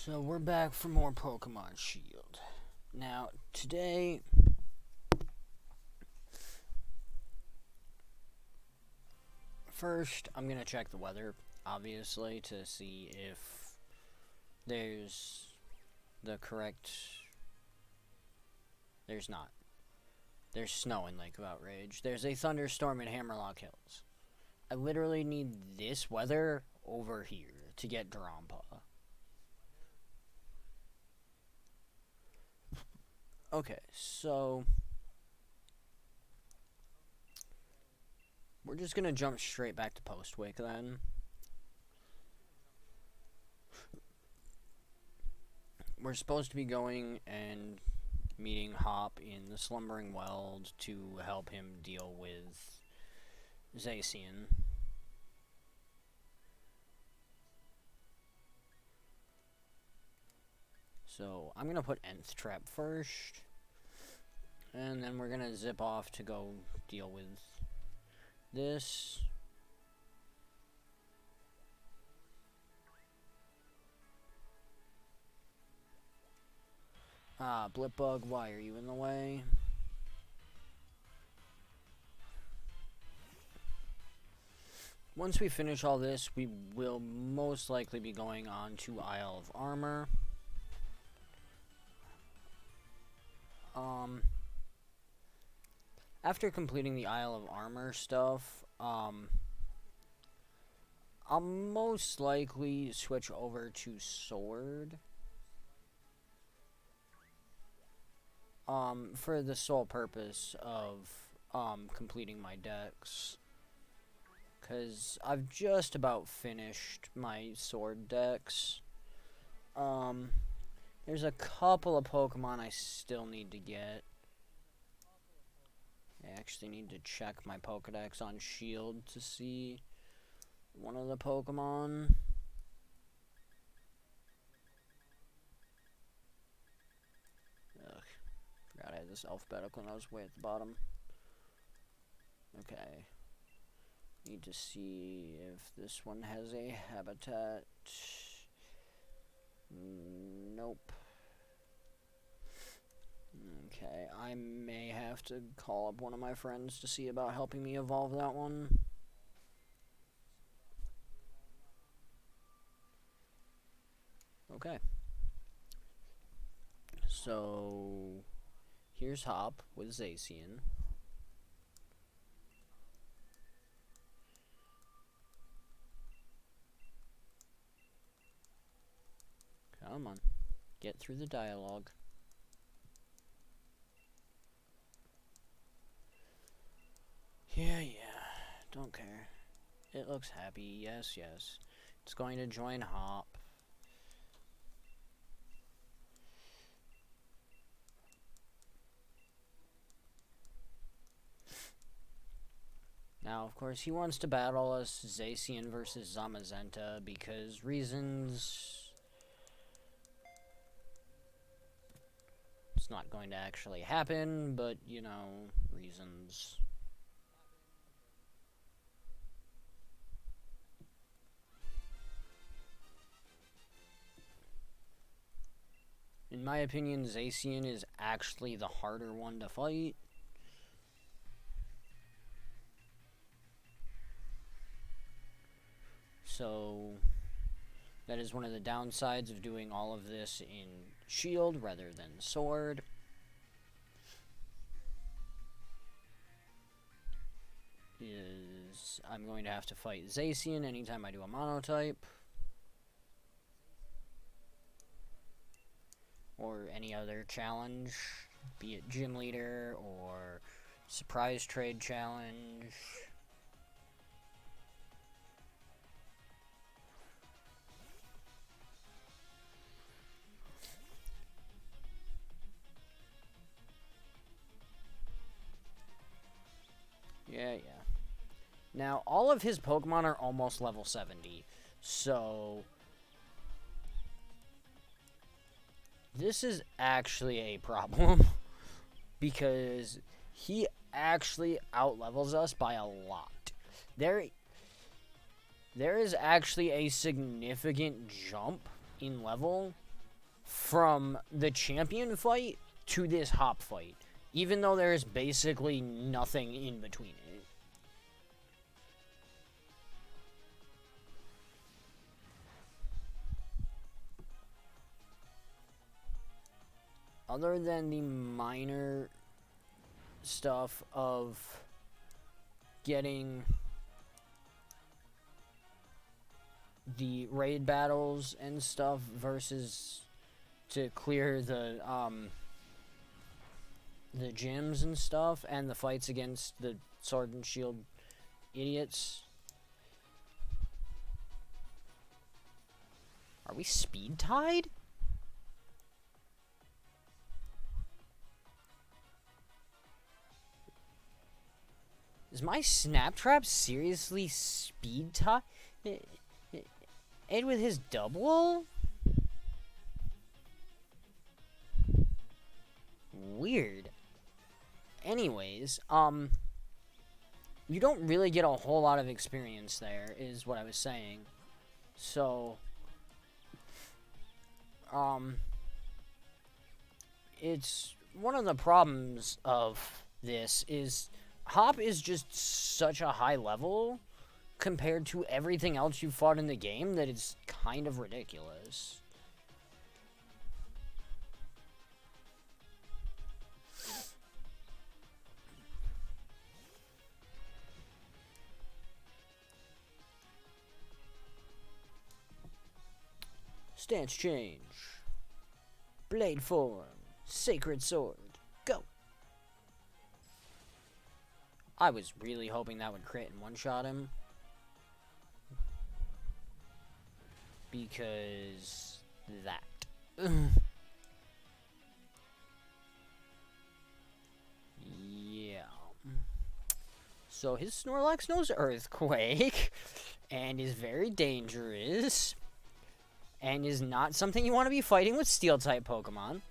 So we're back for more Pokemon Shield. Now, today, first, I'm going to check the weather, obviously, to see if there's the correct... There's not. There's snow in Lake of Outrage. There's a thunderstorm in Hammerlock Hills. I literally need this weather over here to get Drampa. Okay, so we're just gonna jump straight back to Postwick then. We're supposed to be going and meeting Hop in the Slumbering Weld to help him deal with Zacian. So I'm gonna put Nth Trap first, and then we're gonna zip off to go deal with this. Blipbug, why are you in the way? Once we finish all this, we will most likely be going on to Isle of Armor. After completing the Isle of Armor stuff, I'll most likely switch over to Sword. For the sole purpose of, completing my decks. Because I've just about finished my Sword decks. There's a couple of Pokemon I still need to get. I actually need to check my Pokedex on Shield to see one of the Pokemon. Ugh, forgot I had this alphabetical and I was way at the bottom. Okay. Need to see if this one has a habitat. Nope. Okay, I may have to call up one of my friends to see about helping me evolve that one. Okay. So, here's Hop with Zacian. Come on. Get through the dialogue. Yeah. Don't care. It looks happy. Yes. It's going to join Hop. Now, of course, he wants to battle us Zacian versus Zamazenta because reasons... It's not going to actually happen, but, you know, reasons. In my opinion, Zacian is actually the harder one to fight. So, that is one of the downsides of doing all of this in Shield rather than Sword. Is I'm going to have to fight Zacian anytime I do a monotype. Or any other challenge, be it Gym Leader or Surprise Trade Challenge. Yeah. Now, all of his Pokemon are almost level 70, so... This is actually a problem, because he actually outlevels us by a lot. There is actually a significant jump in level from the champion fight to this hop fight, even though there is basically nothing in between it. Other than the minor stuff of getting the raid battles and stuff versus to clear the gyms and stuff, and the fights against the sword and shield idiots. Are we speed tied? Is my snap trap seriously speed tied? And with his double? Weird. Anyways, you don't really get a whole lot of experience there, is what I was saying. So, it's one of the problems of this is Hop is just such a high level compared to everything else you fought in the game that it's kind of ridiculous. Stance change. Blade form. Sacred sword. Go. I was really hoping that would crit and one-shot him. Because that. Yeah. So his Snorlax knows Earthquake and is very dangerous and is not something you want to be fighting with Steel-type Pokemon.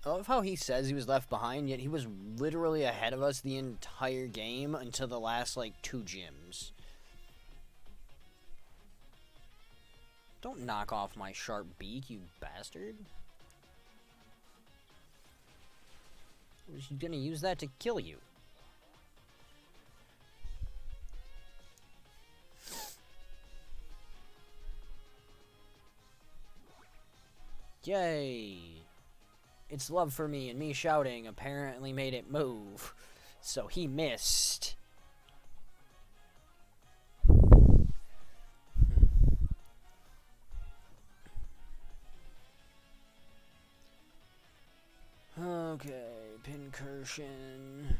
I love how he says he was left behind, yet he was literally ahead of us the entire game until the last, like, 2 gyms. Don't knock off my sharp beak, you bastard. Was he gonna use that to kill you? Yay! Its love for me and me shouting apparently made it move, so he missed. Okay, Pincursion.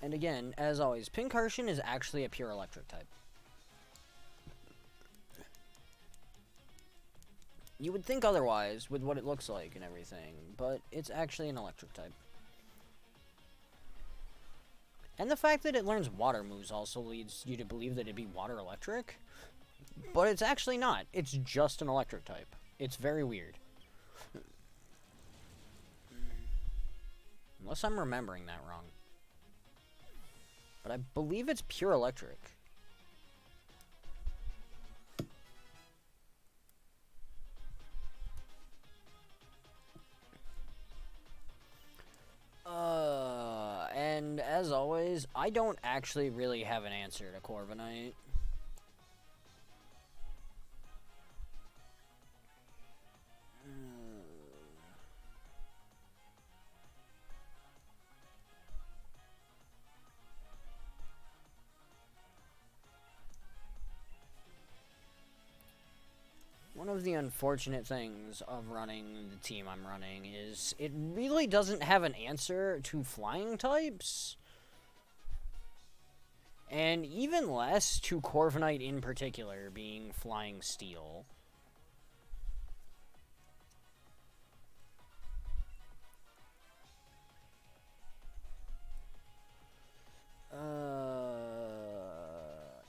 And again, as always, Pincursion is actually a pure electric type. You would think otherwise with what it looks like and everything, but it's actually an electric type. And the fact that it learns water moves also leads you to believe that it'd be water electric, but it's actually not. It's just an electric type. It's very weird. Unless I'm remembering that wrong. But I believe it's pure electric. And as always, I don't actually really have an answer to Corviknight. one of the unfortunate things of running the team I'm running is it really doesn't have an answer to flying types. And even less to Corviknight in particular, being flying steel.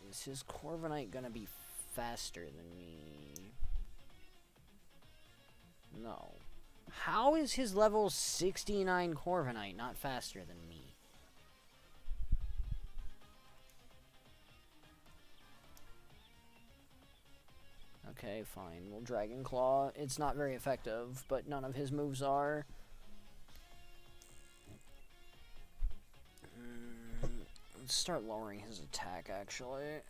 Is his Corviknight gonna be faster than me? No. How is his level 69 Corviknight not faster than me? Okay, fine. We'll Dragon Claw. It's not very effective, but none of his moves are. Let's start lowering his attack, actually.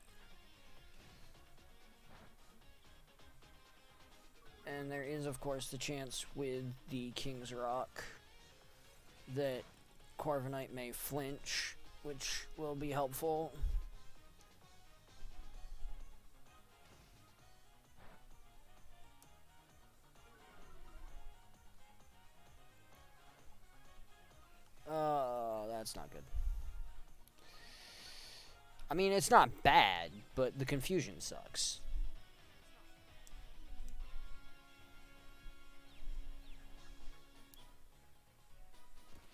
And there is, of course, the chance with the King's Rock that Corviknight may flinch, which will be helpful. That's not good. I mean, it's not bad, but the confusion sucks.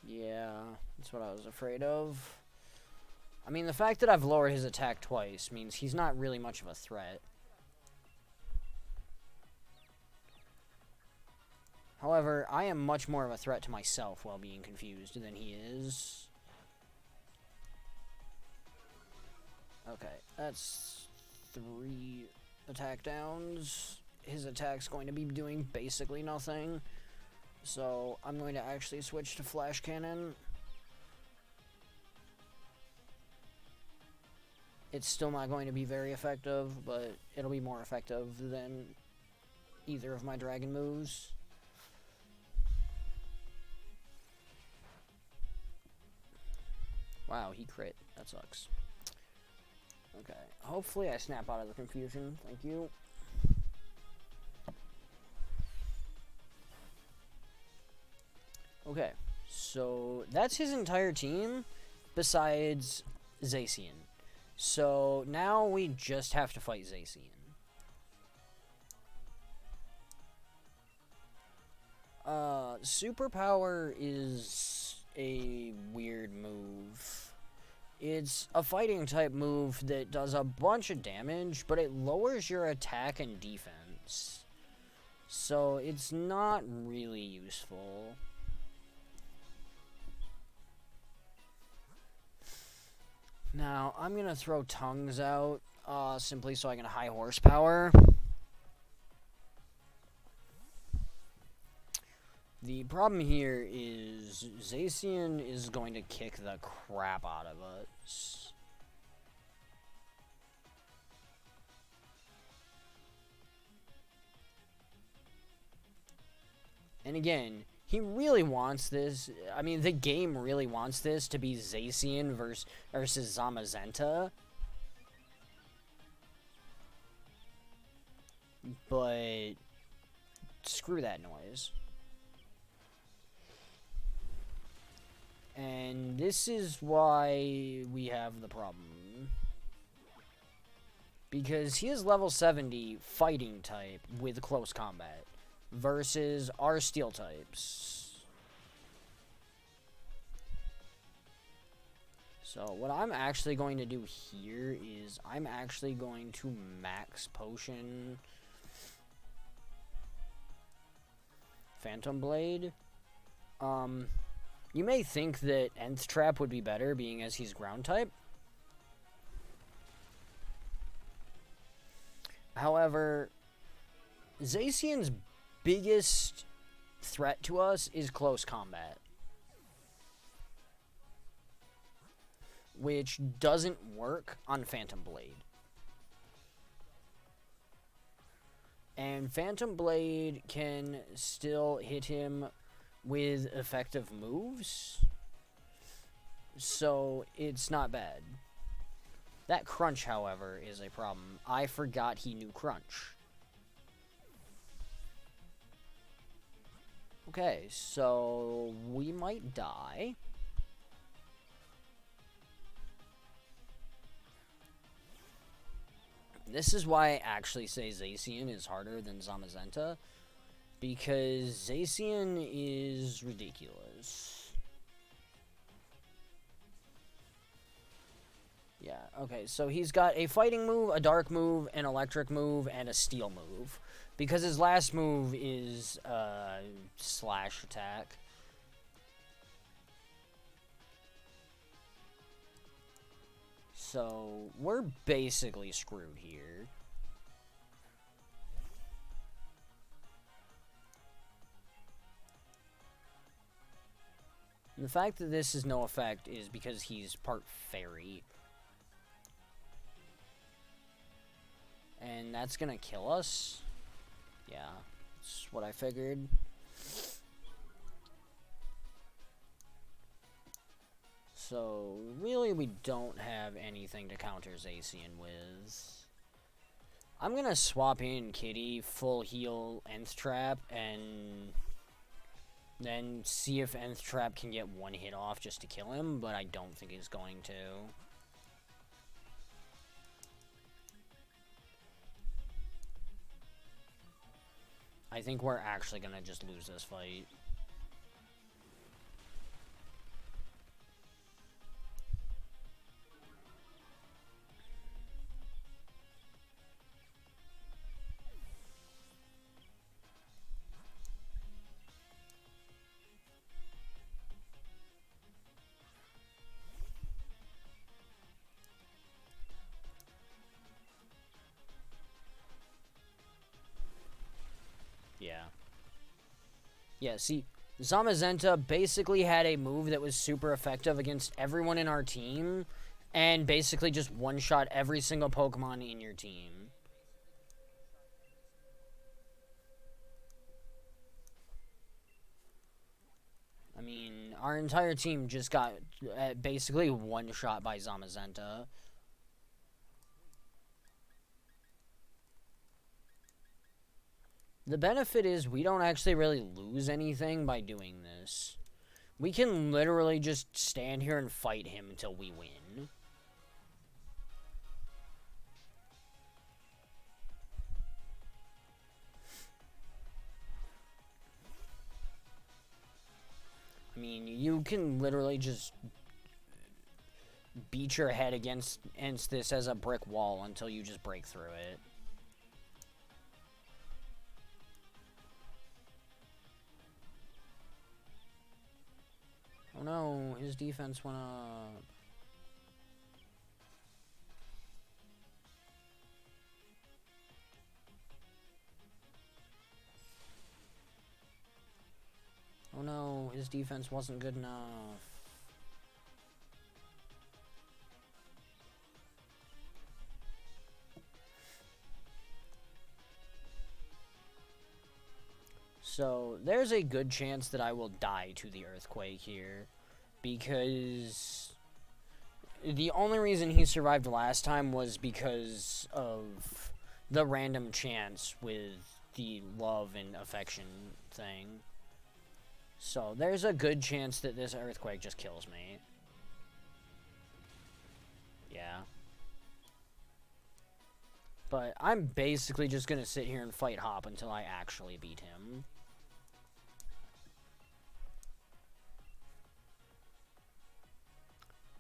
Yeah, that's what I was afraid of. I mean, the fact that I've lowered his attack twice means he's not really much of a threat. However, I am much more of a threat to myself while being confused than he is. Okay, that's 3 attack downs. His attack's going to be doing basically nothing. So I'm going to actually switch to Flash Cannon. It's still not going to be very effective, but it'll be more effective than either of my dragon moves. Wow, he crit. That sucks. Okay, hopefully I snap out of the confusion. Thank you. Okay, so that's his entire team besides Zacian. So now we just have to fight Zacian. Superpower is a weird move. It's a fighting type move that does a bunch of damage, but it lowers your attack and defense. So it's not really useful. Now, I'm going to throw Tongues out, simply so I can high horsepower. The problem here is Zacian is going to kick the crap out of us. And again, he really wants this. I mean, the game really wants this to be Zacian versus Zamazenta. But screw that noise. And this is why we have the problem. Because he is level 70 fighting type with close combat versus our steel types. So what I'm actually going to do here is I'm actually going to max potion Phantom Blade. You may think that Nth Trap would be better, being as he's ground type. However, Zacian's biggest threat to us is close combat, which doesn't work on Phantom Blade. And Phantom Blade can still hit him with effective moves, so it's not bad. That crunch, however, is a problem. I forgot he knew crunch. Okay, so we might die. This is why I actually say Zacian is harder than Zamazenta, because Zacian is ridiculous. Yeah, okay, so he's got a fighting move, a dark move, an electric move, and a steel move. Because his last move is slash attack. So we're basically screwed here. And the fact that this is no effect is because he's part fairy. And that's gonna kill us. Yeah, that's what I figured. So, really, we don't have anything to counter Zacian with. I'm gonna swap in Kitty, full heal Nth Trap, and then see if Nth Trap can get one hit off just to kill him, but I don't think he's going to. I think we're actually gonna just lose this fight. Yeah. Yeah, see, Zamazenta basically had a move that was super effective against everyone in our team, and basically just one-shot every single Pokemon in your team. I mean, our entire team just got basically one-shot by Zamazenta. The benefit is we don't actually really lose anything by doing this. We can literally just stand here and fight him until we win. I mean, you can literally just beat your head against this as a brick wall until you just break through it. Oh no, his defense went up. Oh no, his defense wasn't good enough. So, there's a good chance that I will die to the earthquake here. Because the only reason he survived last time was because of the random chance with the love and affection thing. So, there's a good chance that this earthquake just kills me. Yeah. But I'm basically just gonna sit here and fight Hop until I actually beat him.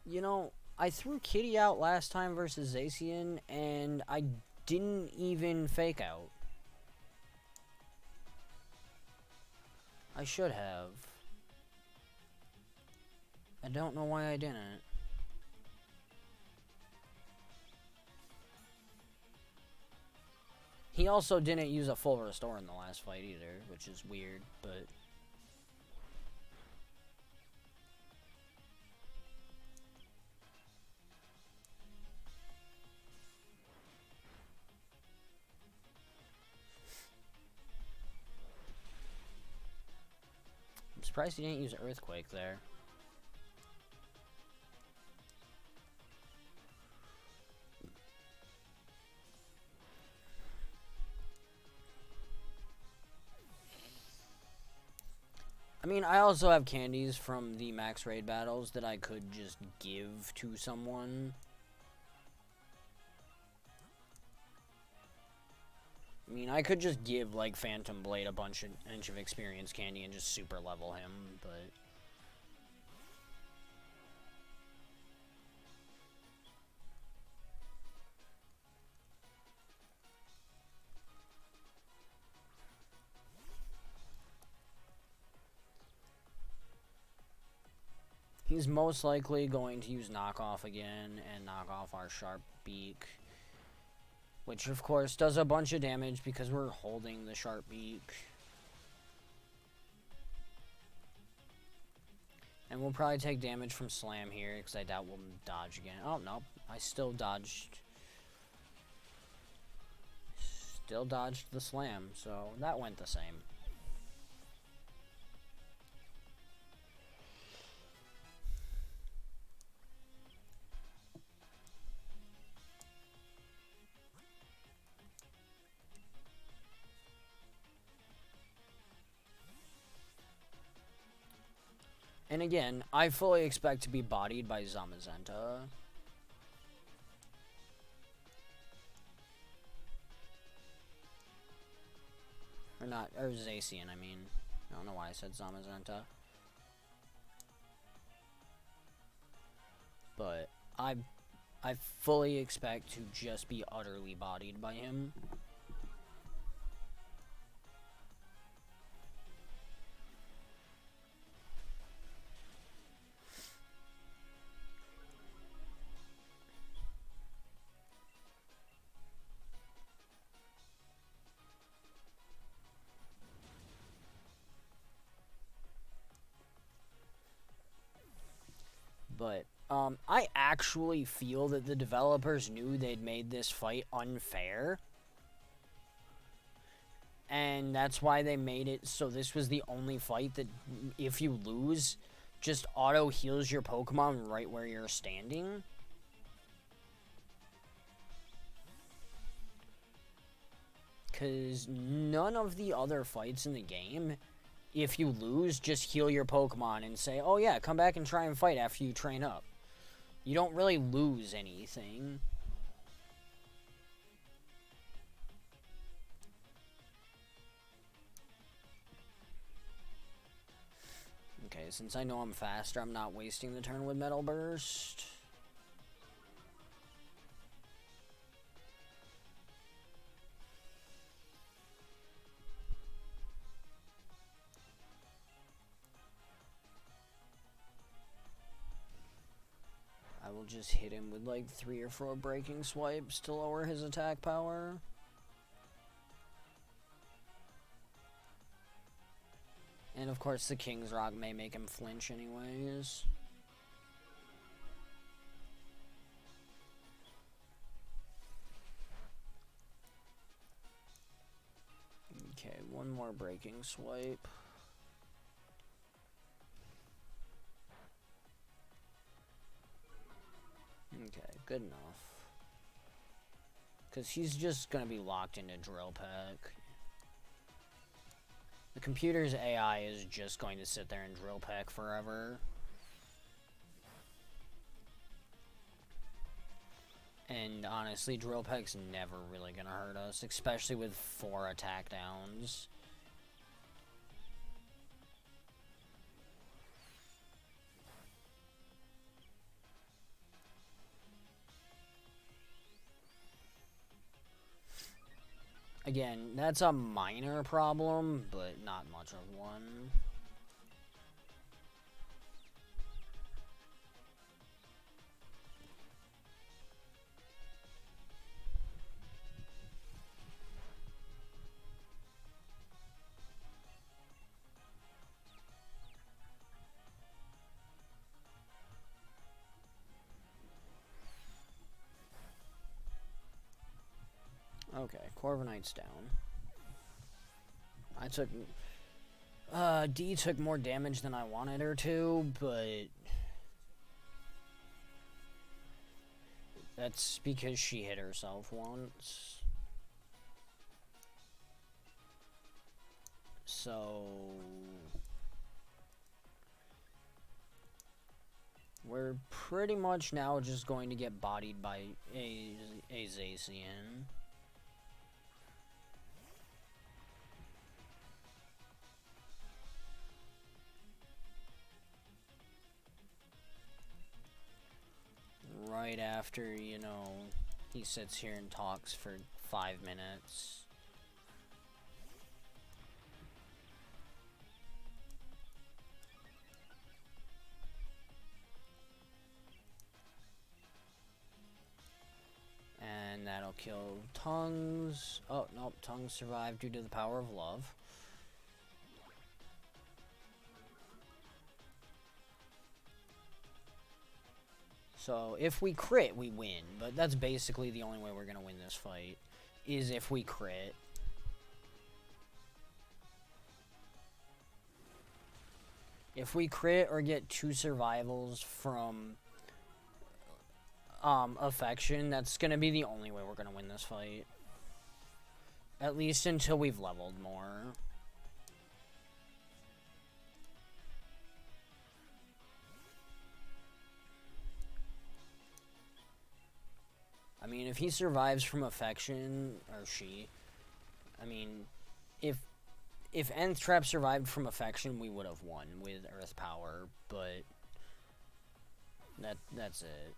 You know, I threw Kitty out last time versus Zacian, and I didn't even fake out. I should have. I don't know why I didn't. He also didn't use a full restore in the last fight either, which is weird, but... I'm surprised he didn't use Earthquake there. I mean, I also have candies from the max raid battles that I could just give to someone. I mean, I could just give, like, Phantom Blade a bunch of experience candy and just super level him, but... He's most likely going to use knockoff again and knock off our sharp beak. Which, of course, does a bunch of damage because we're holding the sharp beak. And we'll probably take damage from slam here because I doubt we'll dodge again. Oh, no. I still dodged. Still dodged the slam, so that went the same. And again, I fully expect to be bodied by Zamazenta. Or not, or Zacian, I mean. I don't know why I said Zamazenta. But I fully expect to just be utterly bodied by him. But I actually feel that the developers knew they'd made this fight unfair. And that's why they made it so this was the only fight that if you lose, just auto heals your Pokemon right where you're standing. Because none of the other fights in the game, if you lose, just heal your Pokemon and say, oh yeah, come back and try and fight after you train up. You don't really lose anything. Okay, since I know I'm faster, I'm not wasting the turn with Metal Burst. I will just hit him with like 3 or 4 breaking swipes to lower his attack power. And of course the King's Rock may make him flinch anyways. Okay, 1 more breaking swipe. Okay, good enough. Because he's just going to be locked into Drill Peck. The computer's AI is just going to sit there and Drill Peck forever. And honestly, Drill Peck's never really going to hurt us, especially with 4 attack downs. Again, that's a minor problem, but not much of one. Okay, Corviknight's down. I took... D took more damage than I wanted her to, but... that's because she hit herself once. So... We're pretty much now just going to get bodied by a Zacian. Right after, you know, he sits here and talks for 5 minutes. And that'll kill Tongues. Oh, nope, Tongues survived due to the power of love. So, if we crit, we win. But that's basically the only way we're going to win this fight, is if we crit. If we crit or get 2 survivals from affection, that's going to be the only way we're going to win this fight. At least until we've leveled more. I mean, if he survives from affection, or she, I mean, if Nth Trap survived from affection, we would have won with Earth Power, but that's it.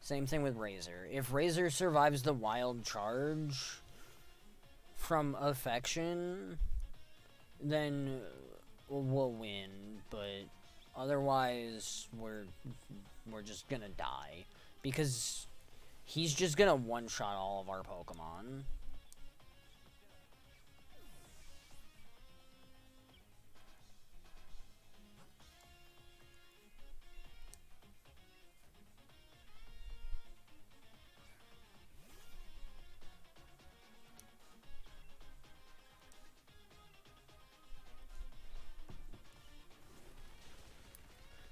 Same thing with Razor. If Razor survives the Wild Charge from affection, then we'll win, but otherwise we're just gonna die, because he's just gonna one-shot all of our Pokemon.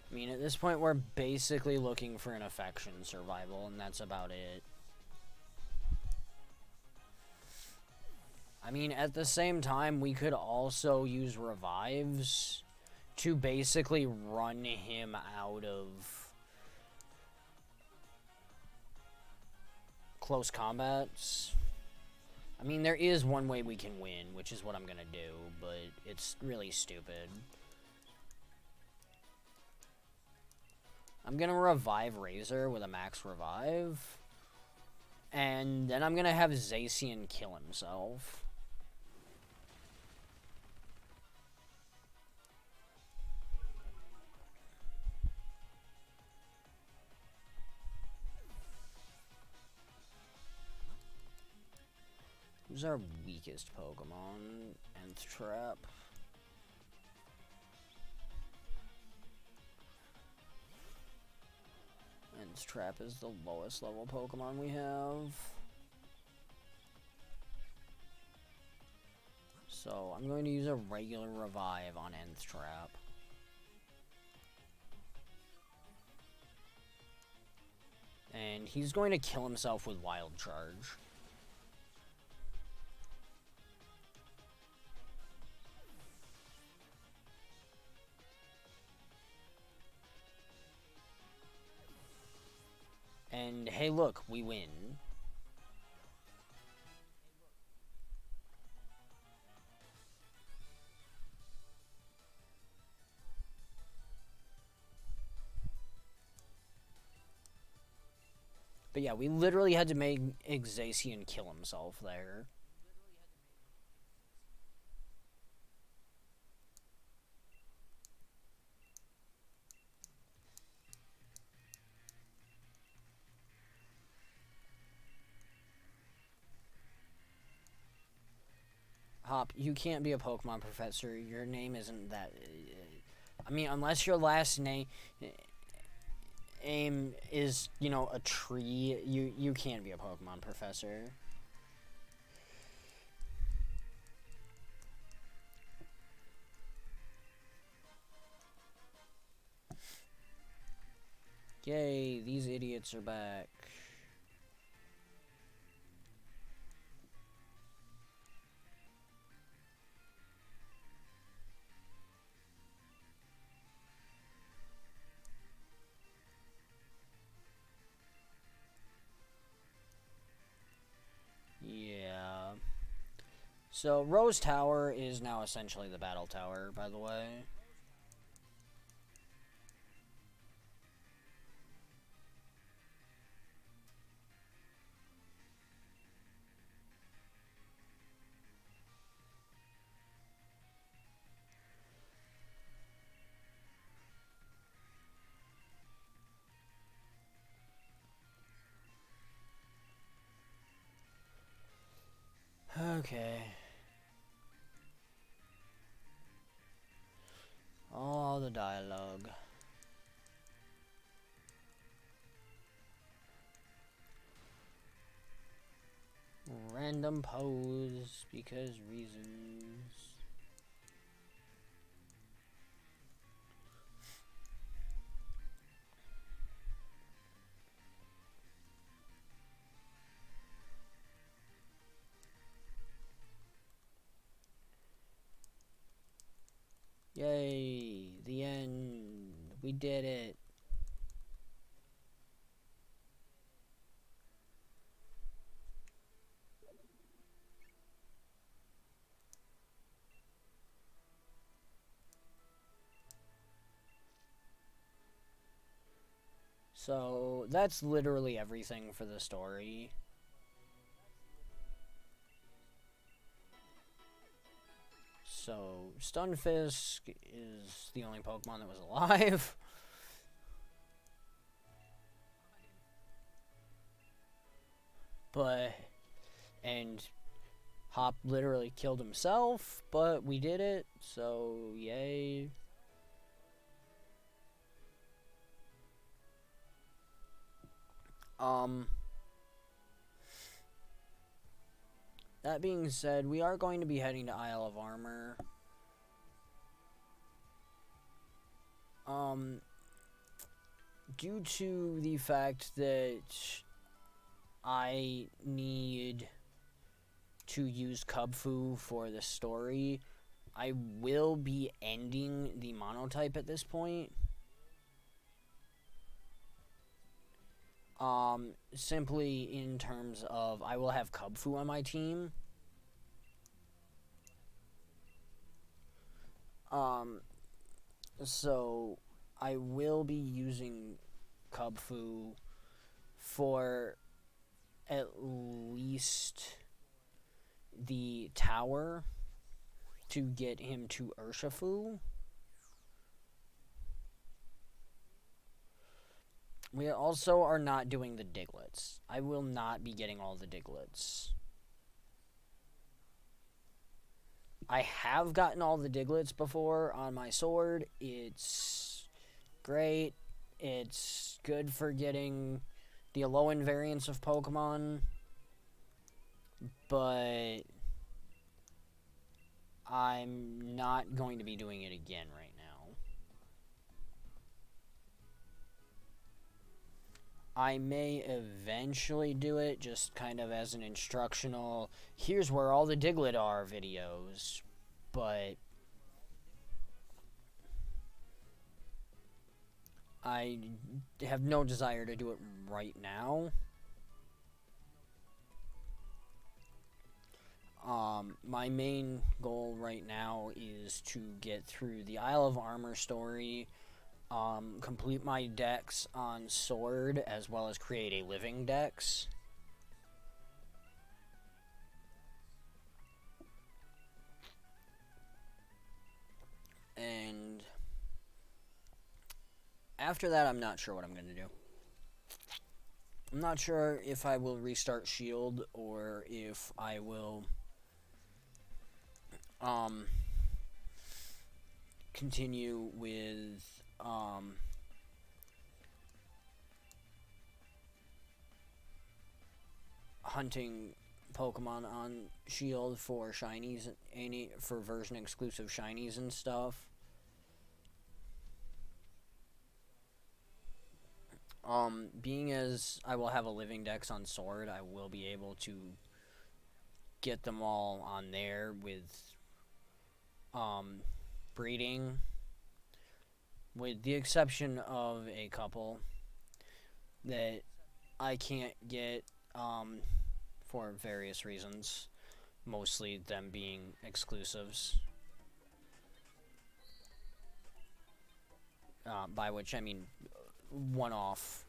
I mean, at this point, we're basically looking for an affection survival, and that's about it. I mean, at the same time, we could also use revives to basically run him out of close combats. I mean, there is one way we can win, which is what I'm gonna do, but it's really stupid. I'm gonna revive Razor with a max revive, and then I'm gonna have Zacian kill himself. Who's our weakest Pokemon? Nth Trap. Nth Trap is the lowest level Pokemon we have. So I'm going to use a regular revive on Nth Trap. And he's going to kill himself with Wild Charge. And hey, look, we win. But yeah, we literally had to make Zacian kill himself there. Hop, you can't be a Pokemon professor. Your name isn't that... I mean, unless your last name is, you know, a tree, you can't be a Pokemon professor. Yay, these idiots are back. So Rose Tower is now essentially the battle tower, by the way. Okay. All the dialogue. Random pose because reasons. Yay, the end. We did it. So, that's literally everything for the story. So, Stunfisk is the only Pokemon that was alive. But, and Hop literally killed himself, but we did it, so yay. That being said, we are going to be heading to Isle of Armor. Due to the fact that I need to use Kubfu for the story, I will be ending the monotype at this point. Simply in terms of I will have Kubfu on my team. So I will be using Kubfu for at least the tower to get him to Urshifu. We also are not doing the Diglets. I will not be getting all the Diglets. I have gotten all the Diglets before on my sword. It's great. It's good for getting the Alolan variants of Pokemon. But I'm not going to be doing it again right now. I may eventually do it just kind of as an instructional, here's where all the Diglett are videos. But I have no desire to do it right now. My main goal right now is to get through the Isle of Armor story, complete my dex on Sword, as well as create a living dex. And after that, I'm not sure what I'm going to do. I'm not sure if I will restart Shield or if I will continue with hunting Pokemon on Shield for shinies, for version exclusive shinies and stuff. Being as I will have a living dex on Sword, I will be able to get them all on there with breeding, with the exception of a couple that I can't get for various reasons. Mostly them being exclusives. By which I mean one-off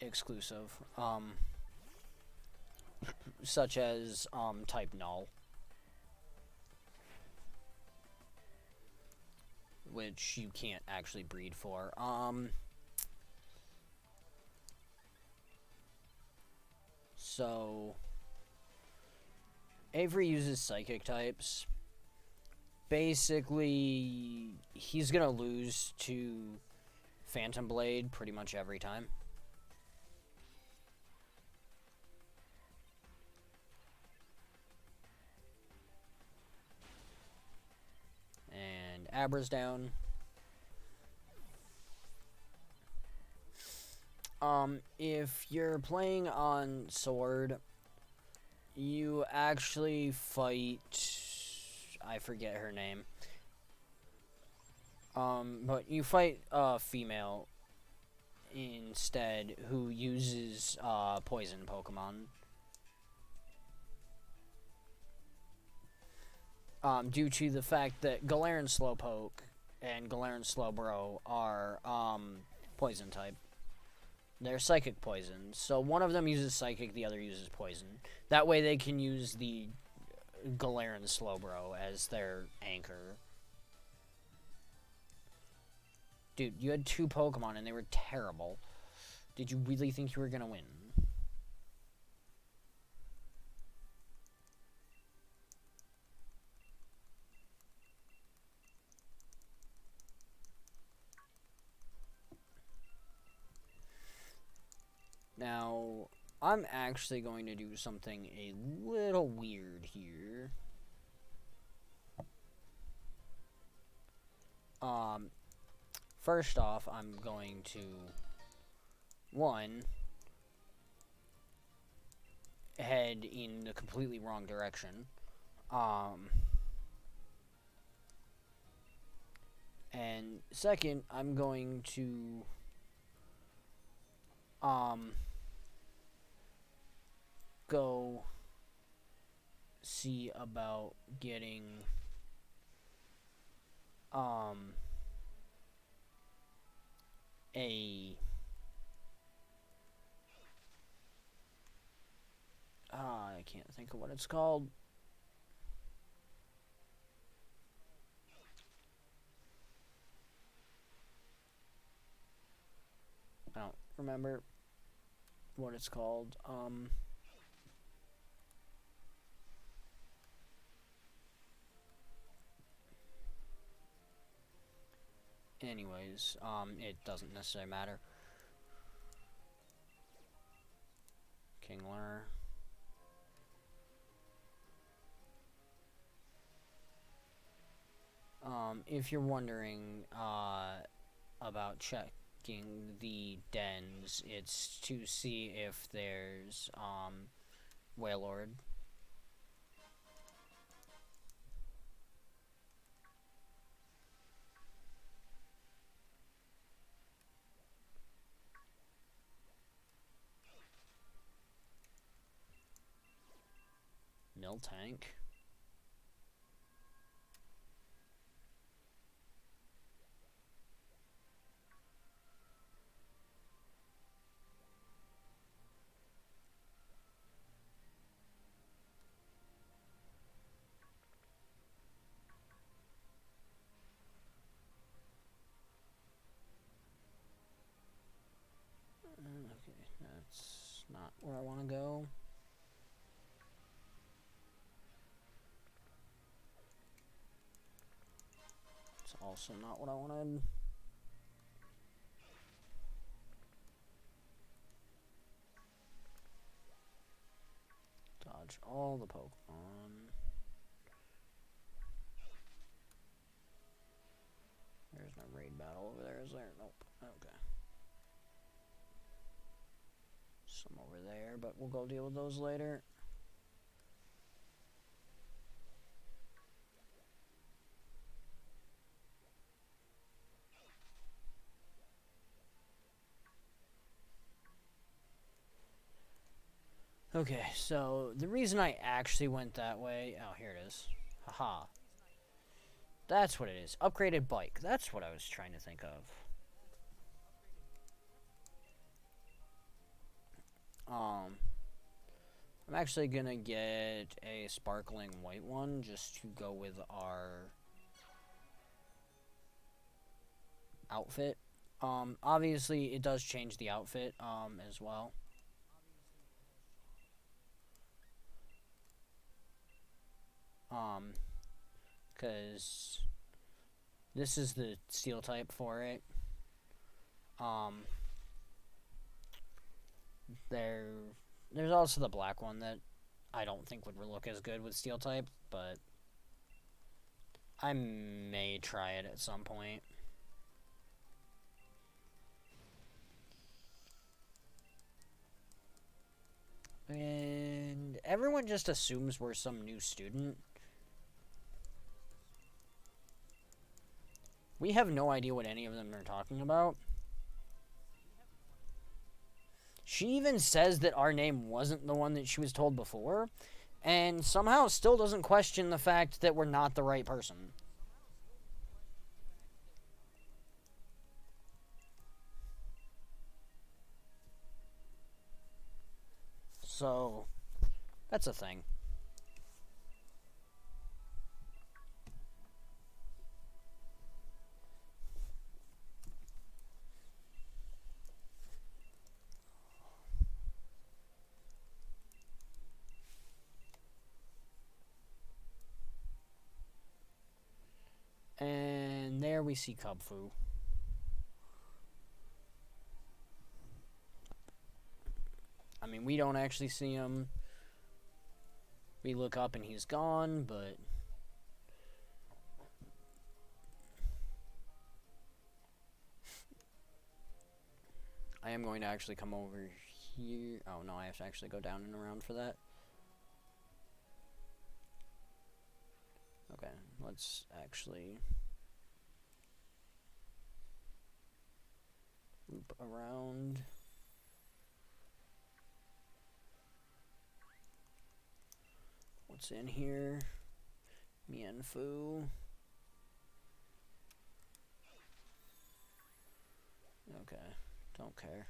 exclusive. Such as type null. Which you can't actually breed for. So Avery uses psychic types. Basically, he's gonna lose to Phantom Blade pretty much every time. And Abra's down. If you're playing on Sword, you actually fight... I forget her name. But you fight a female instead who uses poison Pokemon. Due to the fact that Galarian Slowpoke and Galarian Slowbro are poison type. They're psychic poison. So one of them uses psychic, the other uses poison. That way they can use the Galarian Slowbro as their anchor. Dude, you had 2 Pokemon and they were terrible. Did you really think you were gonna win? Now, I'm actually going to do something a little weird here. First off, I'm going to, head in the completely wrong direction. And second, I'm going to, go see about getting, I can't think of what it's called. I don't remember what it's called. Anyways, it doesn't necessarily matter. Kingler. If you're wondering, about checking the dens, it's to see if there's, Wailord. Miltank. Okay, that's not where I want to go. It's also not what I wanted. Dodge all the Pokemon. There's no raid battle over there, is there? Nope. Okay. Some over there, but we'll go deal with those later. Okay, so the reason I actually went that way... Oh, here it is. Haha. That's what it is. Upgraded bike. That's what I was trying to think of. I'm actually gonna get a sparkling white one just to go with our outfit. Obviously it does change the outfit, as well. Because this is the steel type for it. Um, there's also the black one that I don't think would look as good with steel type, but I may try it at some point. And everyone just assumes we're some new student. We have no idea what any of them are talking about. She even says that our name wasn't the one that she was told before, and somehow still doesn't question the fact that we're not the right person. So, that's a thing. And there we see Cub Fu. I mean, we don't actually see him. We look up and he's gone, but... I am going to actually come over here. Oh, no, I have to actually go down and around for that. Okay, let's actually loop around. What's in here? Mian Fu. Okay, don't care.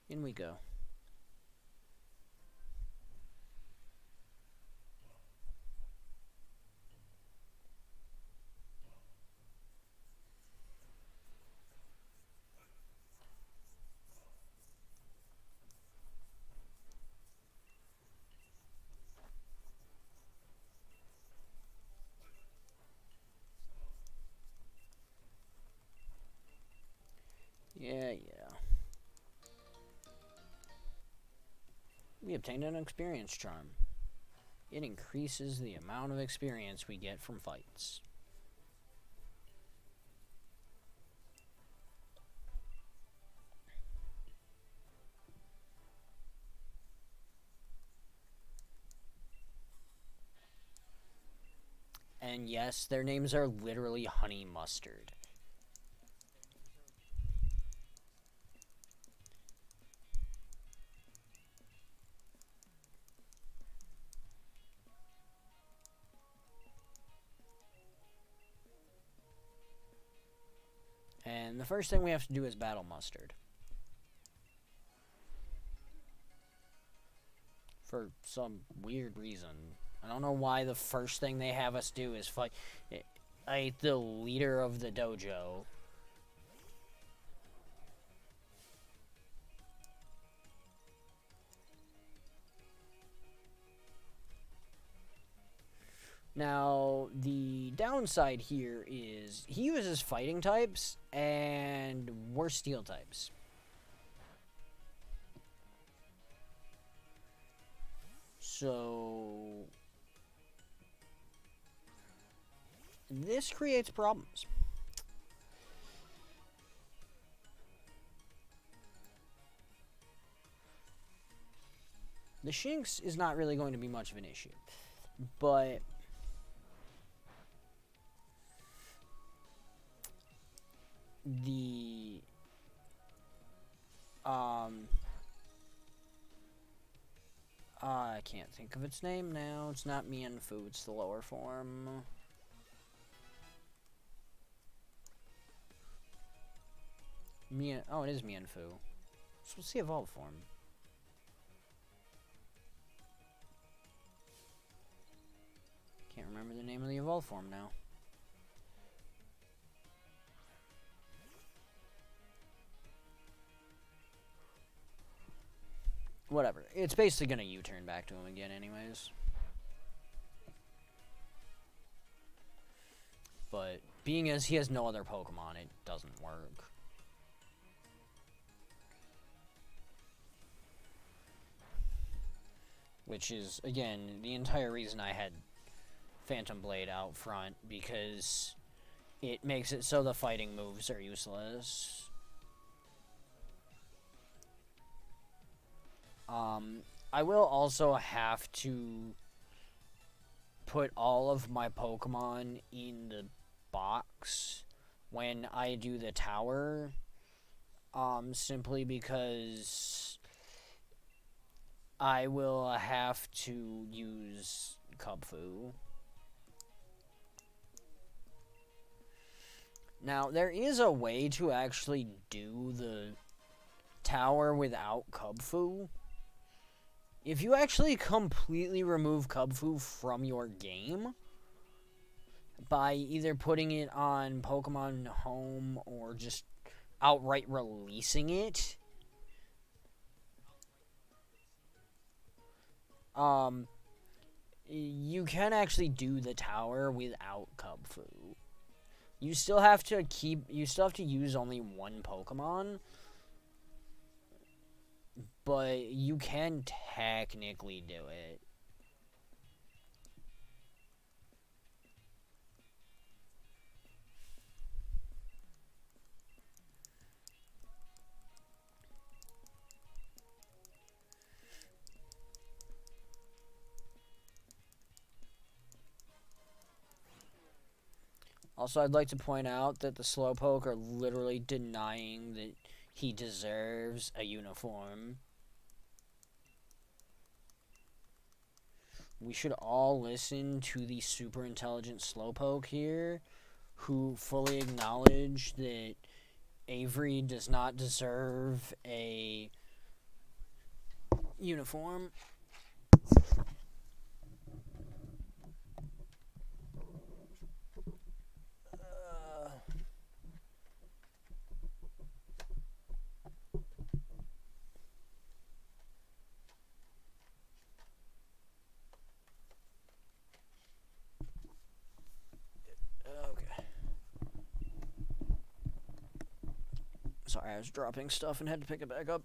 In we go. Yeah. We obtained an experience charm. It increases the amount of experience we get from fights. And yes, their names are literally Honey Mustard. And the first thing we have to do is battle Mustard. For some weird reason. I don't know why the first thing they have us do is fight the leader of the dojo. Now, the downside here is he uses fighting types, and we're steel types. So, this creates problems. The Shinx is not really going to be much of an issue, but the I can't think of its name now. It's not Mienfoo, it's the lower form. Oh, it is Mienfoo. So what's the evolved form? Can't remember the name of the evolved form now. Whatever. It's basically gonna U-turn back to him again anyways. But being as he has no other Pokemon, it doesn't work. Which is, again, the entire reason I had Phantom Blade out front, because it makes it so the fighting moves are useless. I will also have to put all of my Pokemon in the box when I do the tower, simply because I will have to use Kubfu. Now, there is a way to actually do the tower without Kubfu. If you actually completely remove Kubfu from your game by either putting it on Pokemon Home or just outright releasing it, you can actually do the tower without Kubfu. You still have to use only one Pokemon, but you can technically do it. Also, I'd like to point out that the Slowpoke are literally denying that he deserves a uniform. We should all listen to the super intelligent Slowpoke here, who fully acknowledge that Avery does not deserve a uniform. Sorry, I was dropping stuff and had to pick it back up.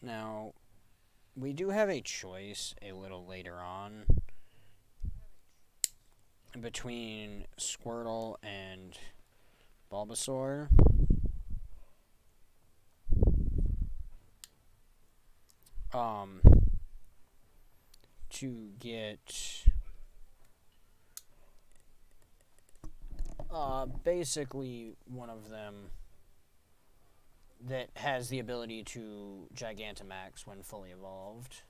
Now, we do have a choice a little later on between Squirtle and Bulbasaur. To get basically one of them that has the ability to Gigantamax when fully evolved.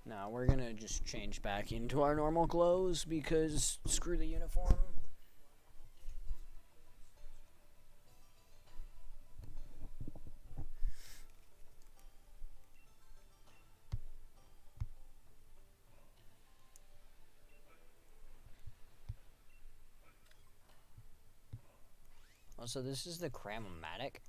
Now we're gonna just change back into our normal clothes because screw the uniform. Also, this is the Cramomatic.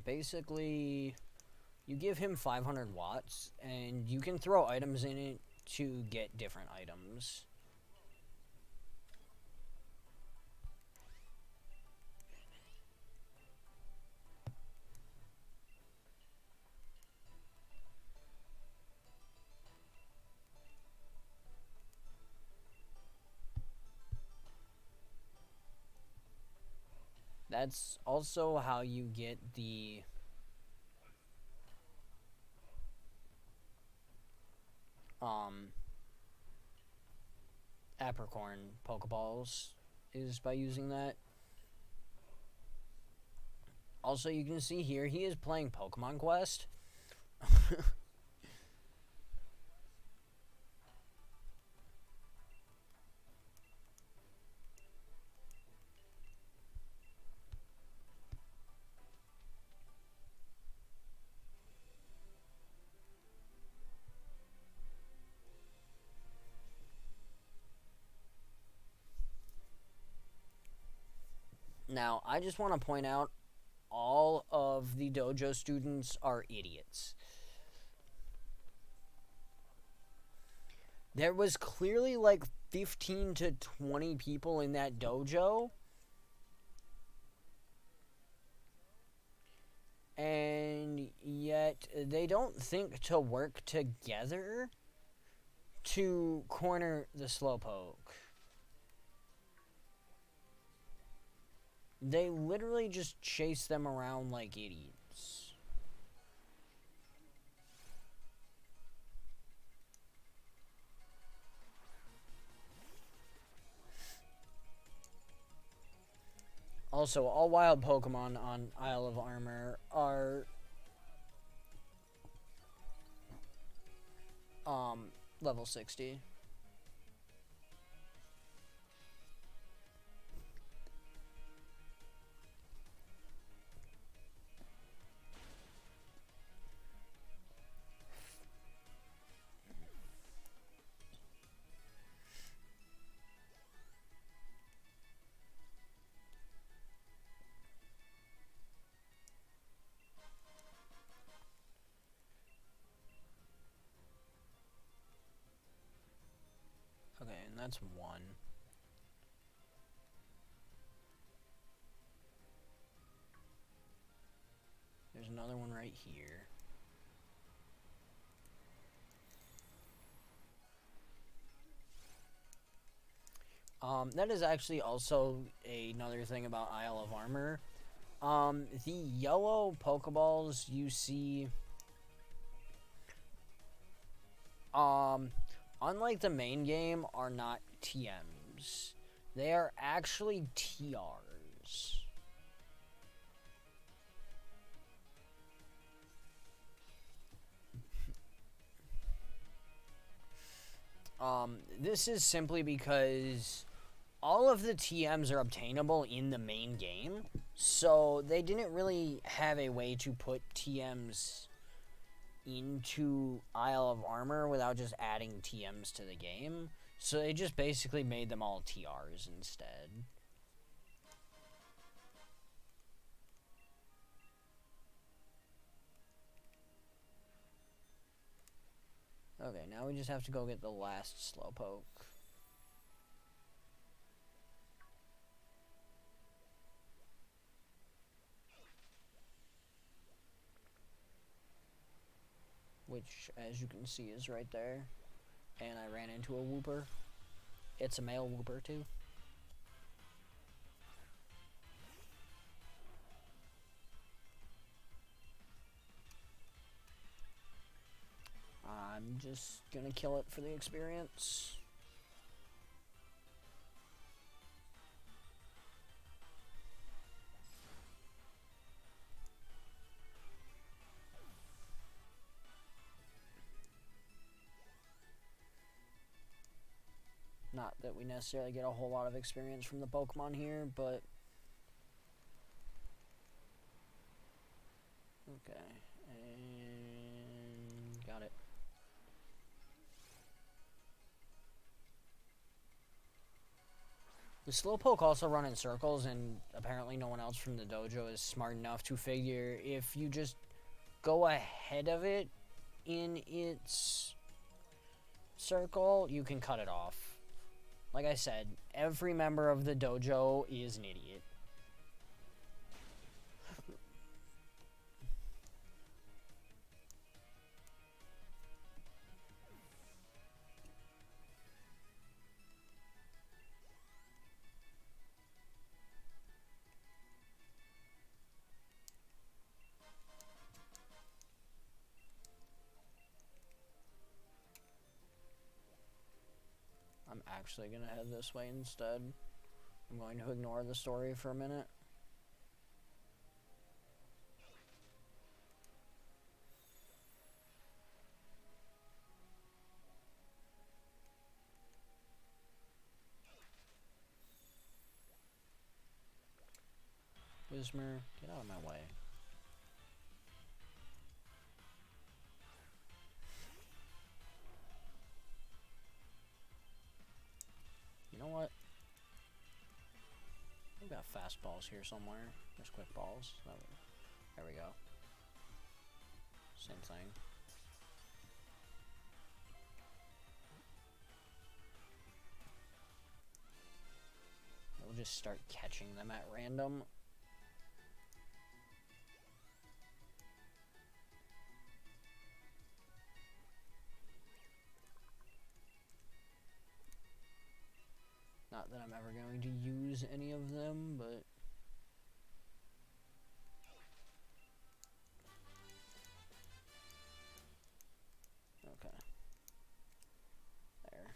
Basically, you give him 500 watts, and you can throw items in it to get different items. that's also how you get the um apricorn Pokeballs, is by using that. Also, you can see here he is playing Pokemon Quest. Now, I just want to point out all of the dojo students are idiots. There was clearly like 15 to 20 people in that dojo, and yet they don't think to work together to corner the Slowpoke. They literally just chase them around like idiots. Also, all wild Pokemon on Isle of Armor are level 60. Okay, and that's one. There's another one right here. That is actually also another thing about Isle of Armor. The yellow Pokeballs you see, unlike the main game, are not TMs. They are actually TRs. This is simply because all of the TMs are obtainable in the main game, so they didn't really have a way to put TMs into Isle of Armor without just adding TMs to the game. So they just basically made them all TRs instead. Okay, now we just have to go get the last Slowpoke. Which, as you can see, is right there. And I ran into a Wooper. It's a male Wooper, too. I'm just gonna kill it for the experience. Not that we necessarily get a whole lot of experience from the Pokemon here, but... Okay, and got it. The Slowpoke also run in circles, and apparently no one else from the dojo is smart enough to figure if you just go ahead of it in its circle, you can cut it off. Like I said, every member of the dojo is an idiot. actually going to head this way instead. I'm going to ignore the story for a minute. Wismer, get out of my way. You know what? I've got fastballs here somewhere. There's quick balls. There we go. Same thing. We'll just start catching them at random. Not that I'm ever going to use any of them, but... Okay. There.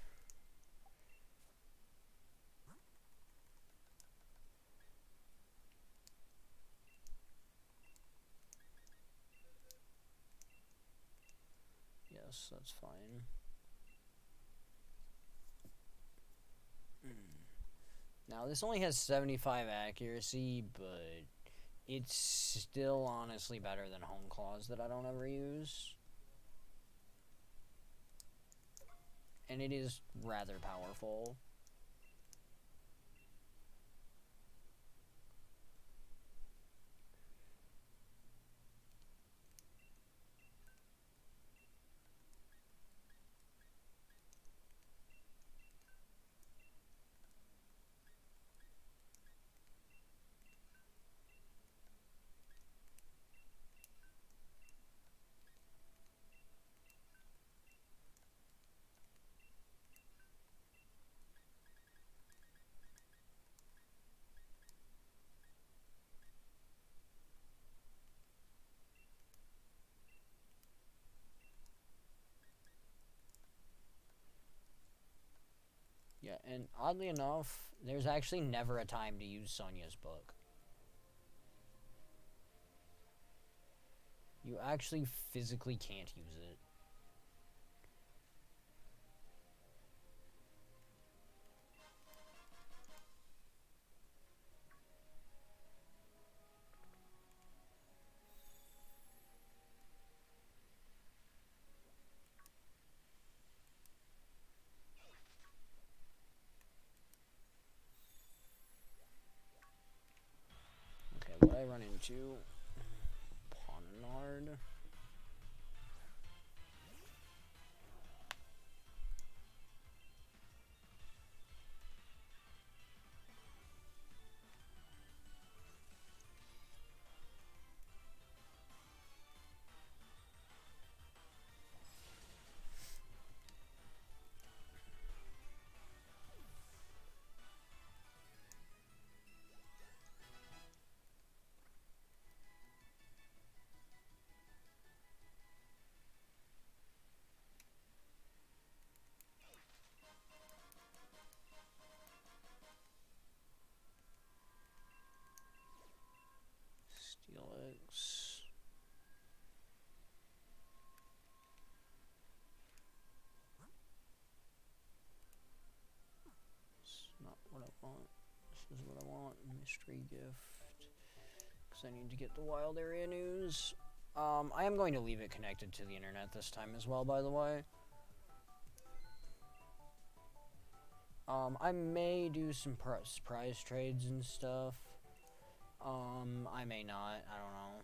Yes, that's fine. Now, this only has 75 accuracy, but it's still honestly better than Home Claws that I don't ever use. And it is rather powerful. Yeah, and oddly enough, there's actually never a time to use Sonia's book. You actually physically can't use it. Okay, what I run into... Ponard. Steelix. It's not what I want. This is what I want. Mystery gift. Because I need to get the wild area news. I am going to leave it connected to the internet this time as well, by the way. I may do some surprise trades and stuff. I may not. I don't know.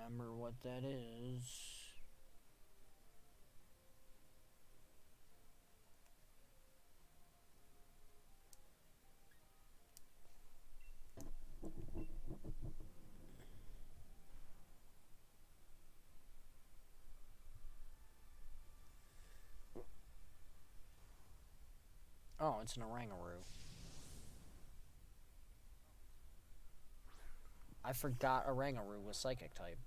remember what that is. Oh, it's an orangaroo. I forgot orangaroo was psychic type.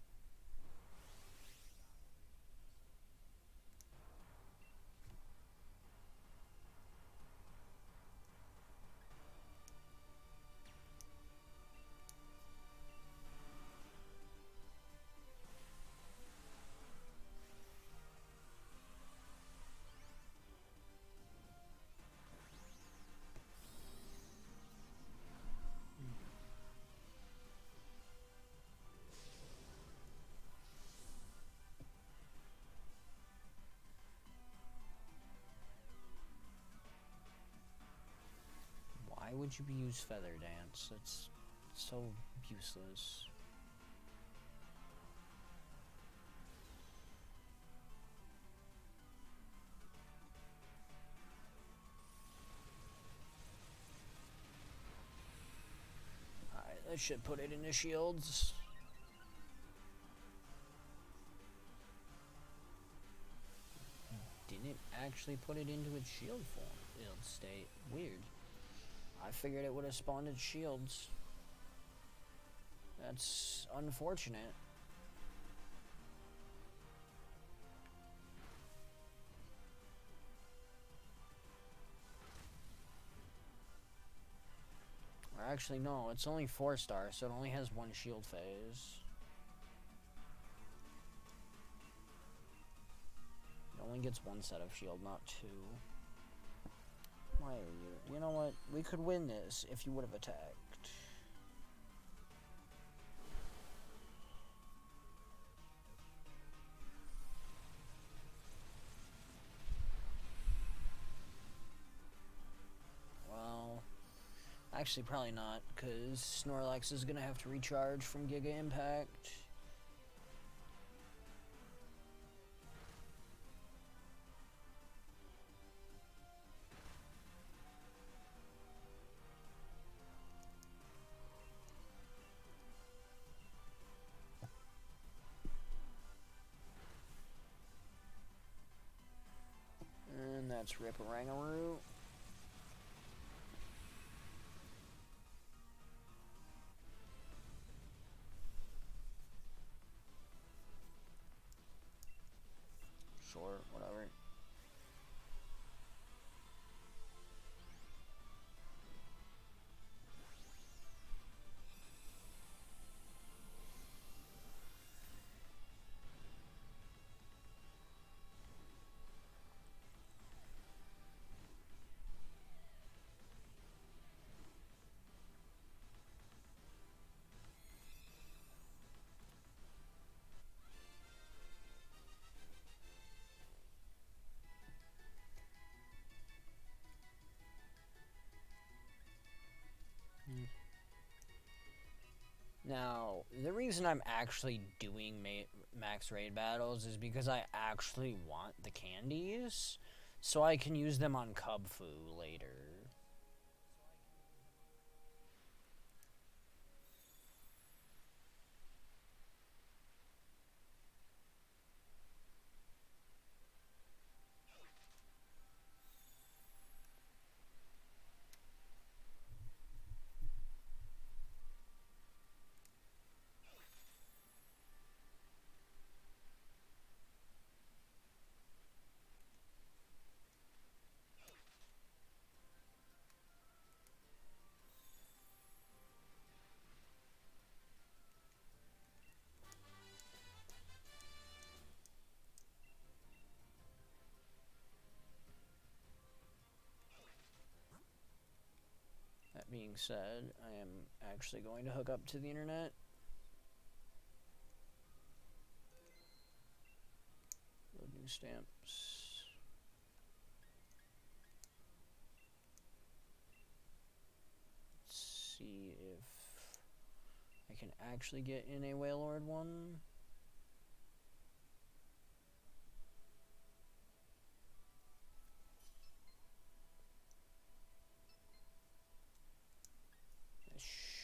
Why would you use Feather Dance? It's so useless. Alright, that should put it into shields. Didn't actually put it into its shield state. Weird. I figured it would have spawned its shields. That's unfortunate. Or actually, no, it's only 4-star, so it only has 1 shield phase. It only gets 1 set of shield, not 2. Why are you? You know what? We could win this if you would have attacked. Well, actually probably not, because Snorlax is going to have to recharge from Giga Impact. And that's Rip Orangaroo. Sure, whatever. Now, the reason I'm actually doing max raid battles is because I actually want the candies, so I can use them on Cubfu later. That being said, I am actually going to hook up to the internet. Load new stamps. Let's see if I can actually get in a Wailord one.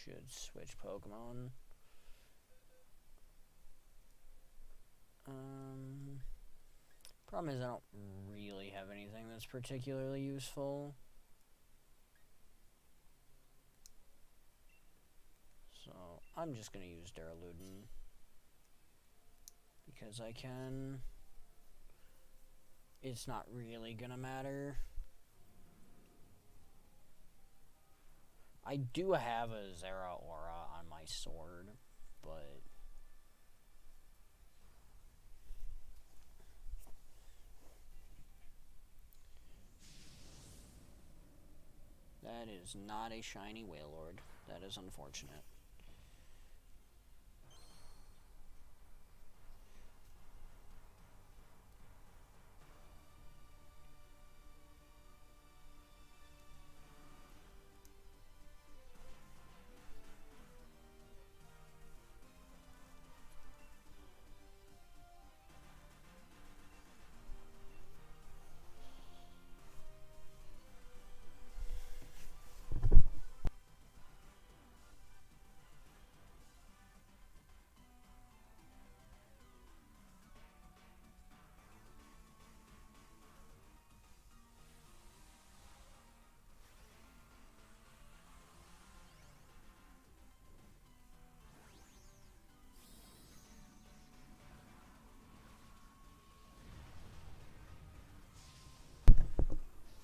should switch Pokemon. Problem is I don't really have anything that's particularly useful. So I'm just going to use Duraludin. Because I can. It's not really going to matter. I do have a Zeraora on my sword, but that is not a shiny Wailord. That is unfortunate.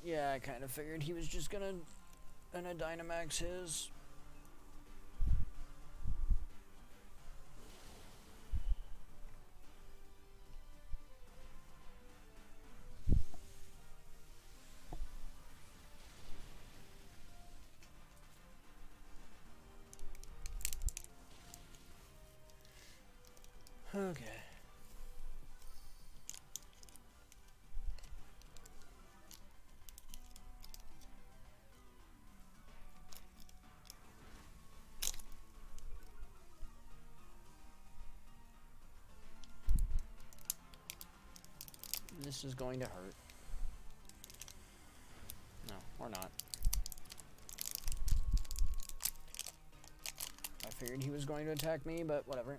Yeah, I kind of figured he was just gonna Dynamax his. Okay. This is going to hurt. No, or not. I figured he was going to attack me, but whatever.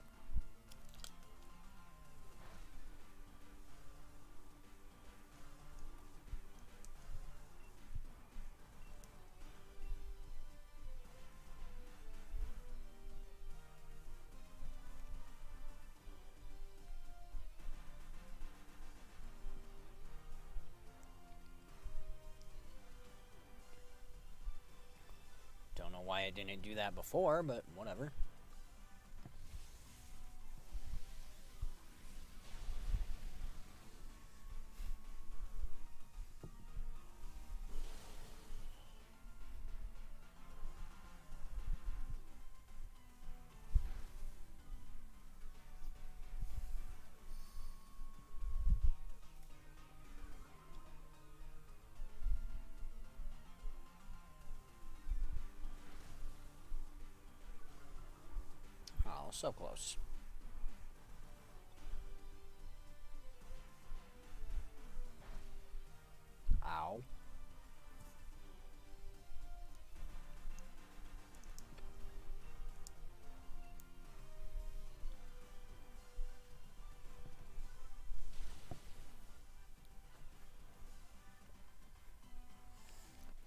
Don't know why I didn't do that before, but whatever. Oh, so close. Ow.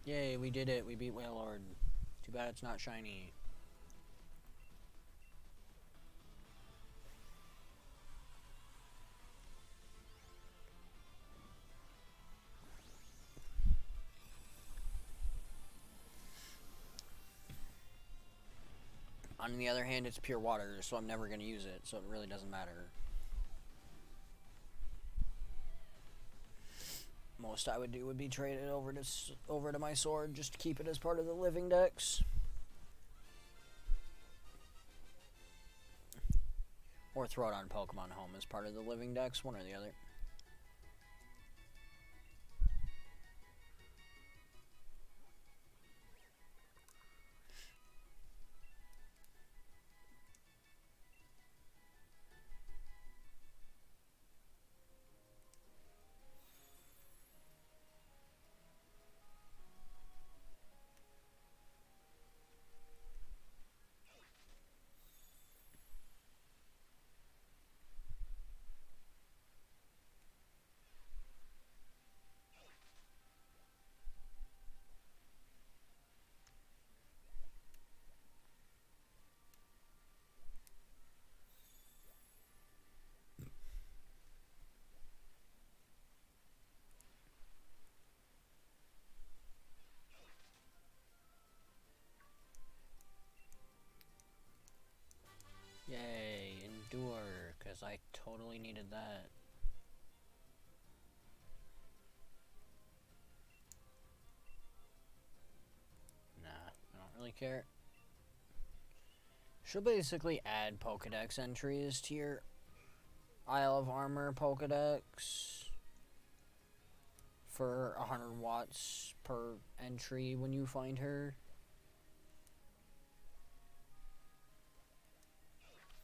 Yay, we did it. We beat Wailord. Too bad it's not shiny. On the other hand, it's pure water, so I'm never going to use it, so it really doesn't matter. Most I would do would be trade it over to my sword just to keep it as part of the living dex. Or throw it on Pokemon Home as part of the living dex, one or the other. Yay, endure, because I totally needed that. Nah, I don't really care. She'll basically add Pokedex entries to your Isle of Armor Pokedex for 100 watts per entry when you find her.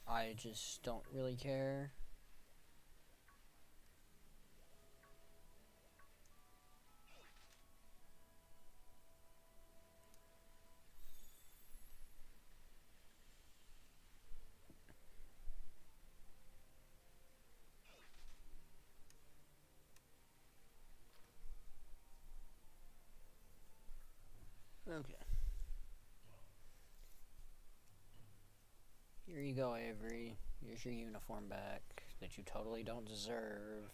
I just don't really care. Okay. Here you go, Avery. Here's your uniform back that you totally don't deserve.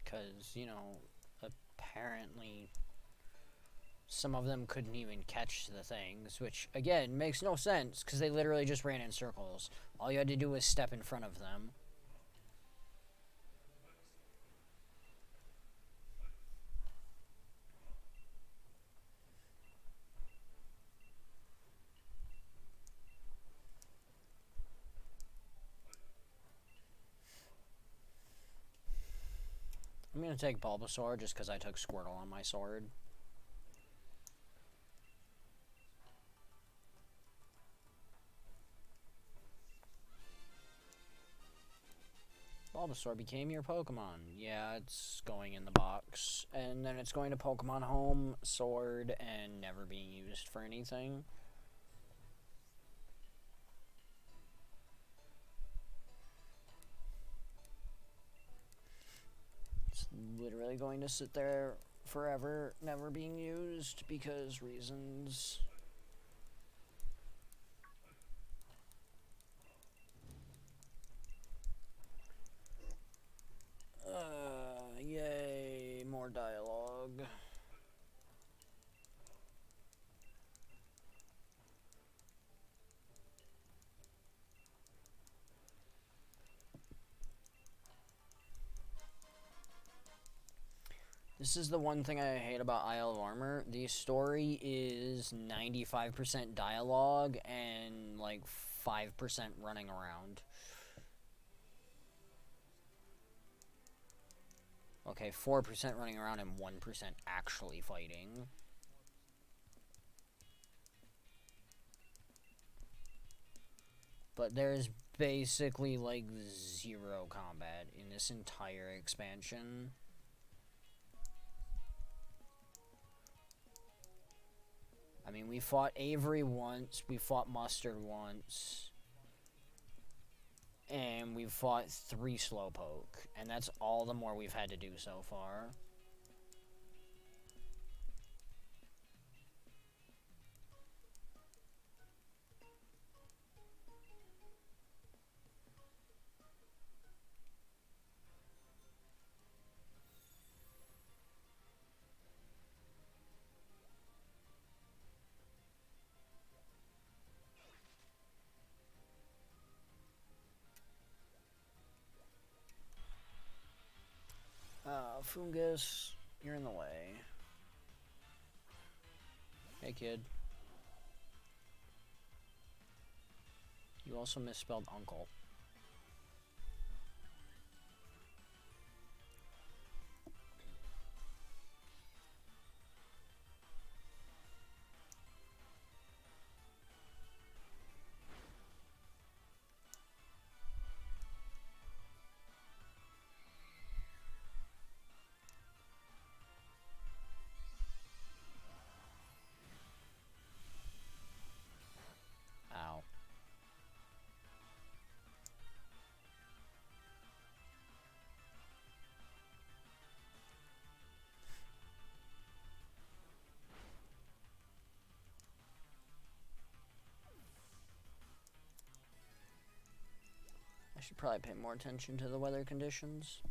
Because, you know, apparently some of them couldn't even catch the things, which, again, makes no sense, because they literally just ran in circles. All you had to do was step in front of them. I'm going to take Bulbasaur just because I took Squirtle on my sword. Bulbasaur became your Pokemon. Yeah, it's going in the box. And then it's going to Pokemon Home, Sword, and never being used for anything. It's literally going to sit there forever, never being used because reasons. Yay, more dialogue. This is the one thing I hate about Isle of Armor. The story is 95% dialogue and like 5% running around. Okay, 4% running around and 1% actually fighting. But there's basically like 0 combat in this entire expansion. I mean, we fought Avery once, we fought Mustard once, and we've fought 3 Slowpoke, and that's all the more we've had to do so far. Fungus, you're in the way. Hey, kid. You also misspelled uncle. Ow. Should probably pay more attention to the weather conditions.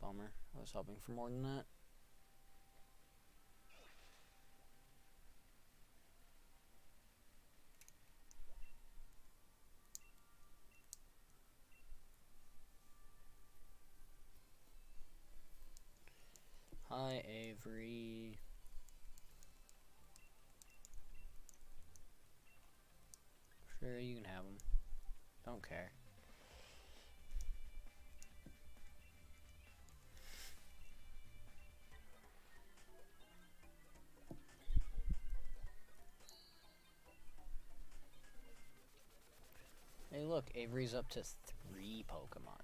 Bummer. I was hoping for more than that. Hi, Avery. Sure, you can have them. Don't care. Hey, look, Avery's up to 3 Pokemon.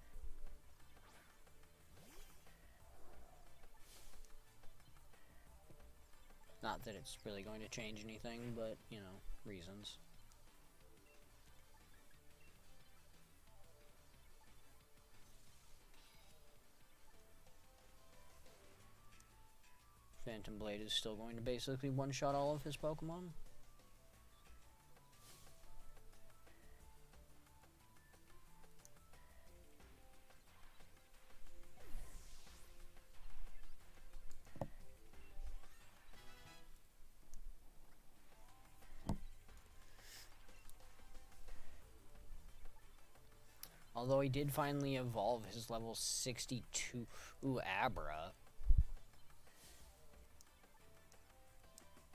Not that it's really going to change anything, but, you know, reasons. Phantom Blade is still going to basically one-shot all of his Pokemon. Although he did finally evolve his level 62 Abra.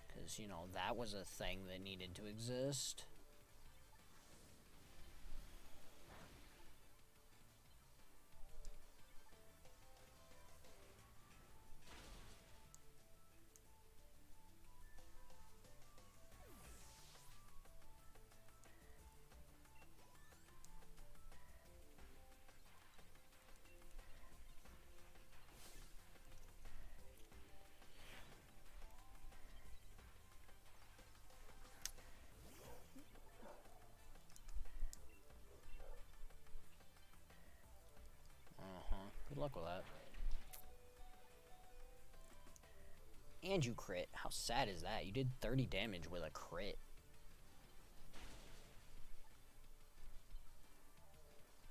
Because, you know, that was a thing that needed to exist. Good luck with that. And you crit. How sad is that? You did 30 damage with a crit.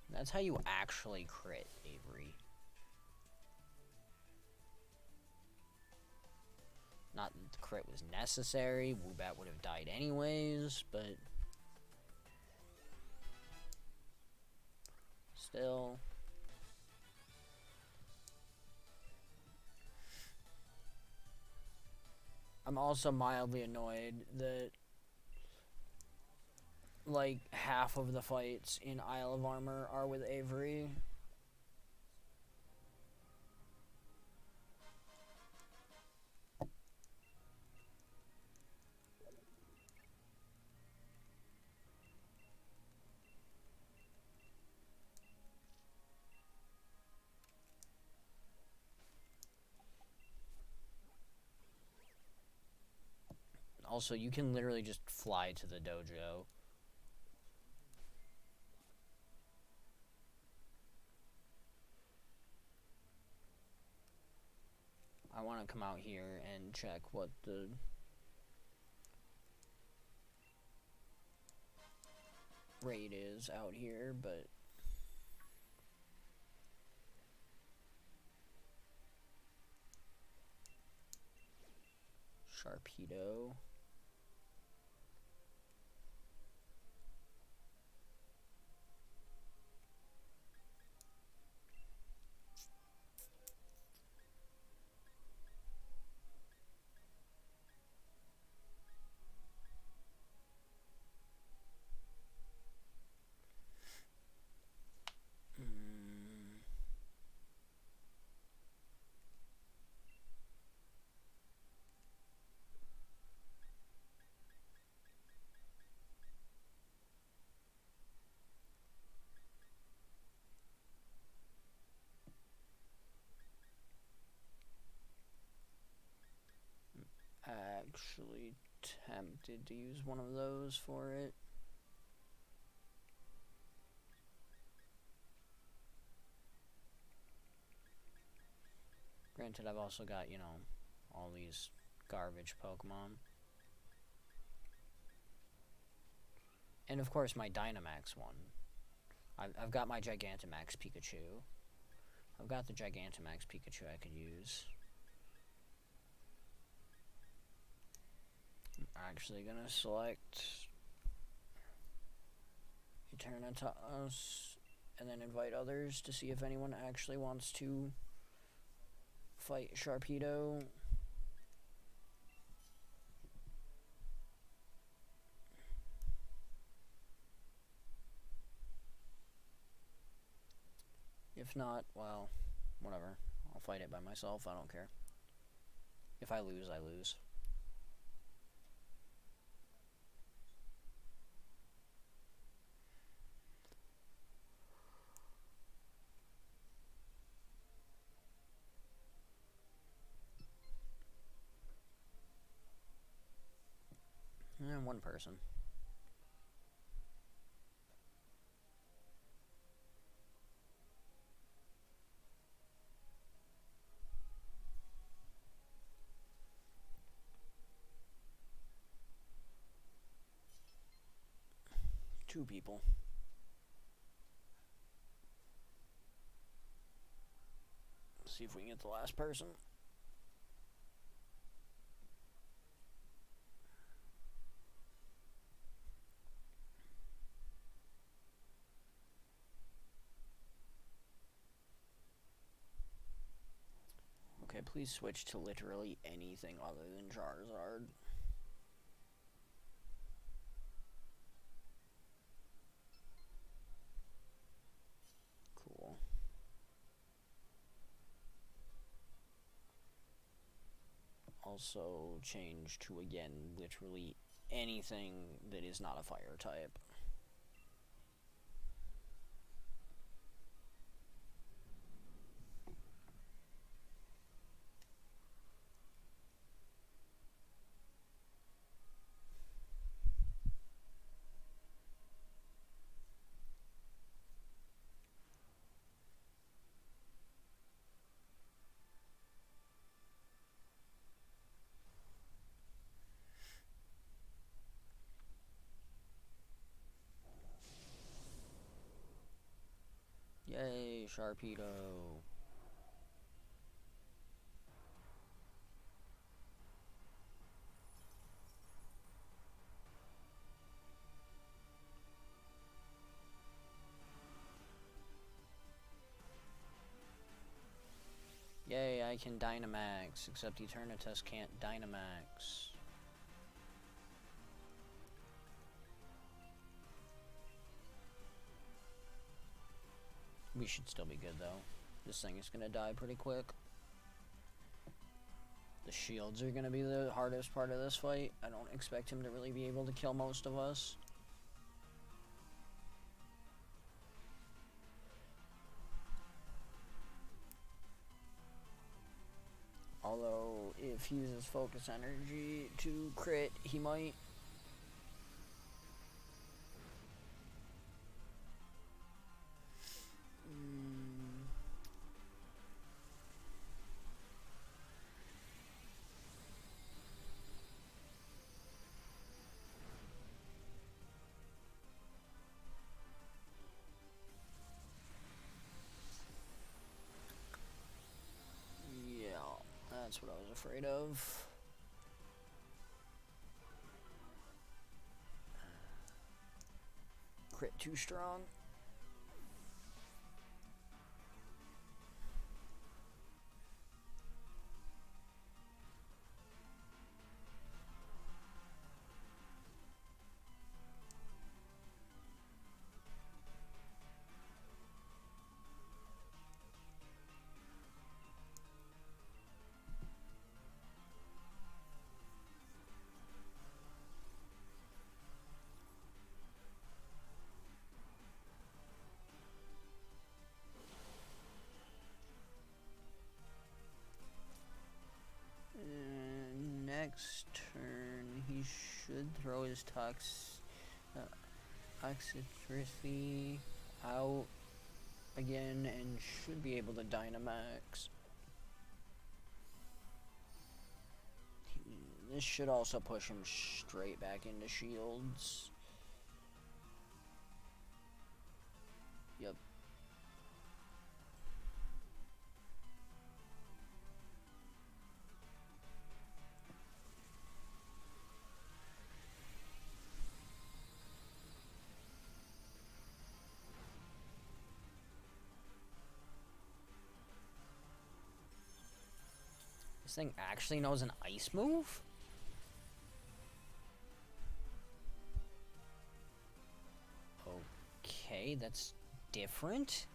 That's how you actually crit, Avery. Not that the crit was necessary. Woobat would have died anyways, but... still... I'm also mildly annoyed that, like, half of the fights in Isle of Armor are with Avery. Also, you can literally just fly to the dojo. I want to come out here and check what the rate is out here, but Sharpedo. Actually tempted to use one of those for it. Granted, I've also got, you know, all these garbage Pokemon. And of course my Dynamax one. I've got my Gigantamax Pikachu. I've got the Gigantamax Pikachu I could use. I'm actually gonna select Eternatus and then invite others to see if anyone actually wants to fight Sharpedo. If not, well, whatever. I'll fight it by myself, I don't care. If I lose, I lose. And one person. Two people. Let's see if we can get the last person. Okay, please switch to literally anything other than Charizard. Cool. Also change to, again, literally anything that is not a fire type. Yay, Sharpedo. Yay, I can Dynamax, except Eternatus can't Dynamax. We should still be good, though. This thing is gonna die pretty quick. The shields are gonna be the hardest part of this fight. I don't expect him to really be able to kill most of us. Although, if he uses Focus Energy to crit, he might. Yeah, that's what I was afraid of. crit too strong. Next turn, he should throw his Toxicity out again and should be able to Dynamax. This should also push him straight back into shields. Yep. This thing actually knows an ice move? Okay, that's different.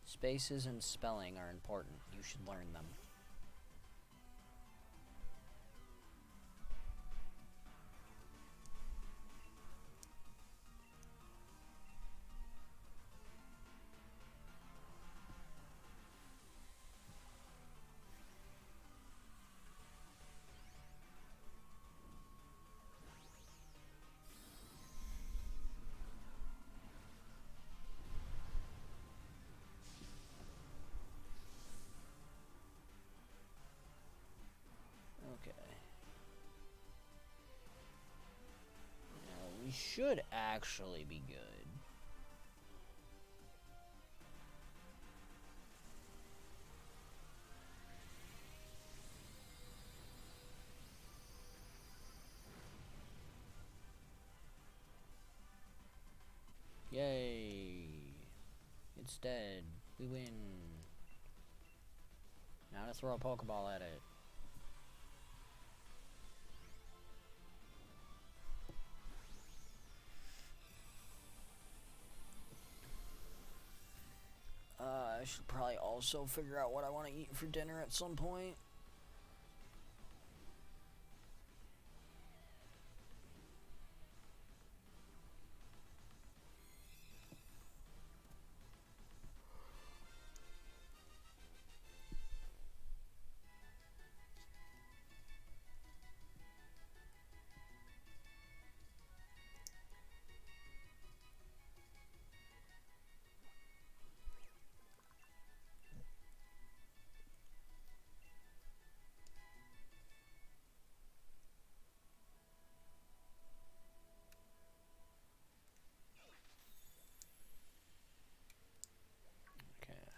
Spaces and spelling are important. You should learn them. Should actually be good. Yay. It's dead. We win. Now to throw a Pokeball at it. I should probably also figure out what I want to eat for dinner at some point.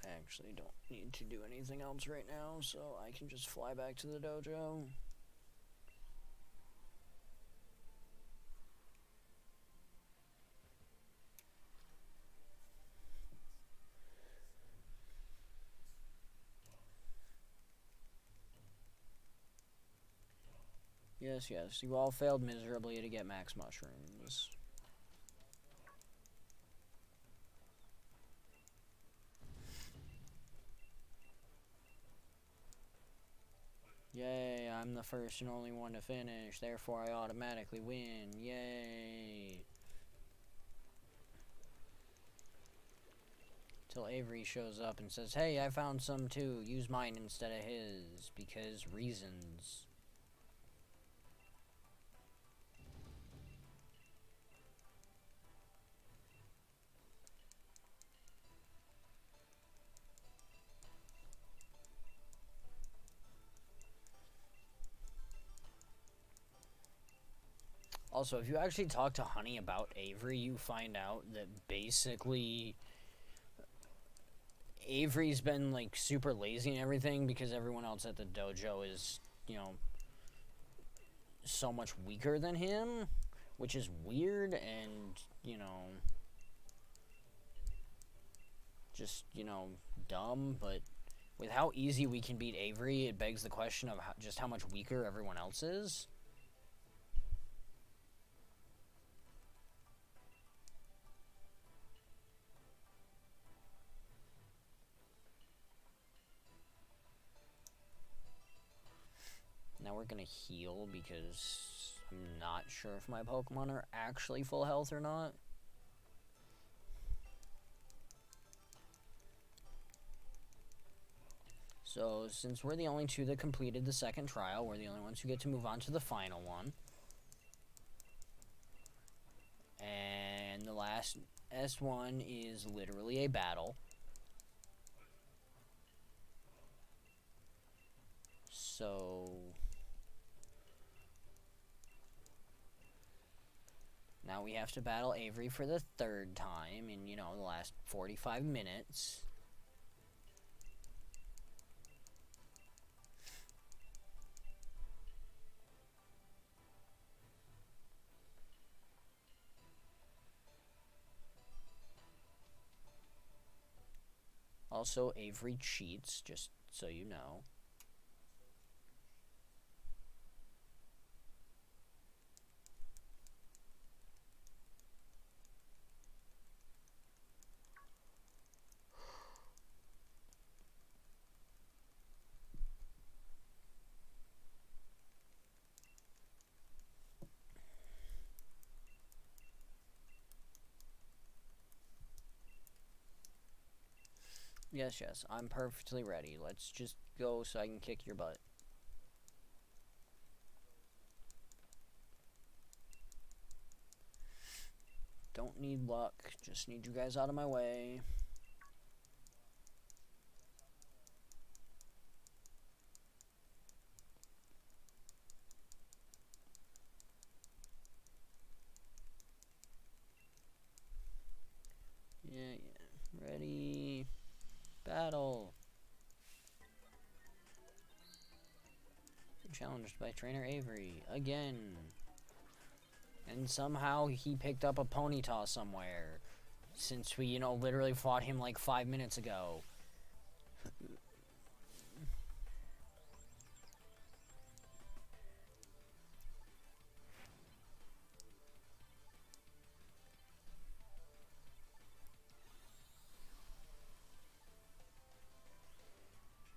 Actually don't need to do anything else right now, so I can just fly back to the dojo. Yes, yes, you all failed miserably to get max mushrooms. Yay, I'm the first and only one to finish, therefore I automatically win. Yay. Till Avery shows up and says, hey, I found some too, use mine instead of his, because reasons. Also, if you actually talk to Honey about Avery, you find out that basically Avery's been like super lazy and everything because everyone else at the dojo is so much weaker than him, which is weird and, just, dumb, but with how easy we can beat Avery, it begs the question of just how much weaker everyone else is. Now we're gonna heal because I'm not sure if my Pokemon are actually full health or not. So, since we're the only two that completed the second trial, we're the only ones who get to move on to the final one. And the last S1 is literally a battle. So... now we have to battle Avery for the third time in, the last 45 minutes. Also, Avery cheats, just so you know. Yes, I'm perfectly ready. Let's just go so I can kick your butt. Don't need luck, just need you guys out of my way. Yeah. Ready. Battle. Challenged by Trainer Avery. Again. And somehow he picked up a Ponyta somewhere. Since we, literally fought him like 5 minutes ago.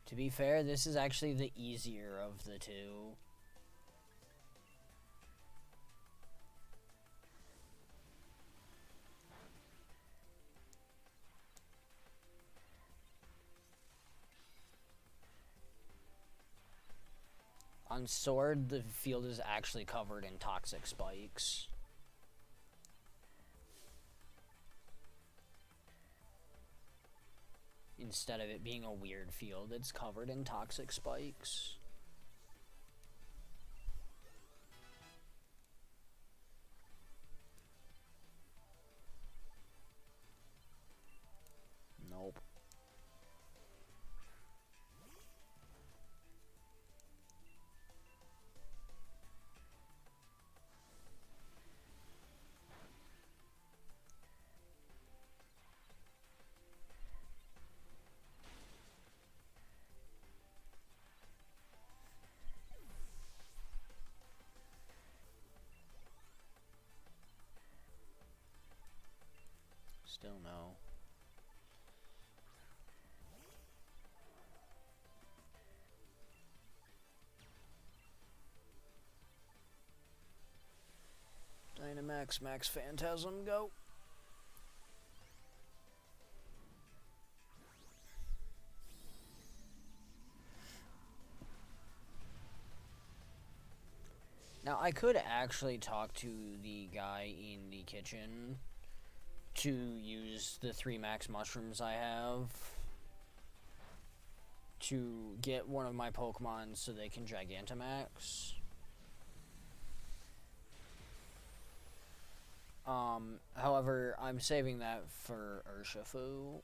To be fair, this is actually the easier of the two. On Sword, the field is actually covered in toxic spikes. Instead of it being a weird field, it's covered in toxic spikes. Nope. Still no. Dynamax, Max Phantasm, go. Now, I could actually talk to the guy in the kitchen to use the 3 max mushrooms I have to get one of my Pokemon so they can Gigantamax. However, I'm saving that for Urshifu.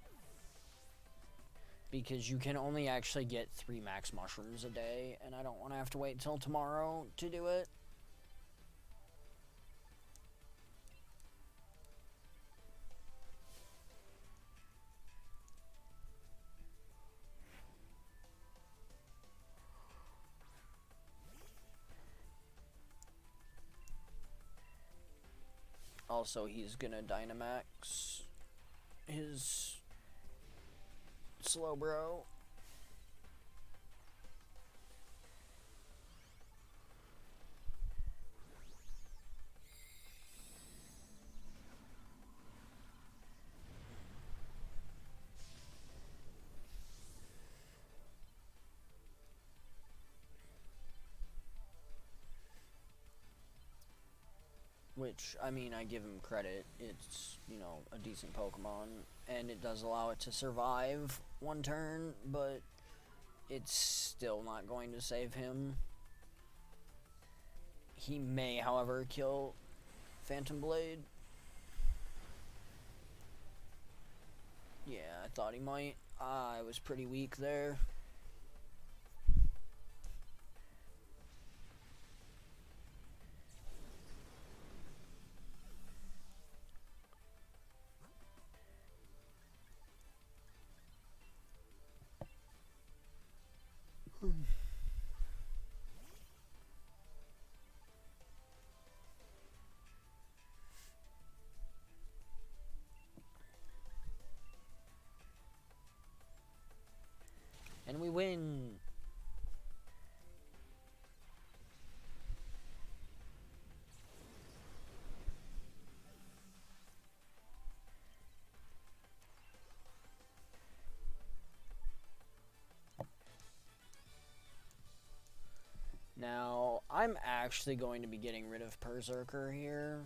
because you can only actually get 3 max mushrooms a day, and I don't want to have to wait till tomorrow to do it. Also, he's gonna Dynamax his Slowbro. Which, I mean, I give him credit. It's, you know, a decent Pokemon, and it does allow it to survive one turn, but it's still not going to save him. He may, however, kill Phantom Blade. Yeah, I thought he might. I was pretty weak there. And we win! Now, I'm actually going to be getting rid of Berserker here.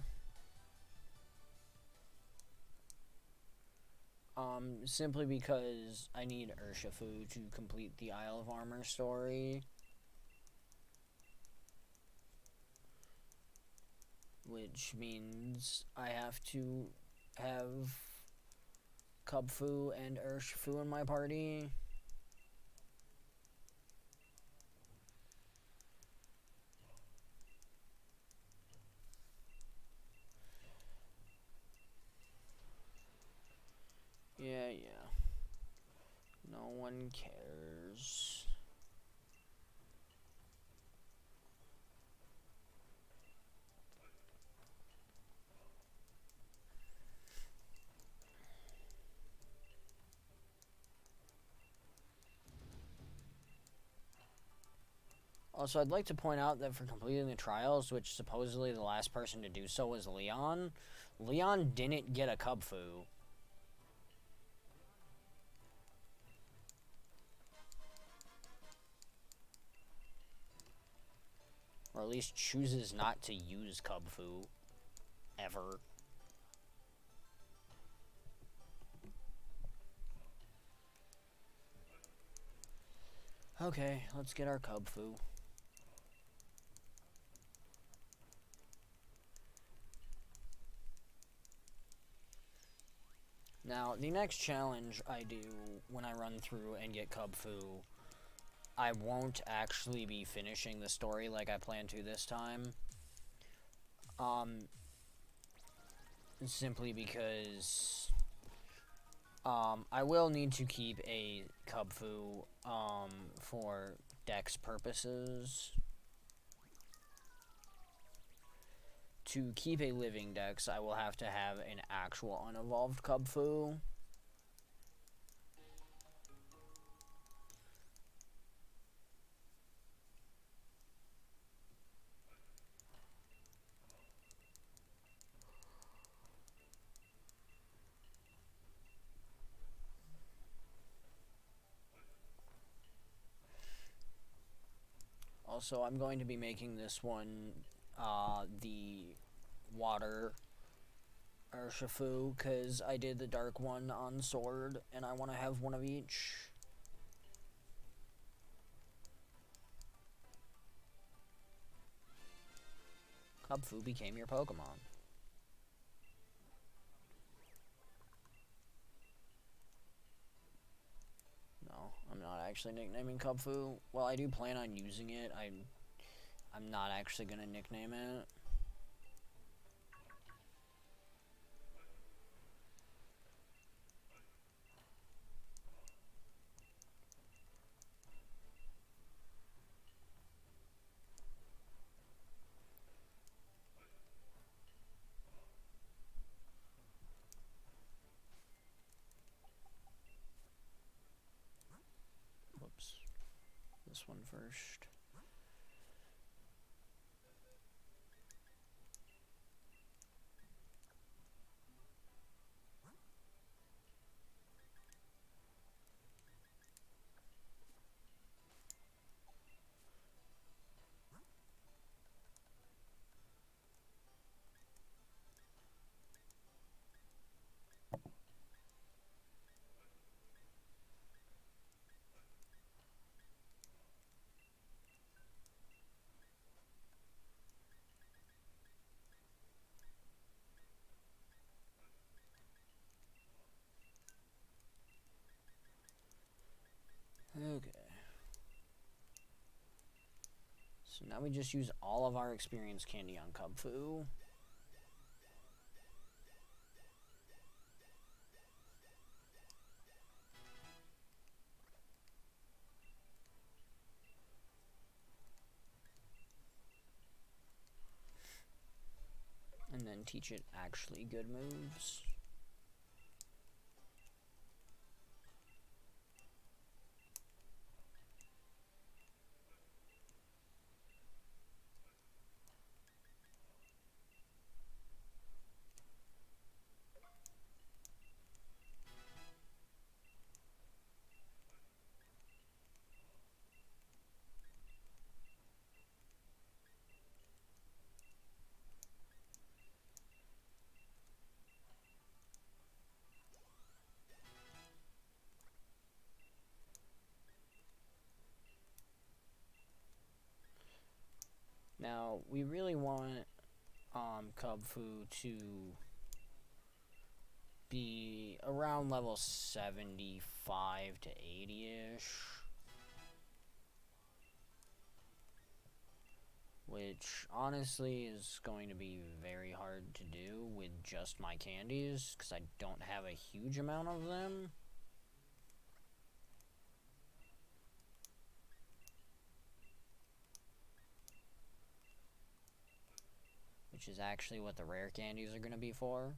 Simply because I need Urshifu to complete the Isle of Armor story. Which means I have to have Kubfu and Urshifu in my party. Yeah. No one cares. Also, I'd like to point out that for completing the trials, which supposedly the last person to do so was Leon, Leon didn't get a Kubfu. Or at least chooses not to use Kubfu. Ever. Okay, let's get our Kubfu. Now, the next challenge I do when I run through and get Kubfu, I won't actually be finishing the story like I plan to this time. Simply because I will need to keep a Kubfu for Dex purposes. To keep a living Dex, I will have to have an actual unevolved Kubfu. Also, I'm going to be making this one the water Urshifu, because I did the dark one on Sword, and I want to have one of each. Kubfu became your Pokemon. No, actually nicknaming Cubfu. Well, I do plan on using it. I'm not actually gonna nickname it. Whoops. This one first. Okay. So now we just use all of our experience candy on Cubfu. And then teach it actually good moves. Now, we really want Cubfu to be around level 75 to 80-ish. Which, honestly, is going to be very hard to do with just my candies, because I don't have a huge amount of them. Which is actually what the rare candies are going to be for.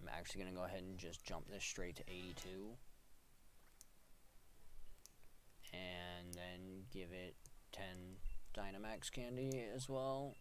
I'm actually going to go ahead and just jump this straight to 82. And then give it 10 Dynamax candy as well.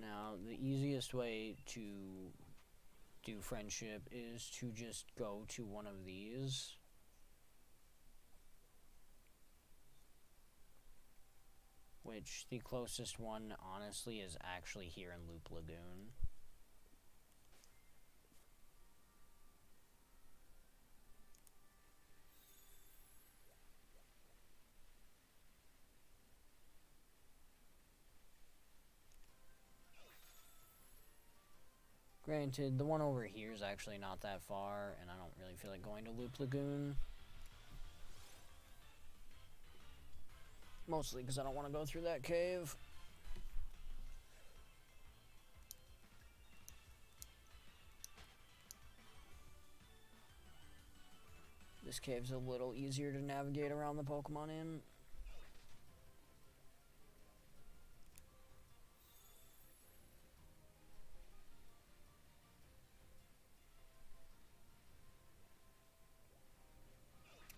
Now, the easiest way to do friendship is to just go to one of these. Which, the closest one, honestly, is actually here in Loop Lagoon. Granted, the one over here is actually not that far, and I don't really feel like going to Loop Lagoon. Mostly because I don't want to go through that cave. This cave's a little easier to navigate around the Pokemon in.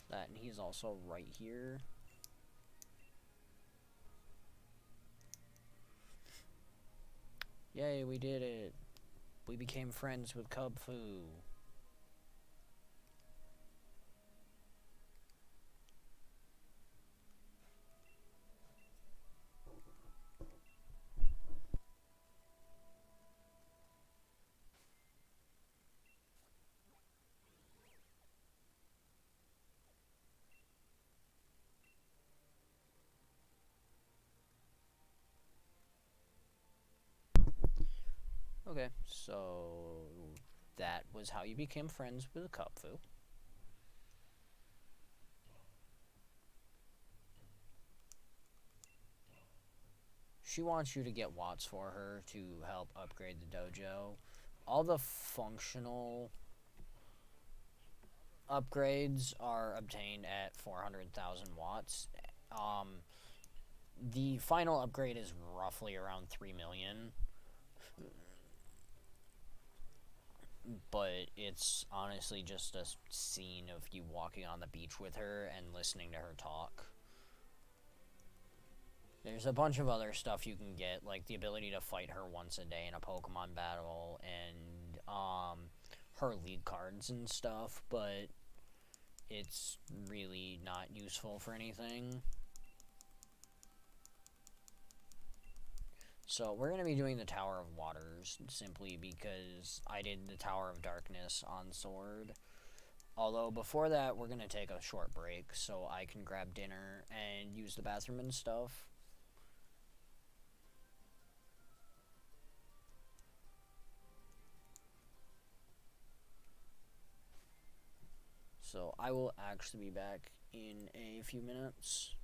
That, and he's also right here. Yay, we did it. We became friends with Cubfu. Okay, so that was how you became friends with Kupfu. She wants you to get watts for her to help upgrade the dojo. All the functional upgrades are obtained at 400,000 watts. Um, the final upgrade is roughly around 3 million, but it's honestly just a scene of you walking on the beach with her and listening to her talk. There's a bunch of other stuff you can get, like the ability to fight her once a day in a Pokemon battle, and her lead cards and stuff, but it's really not useful for anything. So we're going to be doing the Tower of Waters, simply because I did the Tower of Darkness on Sword. Although before that, we're going to take a short break so I can grab dinner and use the bathroom and stuff. So I will actually be back in a few minutes.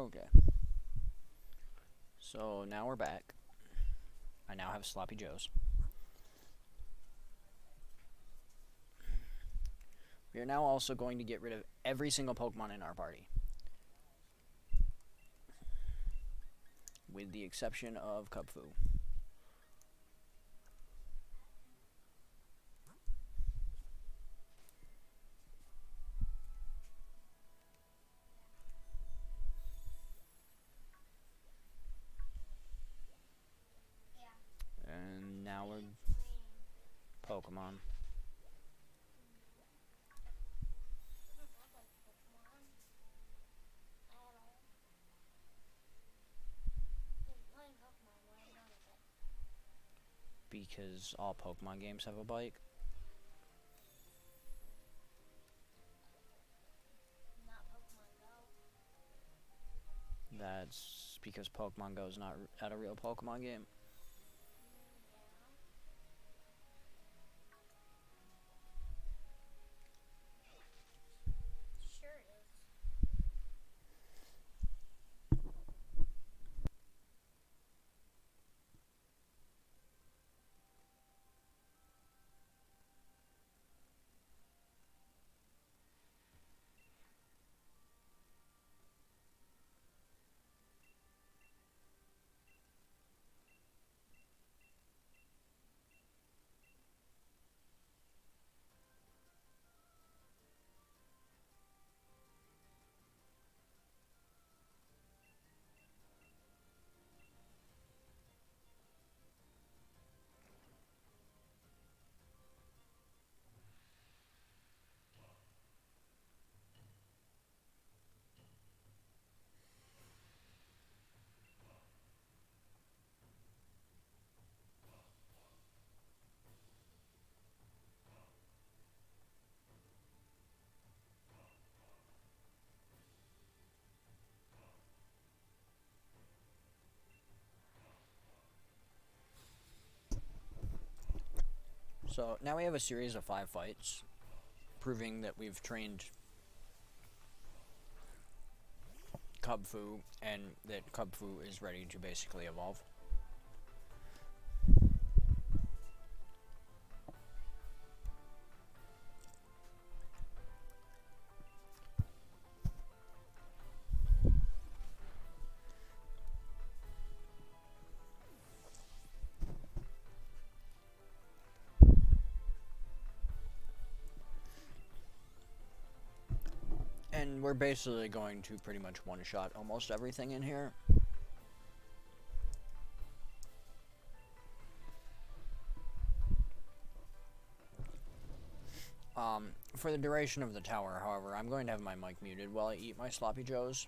Okay. So now we're back. I now have Sloppy Joes. We are now also going to get rid of every single Pokemon in our party, with the exception of Kubfu. And now we're Pokemon. Because all Pokemon games have a bike. That's because Pokemon Go is not at a real Pokemon game. So now we have a series of 5 fights, proving that we've trained Kubfu and that Kubfu is ready to basically evolve. And we're basically going to pretty much one-shot almost everything in here. For the duration of the tower, however, I'm going to have my mic muted while I eat my Sloppy Joes.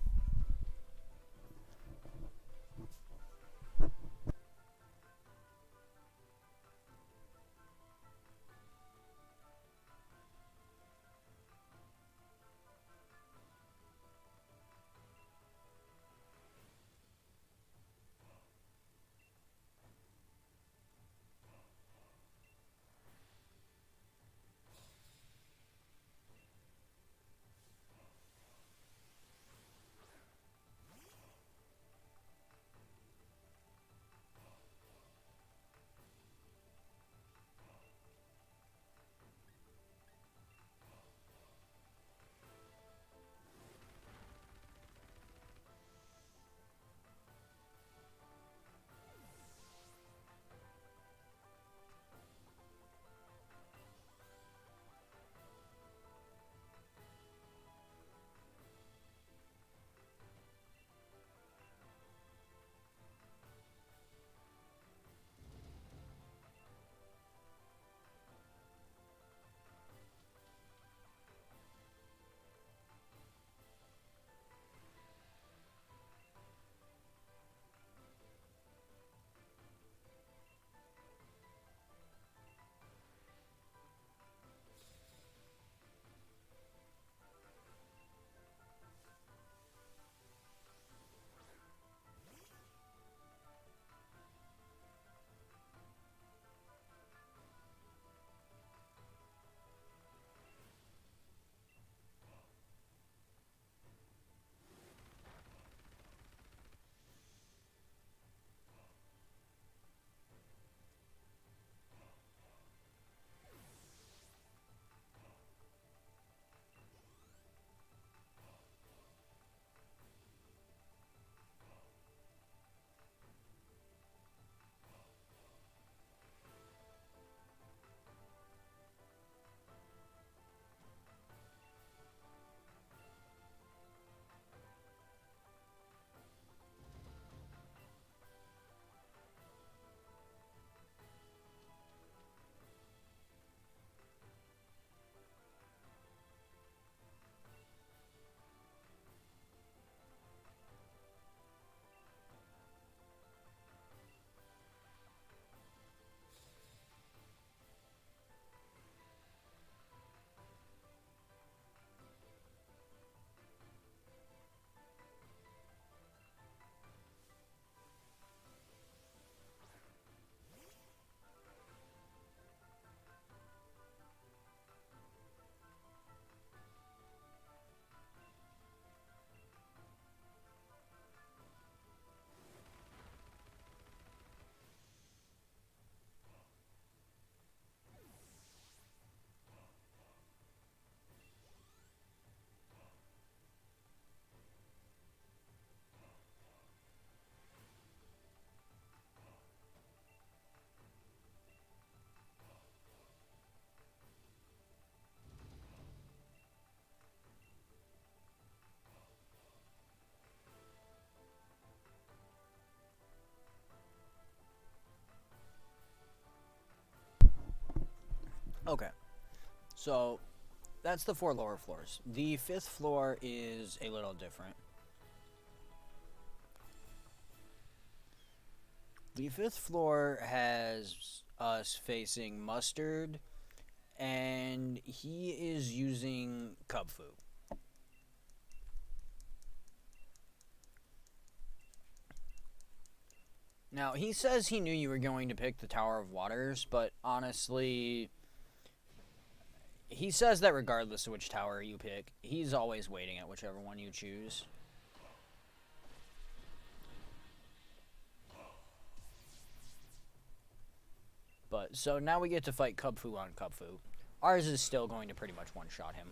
Okay, so that's the 4 lower floors. The 5th floor is a little different. The 5th floor has us facing Mustard, and he is using Cub Fu. Now, he says he knew you were going to pick the Tower of Waters, but honestly, he says that regardless of which tower you pick, he's always waiting at whichever one you choose. But, so now we get to fight Cub Fu on Cub Fu. Ours is still going to pretty much one-shot him.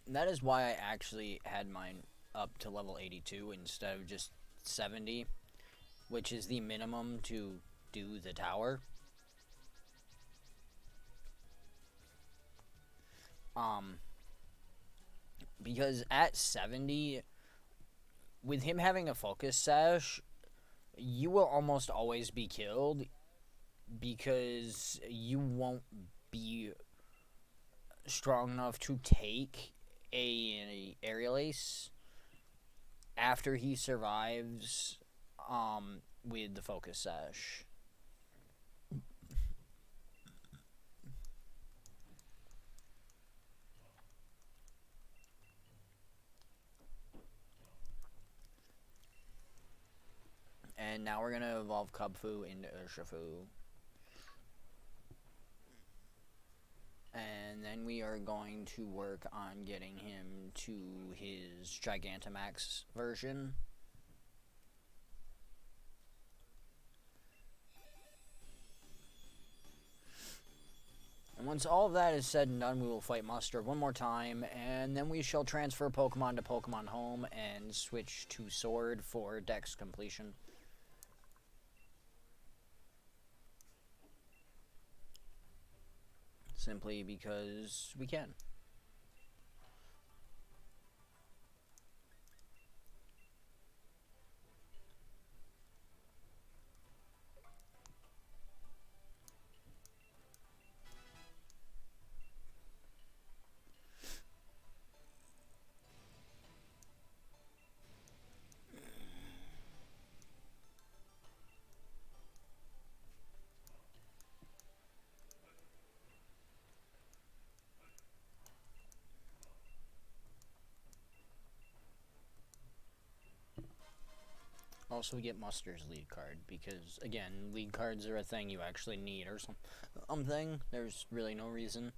That is why I actually had mine up to level 82 instead of just 70, which is the minimum to do the tower. Because at 70, with him having a focus sash, you will almost always be killed because you won't be strong enough to take a aerial ace after he survives with the focus sash. And now we're going to evolve Cub Fu into Urshifu. And then we are going to work on getting him to his Gigantamax version. And once all of that is said and done, we will fight Mustard one more time, and then we shall transfer Pokemon to Pokemon Home and switch to Sword for Dex completion. Simply because we can. Also, we get Mustard's lead card because, again, lead cards are a thing you actually need or something. There's really no reason.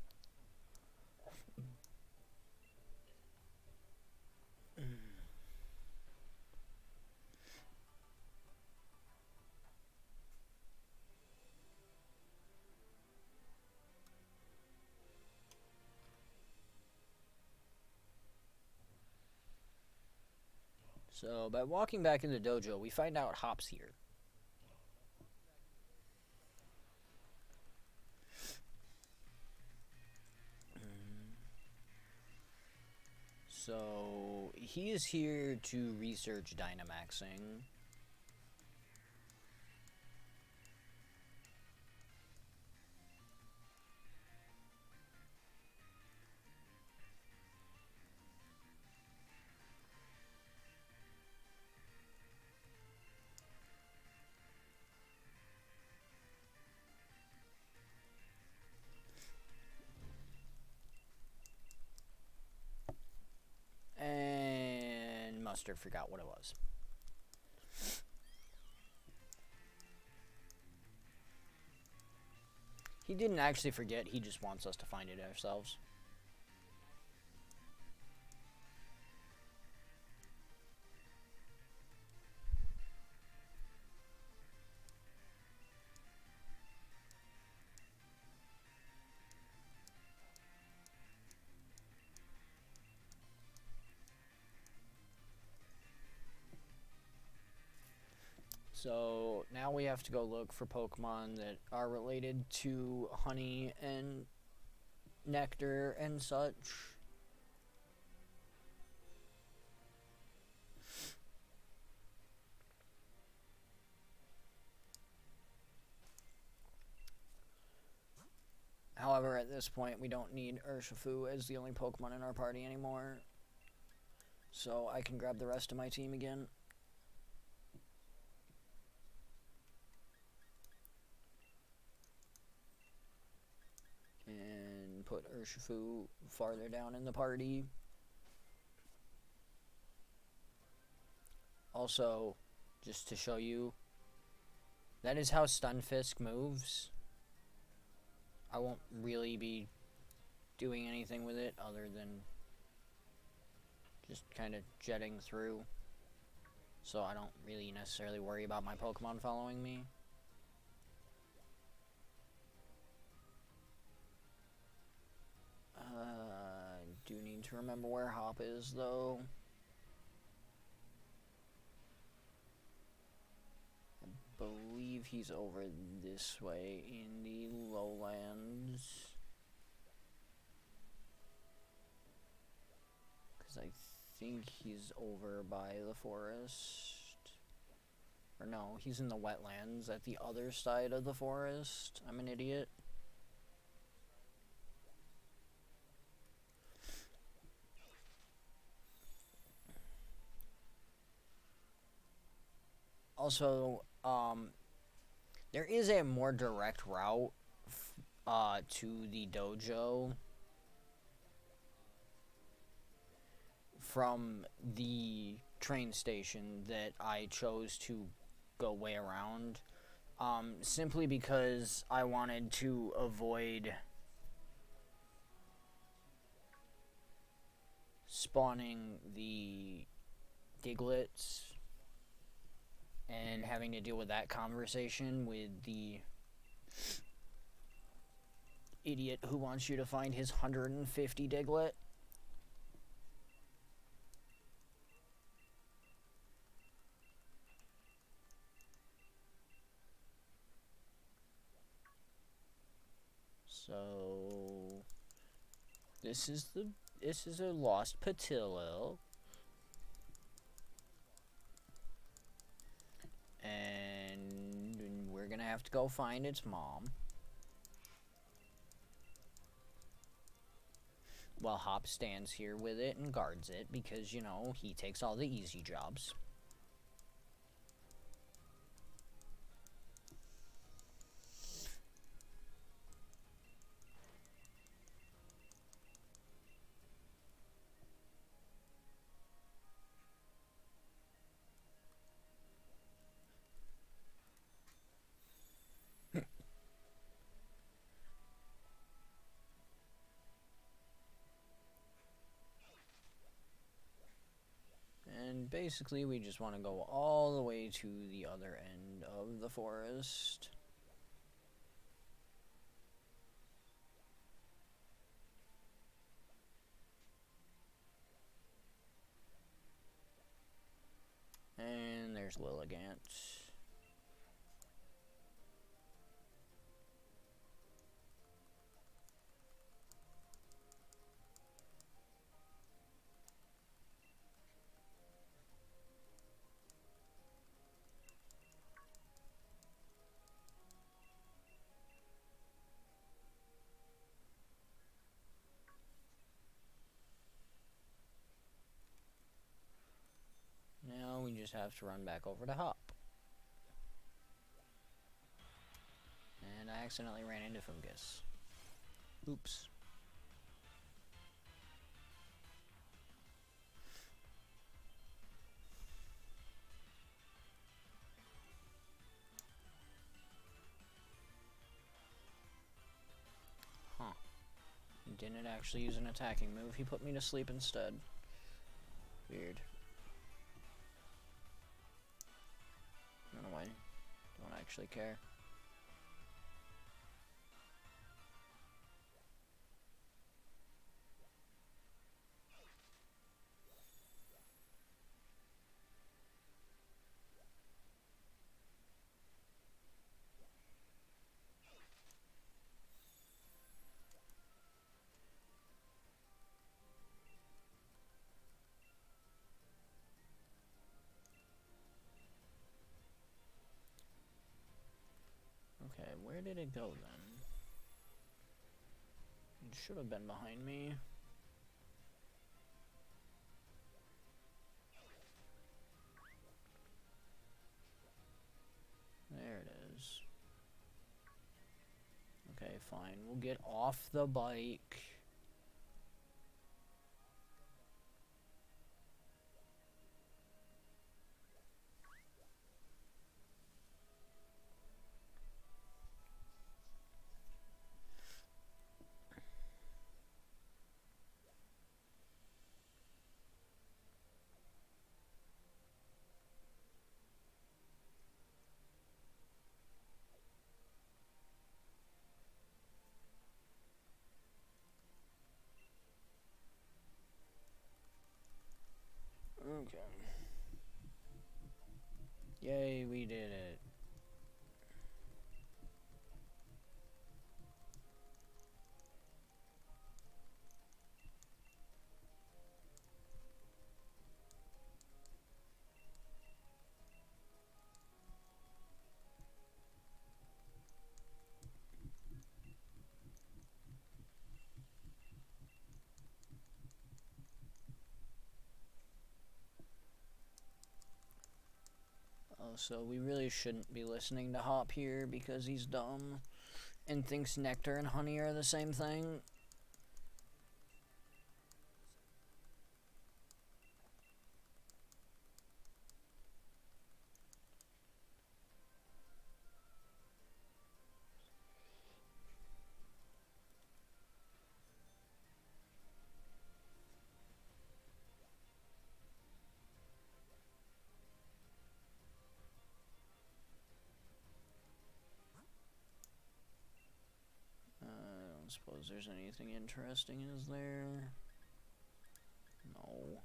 So, by walking back in the dojo, we find out Hop's here. So, he is here to research Dynamaxing. must have forgot what it was. He didn't actually forget, he just wants us to find it ourselves. So now we have to go look for Pokemon that are related to honey and nectar and such. However, at this point, we don't need Urshifu as the only Pokemon in our party anymore. So I can grab the rest of my team again. And put Urshifu farther down in the party. Also, just to show you, that is how Stunfisk moves. I won't really be doing anything with it other than just kind of jetting through. So I don't really necessarily worry about my Pokemon following me. I do need to remember where Hop is, though. I believe he's over this way in the lowlands. Because I think he's over by the forest. Or no, he's in the wetlands at the other side of the forest. I'm an idiot. Also, there is a more direct route to the dojo from the train station that I chose to go way around, simply because I wanted to avoid spawning the Diglets and having to deal with that conversation with the idiot who wants you to find his 150 Diglett. So this is a lost Patillo. And we're gonna have to go find its mom. While Hop stands here with it and guards it because, you know, he takes all the easy jobs. And basically, we just want to go all the way to the other end of the forest. And there's Lilligant. Now we just have to run back over to Hop. And I accidentally ran into Fungus. Oops. Didn't actually use an attacking move. He put me to sleep instead. Weird. I don't know why. Don't actually care. Okay, where did it go then? It should have been behind me. There it is. Okay, fine. We'll get off the bike. Okay. Yay, we did it. Oh, so we really shouldn't be listening to Hop here because he's dumb and thinks nectar and honey are the same thing. I don't suppose there's anything interesting, is there? No.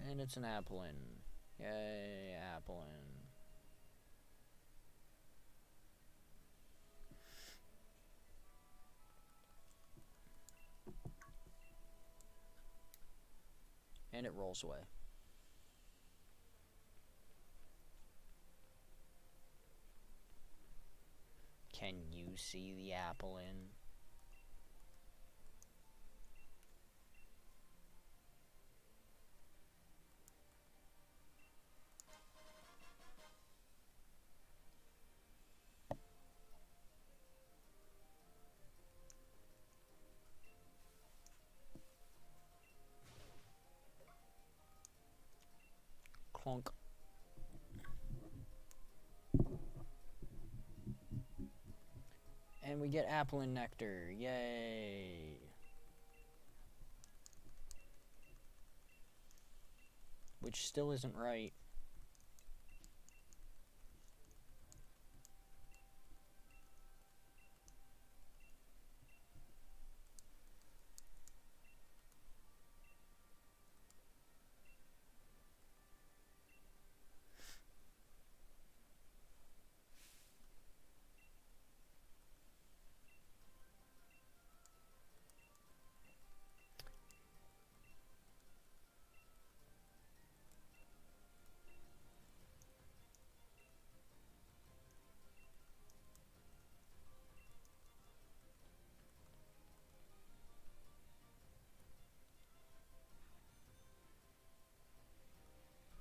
And it's an Applin. Yay, Applin. And it rolls away. Can you see the Applin? Clunk. And we get Applin nectar. Yay. Which still isn't right.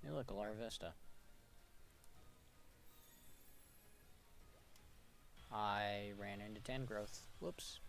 Hey, look, a Larvesta. I ran into Tangrowth. Whoops.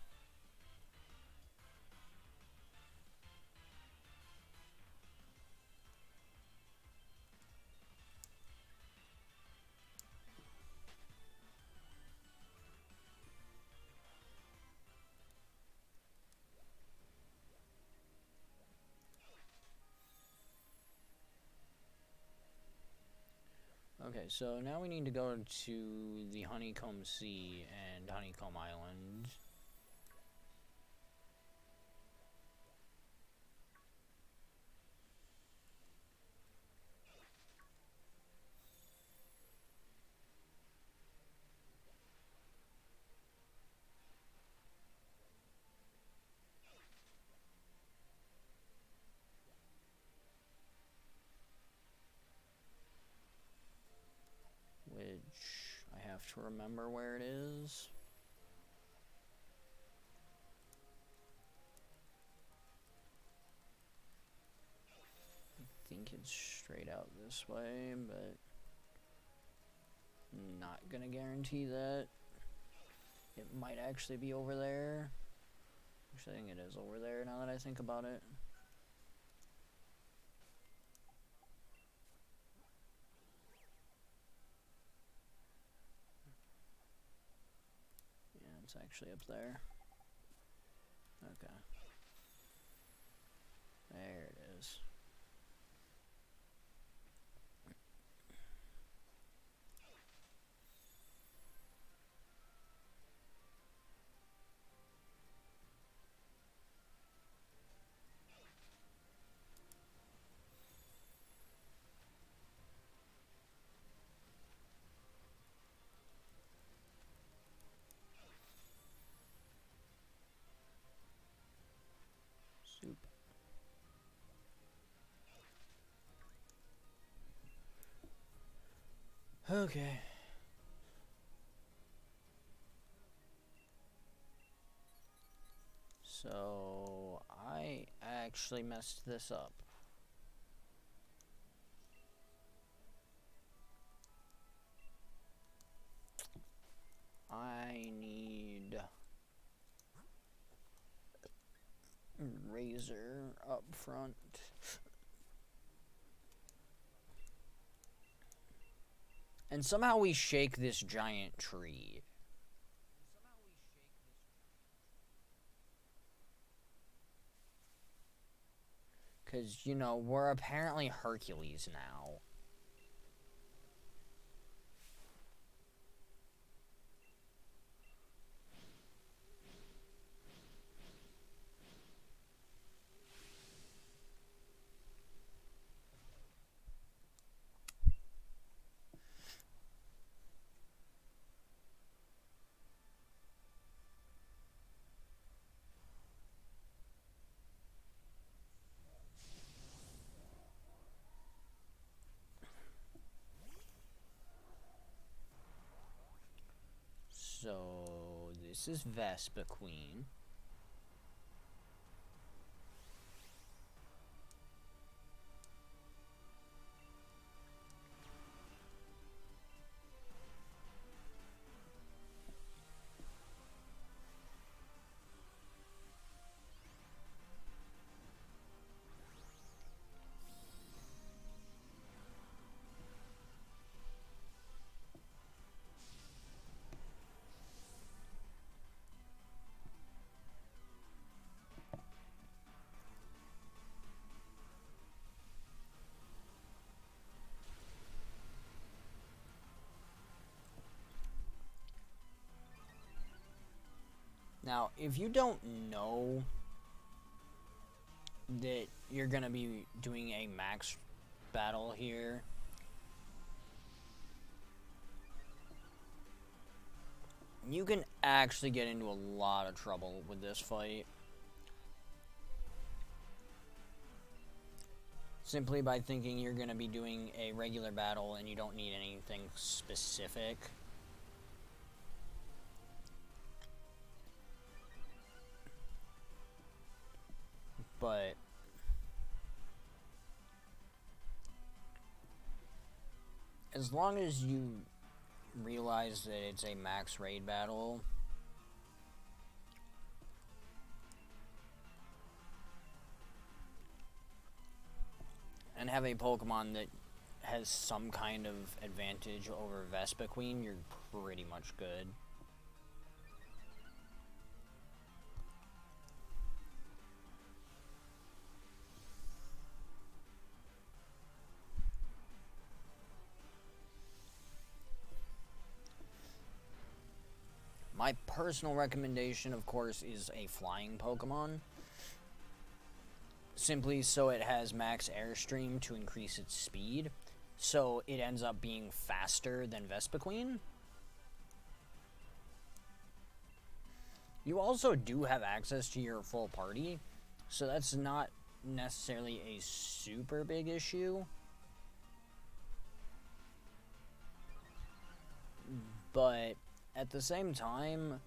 Okay, so now we need to go to the Honeycomb Sea and Honeycomb Island. Which I have to remember where it is. I think it's straight out this way, but not gonna guarantee that. It might actually be over there. Actually, I think it is over there now that I think about it. Yeah, it's actually up there. Okay. There it is. Soup. Okay. So, I actually messed this up. I need razor up front. And somehow we shake this giant tree. Because, you know, we're apparently Hercules now. So, this is Vespa Queen. Now, if you don't know that you're going to be doing a max battle here, you can actually get into a lot of trouble with this fight. Simply by thinking you're going to be doing a regular battle and you don't need anything specific. But as long as you realize that it's a max raid battle, and have a Pokemon that has some kind of advantage over Vespa Queen, you're pretty much good. My personal recommendation, of course, is a flying Pokemon. Simply so it has max airstream to increase its speed. So it ends up being faster than Vespiquen. You also do have access to your full party, so that's not necessarily a super big issue. But at the same time,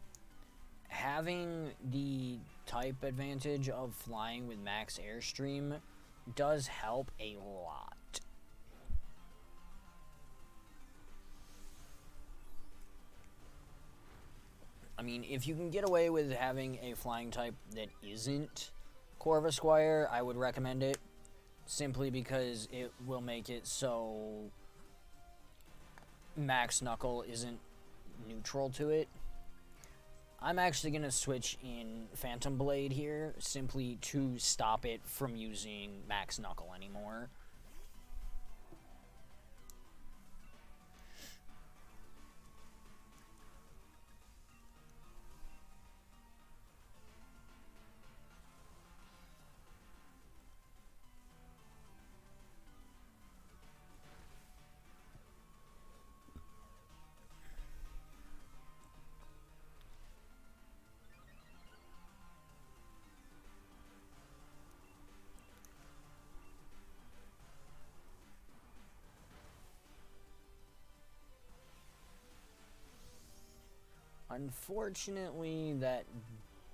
having the type advantage of flying with max airstream does help a lot. I mean, if you can get away with having a flying type that isn't Corvisquire, I would recommend it. Simply because it will make it so Max Knuckle isn't neutral to it. I'm actually going to switch in Phantom Blade here, simply to stop it from using Max Knuckle anymore. Unfortunately, that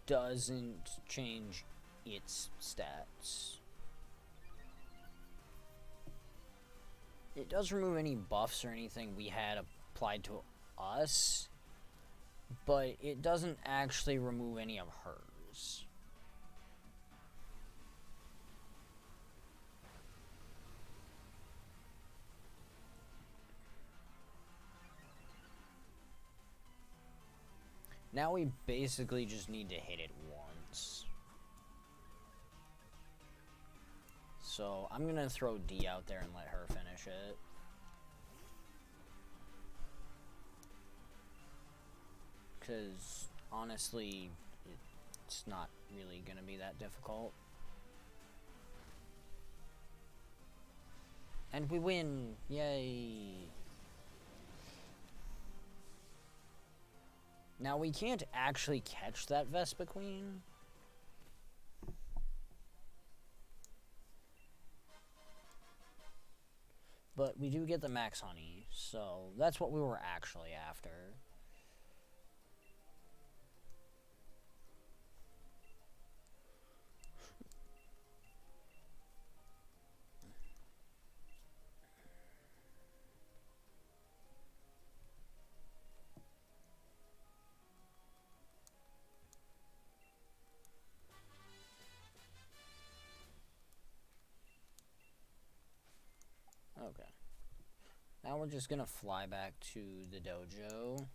doesn't change its stats. It does remove any buffs or anything we had applied to us, but it doesn't actually remove any of hers. Now we basically just need to hit it once. So I'm gonna throw D out there and let her finish it. Because honestly, it's not really gonna be that difficult. And we win! Yay! Now, we can't actually catch that Vespiquen. But we do get the max honey, so that's what we were actually after. Okay. Now we're just gonna fly back to the dojo.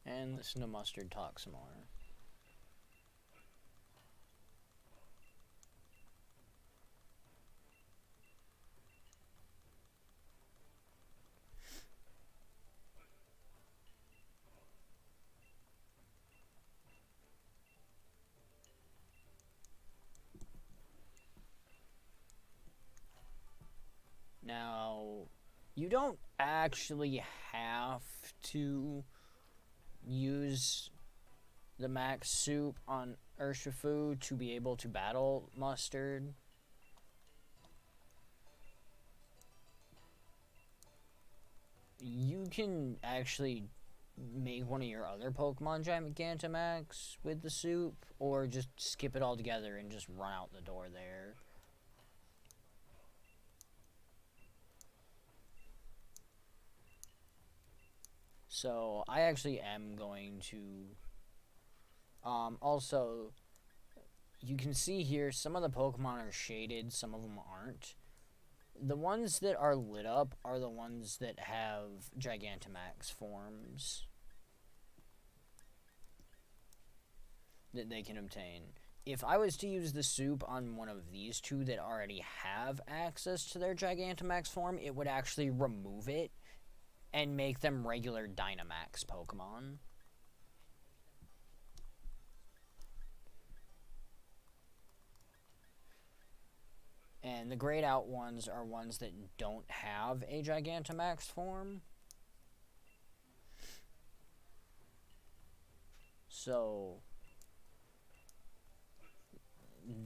And listen to Mustard talk some more. Now, you don't actually have to use the max soup on Urshifu to be able to battle Mustard. You can actually make one of your other Pokemon Gigantamax with the soup, or just skip it all together and just run out the door there. So, I actually am going to... also, you can see here, some of the Pokemon are shaded, some of them aren't. The ones that are lit up are the ones that have Gigantamax forms. that they can obtain. If I was to use the soup on one of these two that already have access to their Gigantamax form, it would actually remove it and make them regular Dynamax Pokemon. And the grayed out ones are ones that don't have a Gigantamax form. So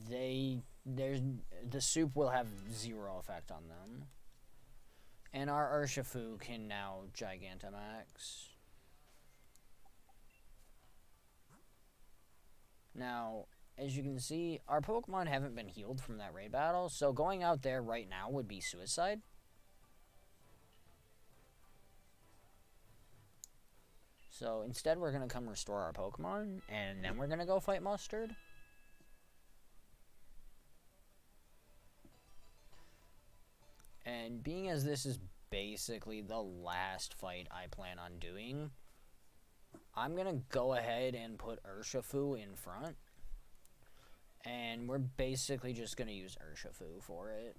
the soup will have zero effect on them. And our Urshifu can now Gigantamax. Now, as you can see, our Pokemon haven't been healed from that raid battle, so going out there right now would be suicide. So instead, we're going to come restore our Pokemon, and then we're going to go fight Mustard. And being as this is basically the last fight I plan on doing, I'm going to go ahead and put Urshifu in front. And we're basically just going to use Urshifu for it.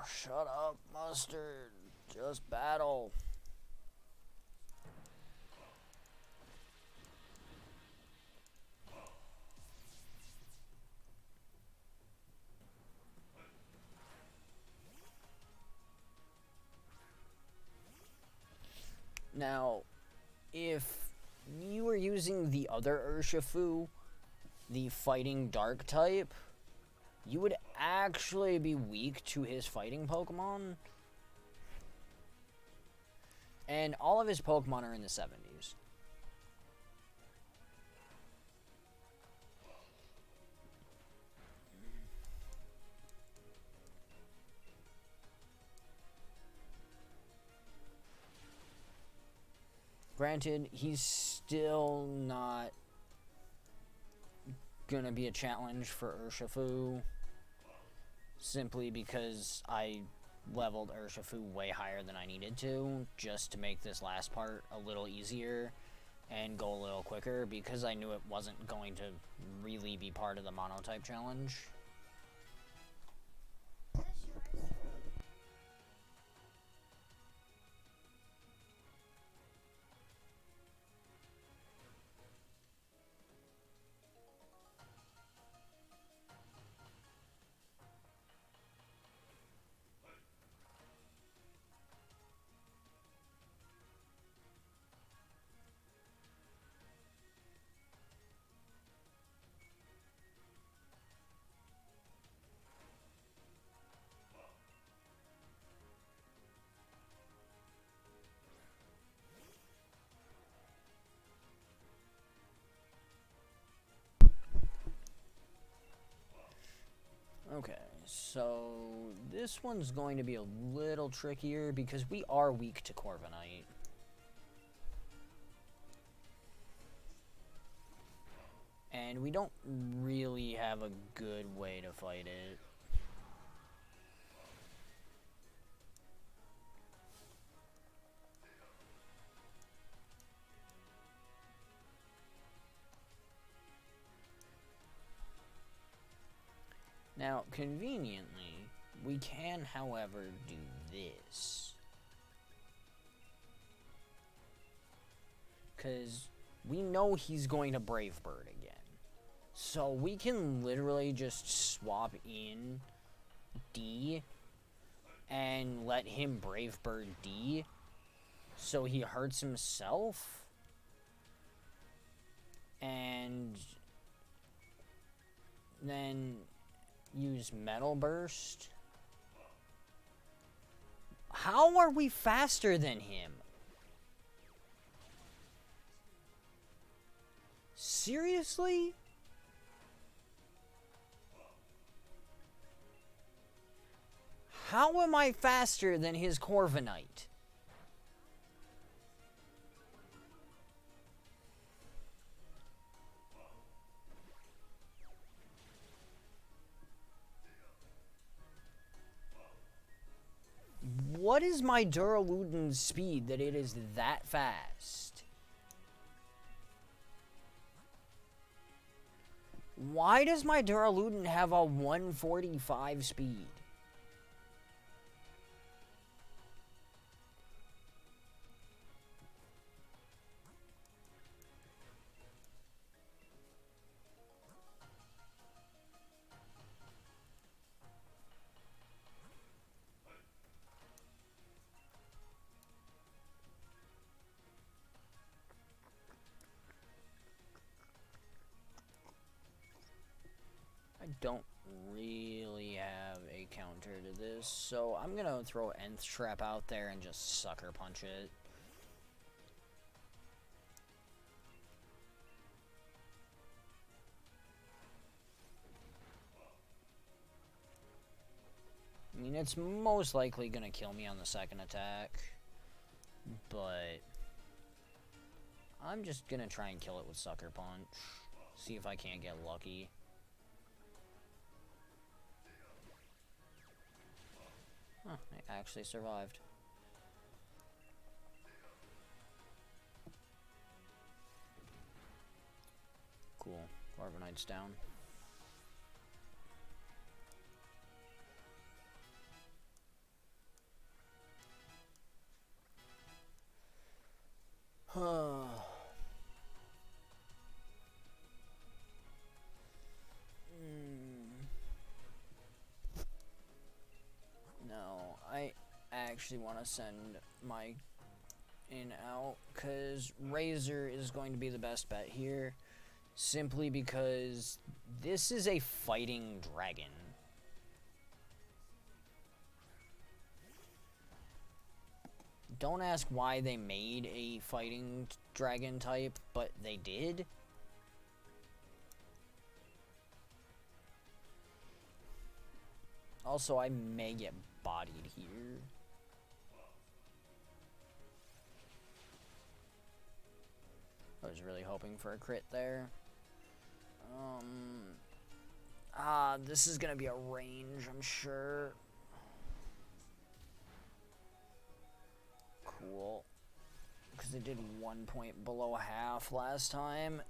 Shut up, Mustard. Just battle. Now, if you were using the other Urshifu, the fighting dark type, you would actually be weak to his fighting Pokemon. And all of his Pokemon are in the 70s. Granted, he's still not gonna be a challenge for Urshifu, simply because I leveled Urshifu way higher than I needed to, just to make this last part a little easier and go a little quicker, because I knew it wasn't going to really be part of the monotype challenge. Okay, so this one's going to be a little trickier because we are weak to Corviknight. And we don't really have a good way to fight it. Now, conveniently, we can, however, do this. Because we know he's going to Brave Bird again. So we can literally just swap in D and let him Brave Bird D so he hurts himself. And then use Metal Burst. How are we faster than him? Seriously? How am I faster than his Corviknight? What is my Duraludon's speed that it is that fast? Why does my Duraludon have a 145 speed? I don't really have a counter to this, so I'm gonna throw Nth Trap out there and just sucker punch it. I mean, it's most likely gonna kill me on the second attack, but I'm just gonna try and kill it with Sucker Punch. See if I can't get lucky. Huh, I actually survived. Cool. Corviknight's down. No, I actually want to send my in out because Razor is going to be the best bet here, simply because this is a fighting dragon. Don't ask why they made a fighting dragon type, but they did. Also, I may get bodied here. I was really hoping for a crit there. This is gonna be a range, I'm sure. Cool. Because it did 1 point below half last time.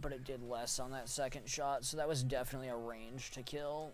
But it did less on that second shot, so that was definitely a range to kill.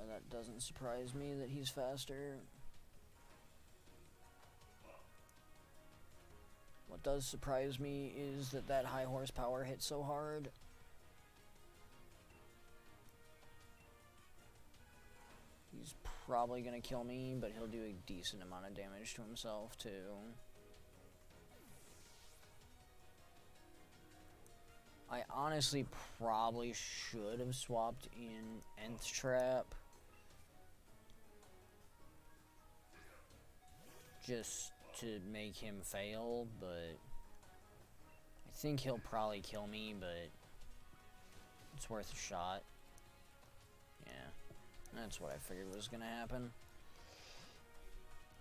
That doesn't surprise me that he's faster. What does surprise me is that that high horsepower hit so hard. He's probably gonna kill me, but he'll do a decent amount of damage to himself too. I honestly probably should have swapped in Nth Trap. Just to make him fail, but I think he'll probably kill me, but it's worth a shot. Yeah, that's what I figured was gonna happen.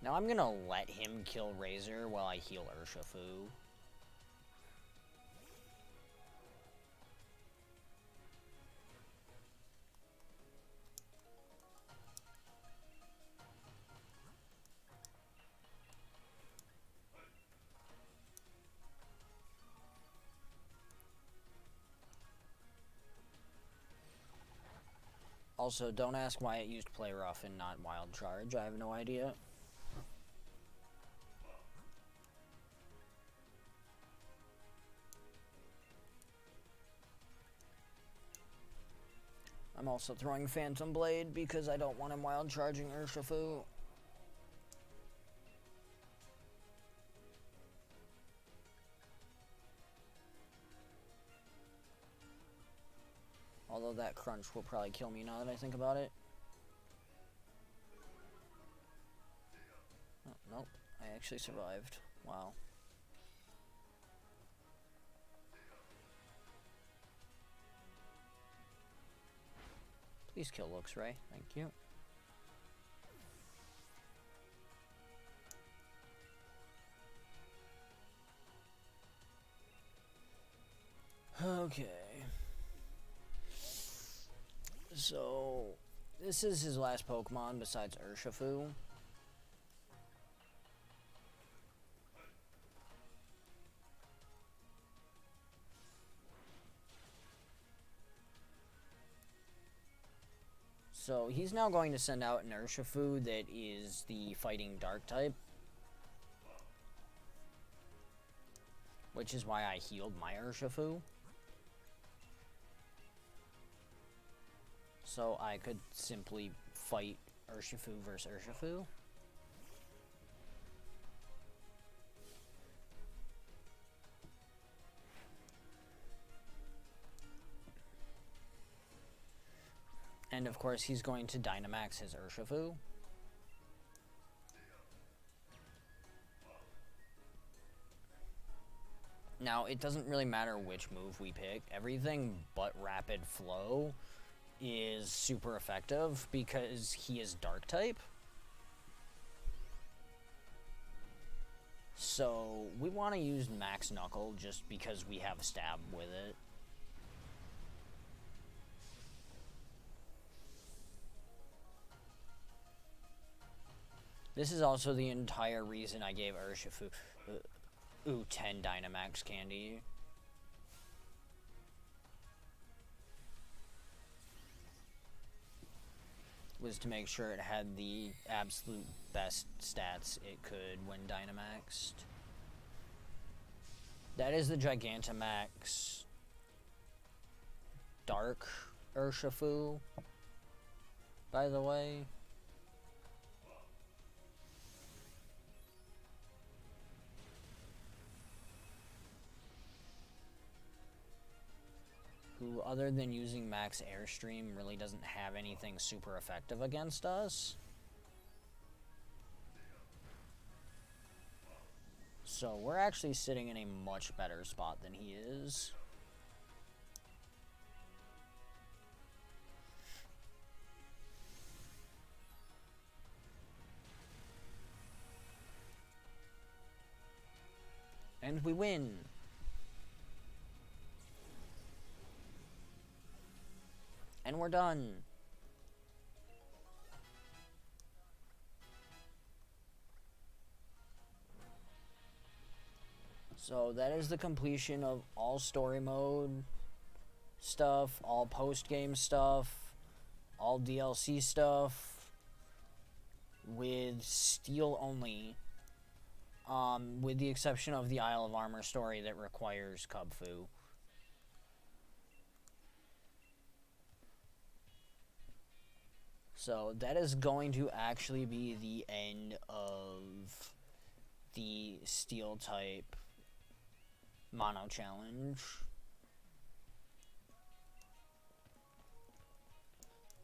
Now I'm gonna let him kill Razor while I heal Urshifu. Also, don't ask why it used Play Rough and not Wild Charge. I have no idea. I'm also throwing Phantom Blade because I don't want him wild charging Urshifu. Although that crunch will probably kill me now that I think about it. Oh, nope, I actually survived. Wow. Please kill Luxray, thank you. Okay. So, this is his last Pokemon besides Urshifu. So, he's now going to send out an Urshifu that is the fighting dark type. Which is why I healed my Urshifu. So I could simply fight Urshifu versus Urshifu. And of course he's going to Dynamax his Urshifu. Now, it doesn't really matter which move we pick. Everything but Rapid Flow is super effective because he is Dark type. So, we want to use Max Knuckle just because we have a stab with it. This is also the entire reason I gave Urshifu 10 Dynamax candy. Was to make sure it had the absolute best stats it could when Dynamaxed. That is the Gigantamax Dark Urshifu, by the way. Who, other than using Max Airstream, really doesn't have anything super effective against us. So we're actually sitting in a much better spot than he is. And we win. And we're done. So that is the completion of all story mode stuff, all post-game stuff, all DLC stuff, with Steel only. With the exception of the Isle of Armor story that requires Kubfu. So that is going to actually be the end of the Steel type Mono Challenge.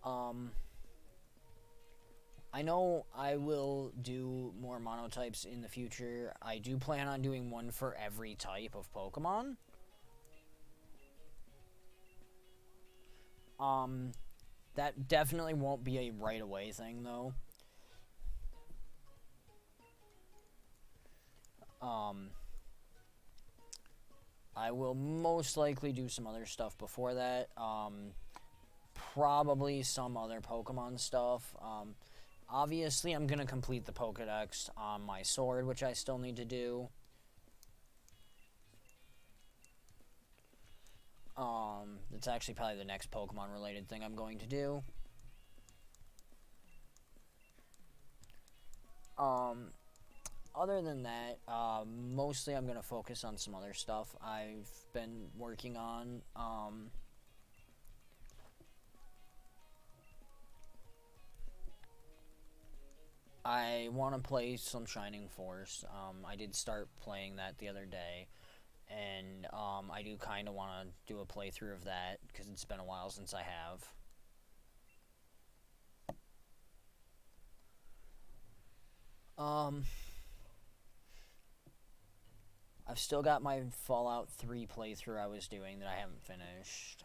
I know I will do more monotypes in the future. I do plan on doing one for every type of Pokemon. That definitely won't be a right away thing, though. I will most likely do some other stuff before that. Probably some other Pokemon stuff. Obviously, I'm going to complete the Pokedex on my sword, which I still need to do. That's actually probably the next Pokemon-related thing I'm going to do. Other than that, mostly I'm going to focus on some other stuff I've been working on. I want to play some Shining Force. I did start playing that the other day, and I do kind of want to do a playthrough of that because it's been a while since I have. I've still got my Fallout 3 playthrough I was doing that I haven't finished.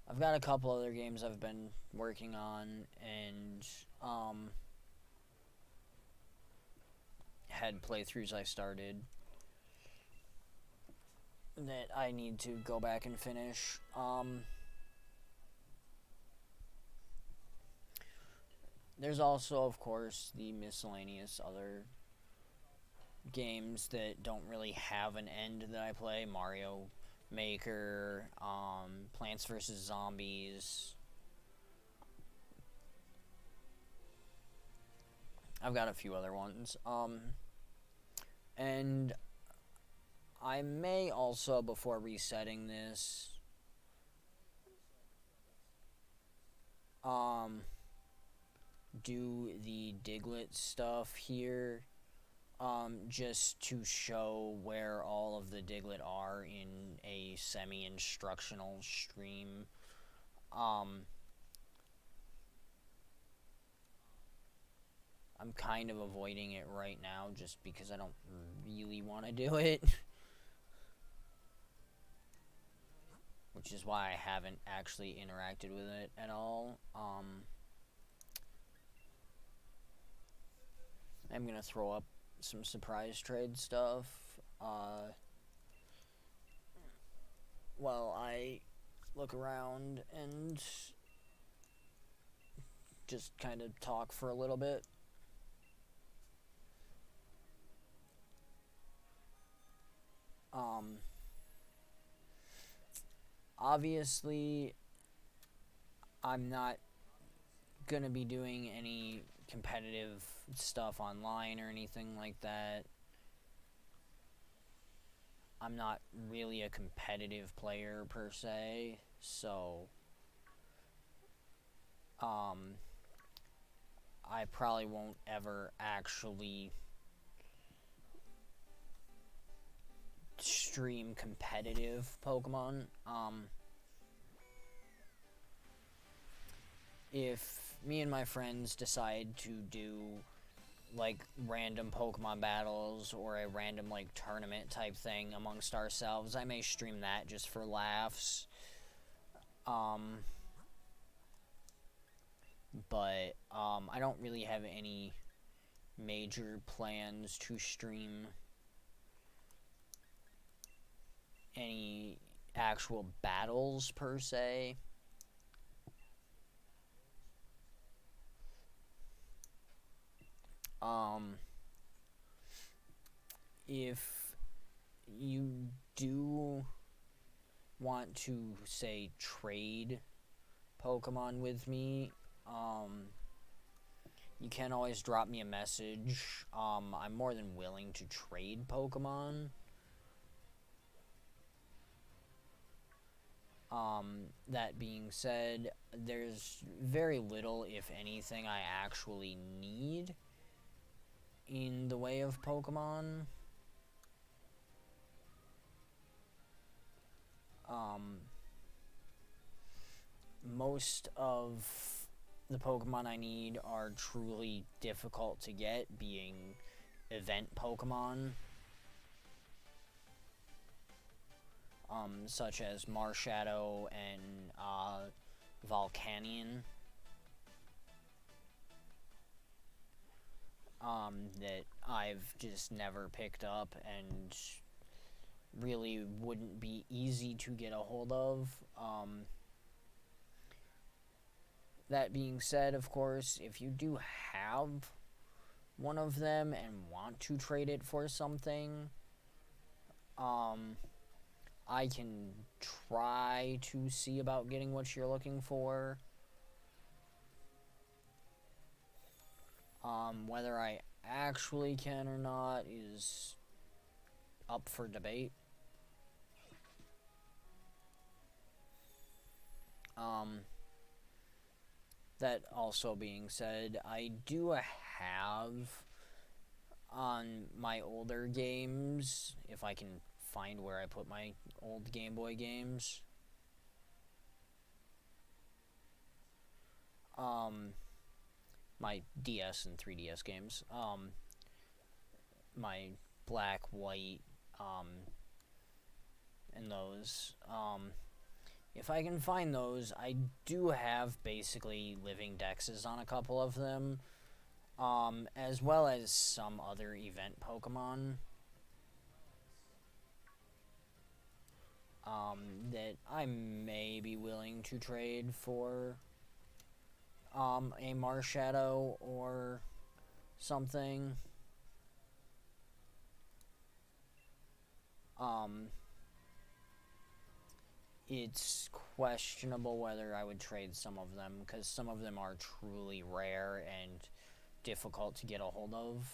I've got a couple other games I've been working on, and had playthroughs I started that I need to go back and finish. There's also, of course, the miscellaneous other games that don't really have an end that I play. Mario Maker, Plants vs. Zombies. I've got a few other ones. And I may also, before resetting this, do the Diglett stuff here, just to show where all of the Diglett are in a semi-instructional stream. I'm kind of avoiding it right now just because I don't really want to do it. Which is why I haven't actually interacted with it at all. I'm gonna throw up some surprise trade stuff. While I look around and just kind of talk for a little bit. Obviously, I'm not gonna be doing any competitive stuff online or anything like that. I'm not really a competitive player per se, so I probably won't ever actually stream competitive Pokemon. If me and my friends decide to do like random Pokemon battles or a random like tournament type thing amongst ourselves, I may stream that just for laughs. But I don't really have any major plans to stream any actual battles per se. If you do want to, say, trade Pokemon with me, you can always drop me a message. I'm more than willing to trade Pokemon. That being said, there's very little, if anything, I actually need in the way of Pokemon. Most of the Pokemon I need are truly difficult to get, being event Pokemon. Such as Marshadow and Volcanion. That I've just never picked up and really wouldn't be easy to get a hold of. That being said, of course, if you do have one of them and want to trade it for something, I can try to see about getting what you're looking for. Whether I actually can or not is up for debate. That also being said, I do have on my older games, if I can find where I put my old Game Boy games. My DS and 3DS games. My black, white, and those. If I can find those, I do have basically living dexes on a couple of them, as well as some other event Pokemon. That I may be willing to trade for a Marshadow or something. It's questionable whether I would trade some of them, because some of them are truly rare and difficult to get a hold of.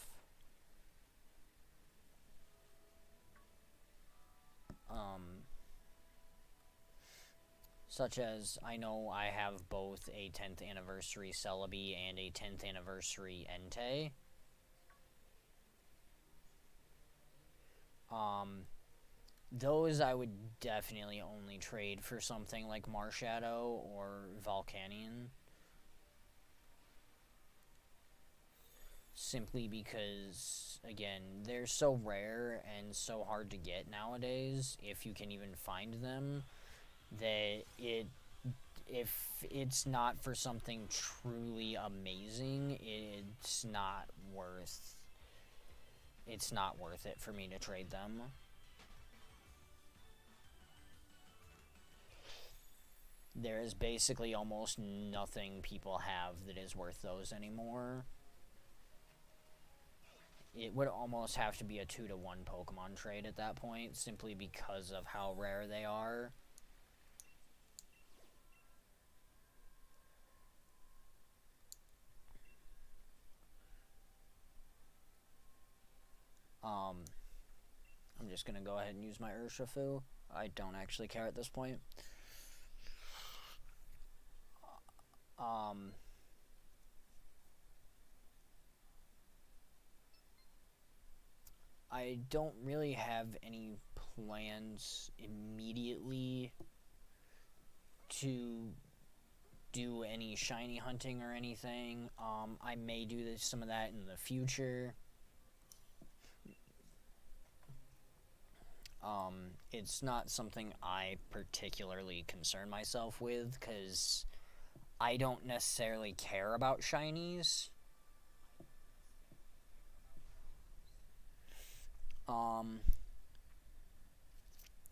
Such as, I know I have both a 10th anniversary Celebi and a 10th anniversary Entei. Those I would definitely only trade for something like Marshadow or Volcanion. Simply because, again, they're so rare and so hard to get nowadays, if you can even find them, that if it's not for something truly amazing, it's not worth it for me to trade them. There is basically almost nothing people have that is worth those anymore. It would almost have to be a 2-to-1 Pokemon trade at that point, simply because of how rare they are. I'm just gonna go ahead and use my Urshifu. I don't actually care at this point. I don't really have any plans immediately to do any shiny hunting or anything. I may do some of that in the future. It's not something I particularly concern myself with, because I don't necessarily care about shinies.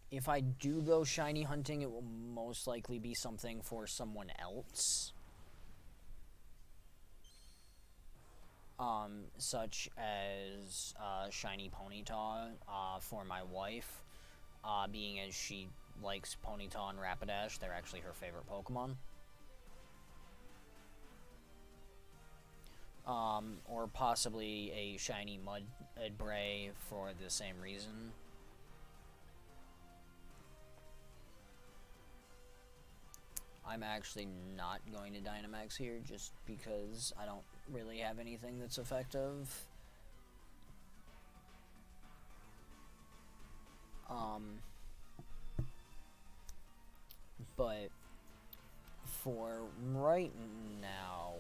If I do go shiny hunting, it will most likely be something for someone else. Such as shiny Ponyta for my wife, being as she likes Ponyta and Rapidash. They're actually her favorite Pokemon. Or possibly a shiny Mudbray for the same reason. I'm actually not going to Dynamax here just because I don't really have anything that's effective. But for right now,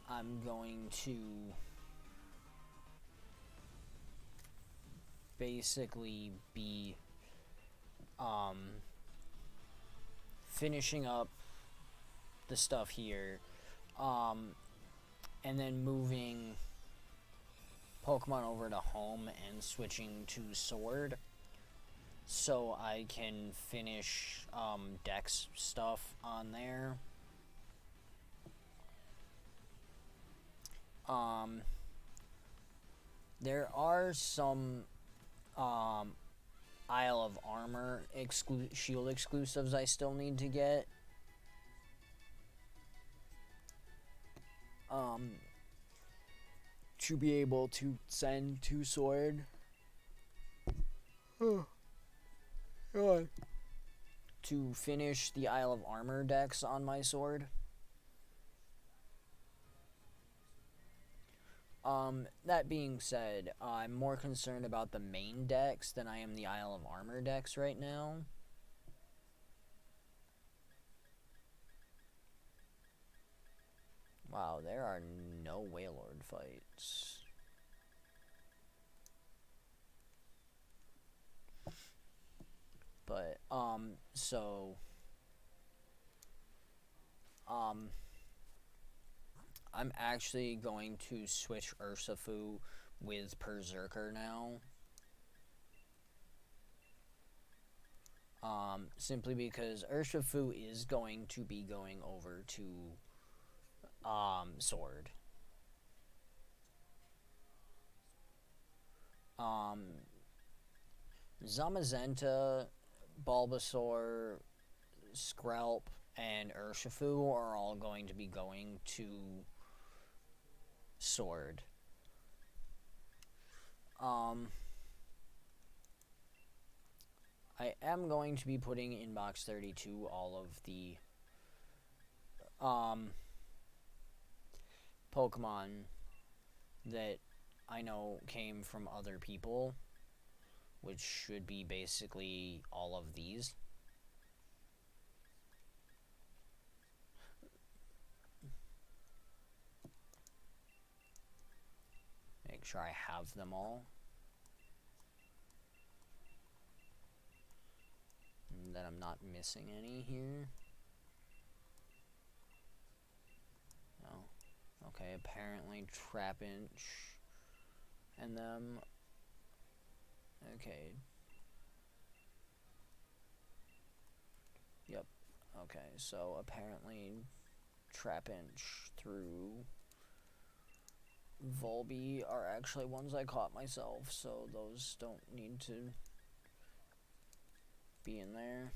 I'm going to basically be finishing up the stuff here, and then moving Pokemon over to home and switching to Sword, so I can finish Dex stuff on there. There are some Isle of Armor shield exclusives I still need to get. To be able to send to Sword. to finish the Isle of Armor dex on my sword. That being said, I'm more concerned about the main dex than I am the Isle of Armor dex right now. Wow, there are no Wailord fights. But, I'm actually going to switch Urshifu with Berserker now. Simply because Urshifu is going to be going over to, Sword. Zamazenta, Bulbasaur, Skrelp, and Urshifu are all going to be going to Sword. I am going to be putting in box 32 all of the Pokemon that I know came from other people, which should be basically all of these. Make sure I have them all. And that I'm not missing any here. No. Okay, apparently Trapinch and them. Okay. Yep. Okay, so apparently Trapinch through Volby are actually ones I caught myself, so those don't need to be in there.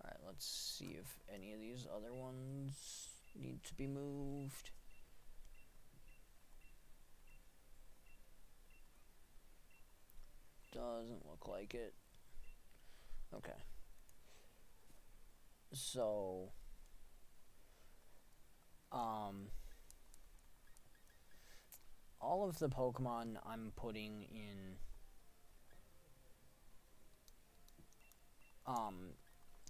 Alright, let's see if any of these other ones need to be moved. Doesn't look like it. Okay. So, all of the Pokemon I'm putting in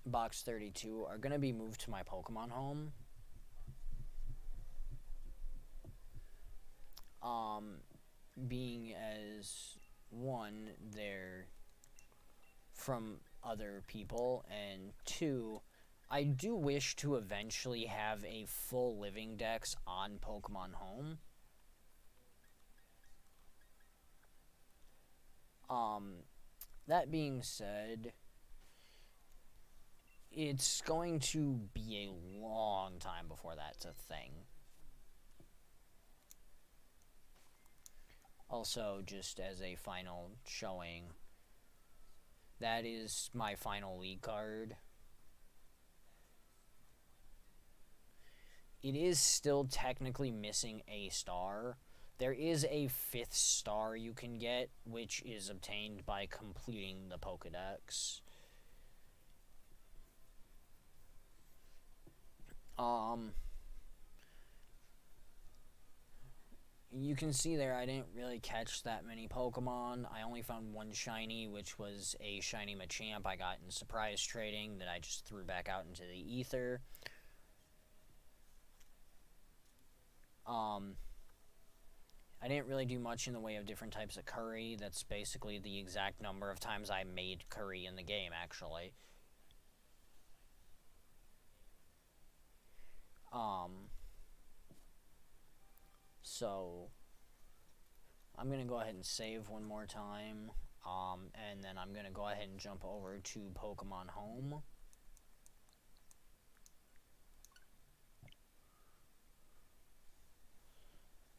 box 32 are going to be moved to my Pokemon home. Being as one, they're from other people, and two, I do wish to eventually have a full living dex on Pokemon Home. That being said, it's going to be a long time before that's a thing. Also, just as a final showing, that is my final league card. It is still technically missing a star. There is a 5th star you can get, which is obtained by completing the Pokedex. You can see there I didn't really catch that many Pokemon. I only found one shiny, which was a shiny Machamp I got in surprise trading that I just threw back out into the ether. I didn't really do much in the way of different types of curry. That's basically the exact number of times I made curry in the game, actually. So I'm going to go ahead and save one more time, and then I'm going to go ahead and jump over to Pokemon Home.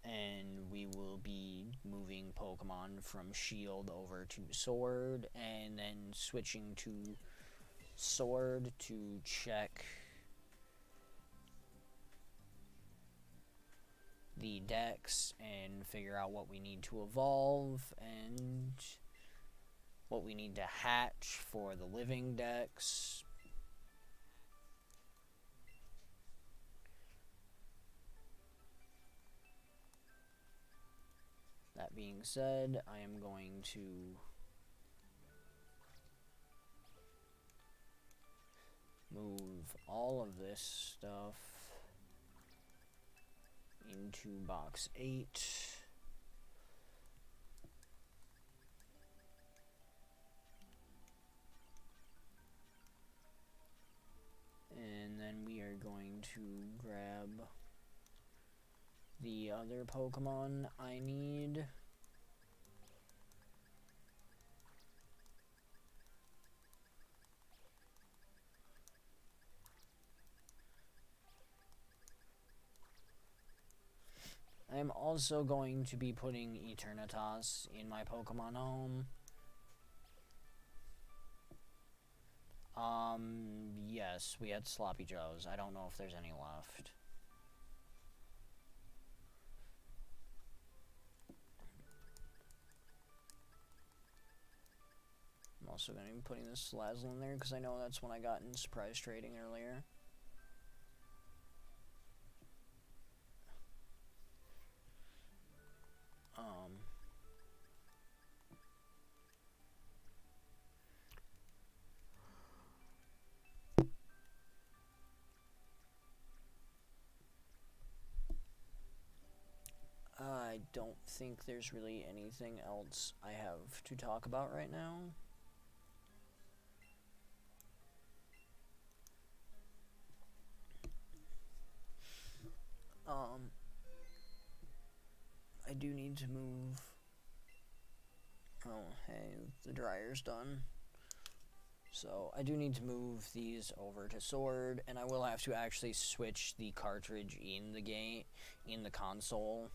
And we will be moving Pokemon from Shield over to Sword, and then switching to Sword to check the dex and figure out what we need to evolve, and what we need to hatch for the living decks. That being said, I am going to move all of this stuff into box 8. And then we are going to grab the other Pokemon I need. I am also going to be putting Eternatus in my Pokemon home. Yes, we had Sloppy Joes. I don't know if there's any left. I'm also going to be putting this Salazzle in there because I know that's when I got in surprise trading earlier. I don't think there's really anything else I have to talk about right now. I do need to move. Oh, hey, the dryer's done. So I do need to move these over to Sword, and I will have to actually switch the cartridge in the game, in the console.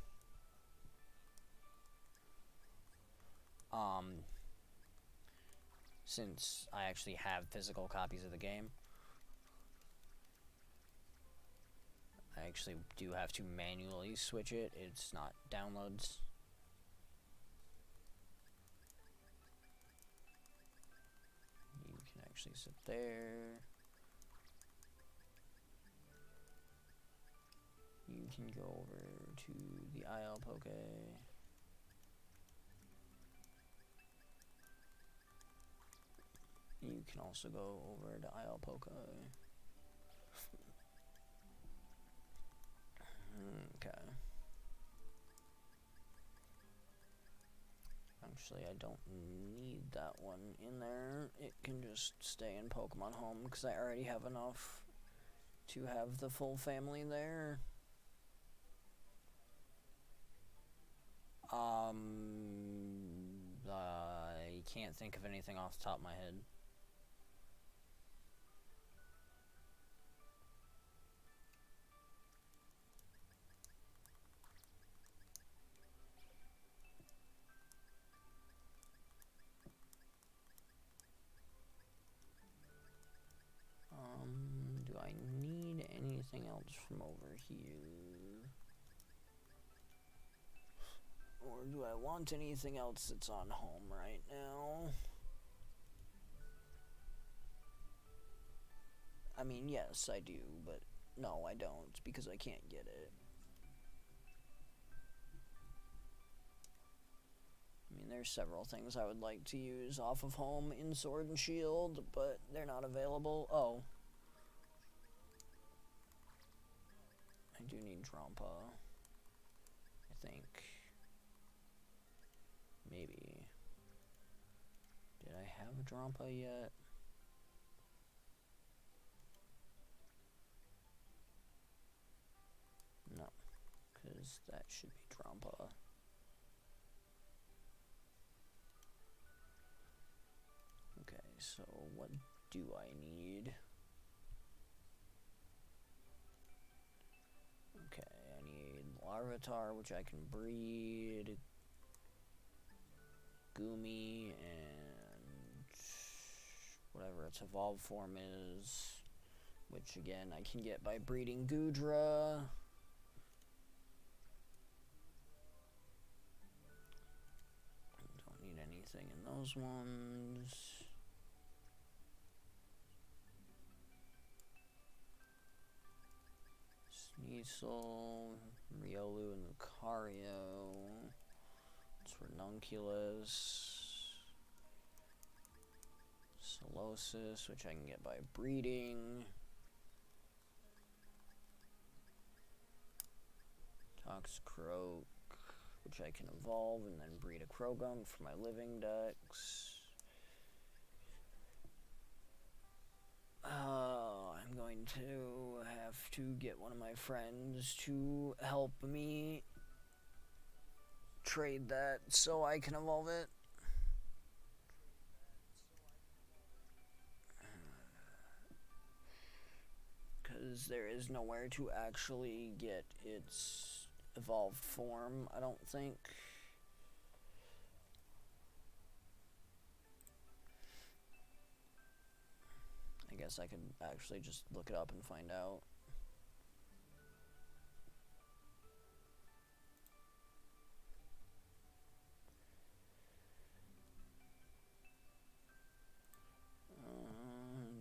Since I actually have physical copies of the game. I actually do have to manually switch it. It's not downloads. You can actually sit there. You can go over to the IL Poke. You can also go over to IL Poke. Okay. Actually, I don't need that one in there. It can just stay in Pokemon Home because I already have enough to have the full family there. I can't think of anything off the top of my head. Do I need anything else from over here? Or do I want anything else that's on home right now? I mean, yes, I do, but no, I don't, because I can't get it. I mean, there's several things I would like to use off of home in Sword and Shield, but they're not available. Oh. I do need Drampa. I think. Maybe. Did I have a Drampa yet? No. Because that should be Drampa. Okay, so what do I need? Okay, I need Larvitar, which I can breed, Goomy, and whatever its evolved form is, which again I can get by breeding Goodra. Don't need anything in those ones. Sneasel, Riolu, and Lucario. It's Ranunculus. Solosis, which I can get by breeding. Toxicroak, which I can evolve and then breed a Krogunk for my living decks. I'm going to have to get one of my friends to help me trade that so I can evolve it. Because there is nowhere to actually get its evolved form, I don't think. I guess I could actually just look it up and find out.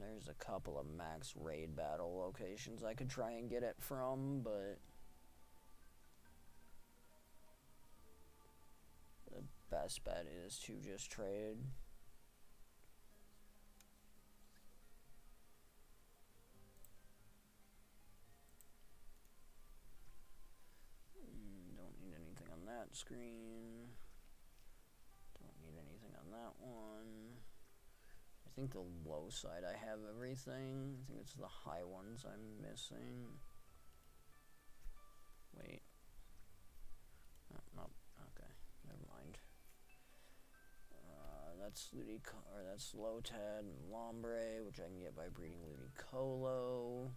There's a couple of max raid battle locations I could try and get it from, but the best bet is to just trade. Don't need anything on that screen. Don't need anything on that one. I think the low side I have everything. I think it's the high ones I'm missing. Wait. No, okay. Never mind. That's that's Lotad and Lombre, which I can get by breeding Ludicolo.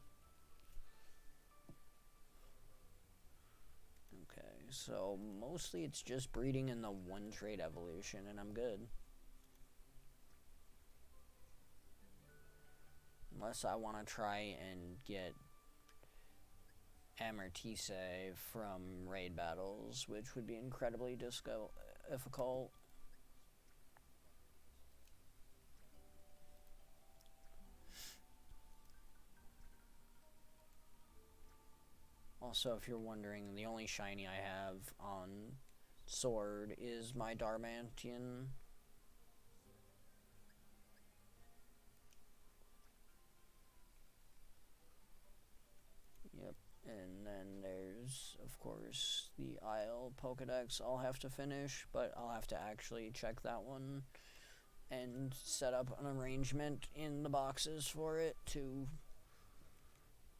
Okay, so mostly it's just breeding in the one trade evolution, and I'm good. Unless I want to try and get Amortisse from raid battles, which would be incredibly difficult. Also, if you're wondering, the only shiny I have on Sword is my Darmanian. Yep, and then there's, of course, the Isle Pokedex I'll have to finish, but I'll have to actually check that one and set up an arrangement in the boxes for it to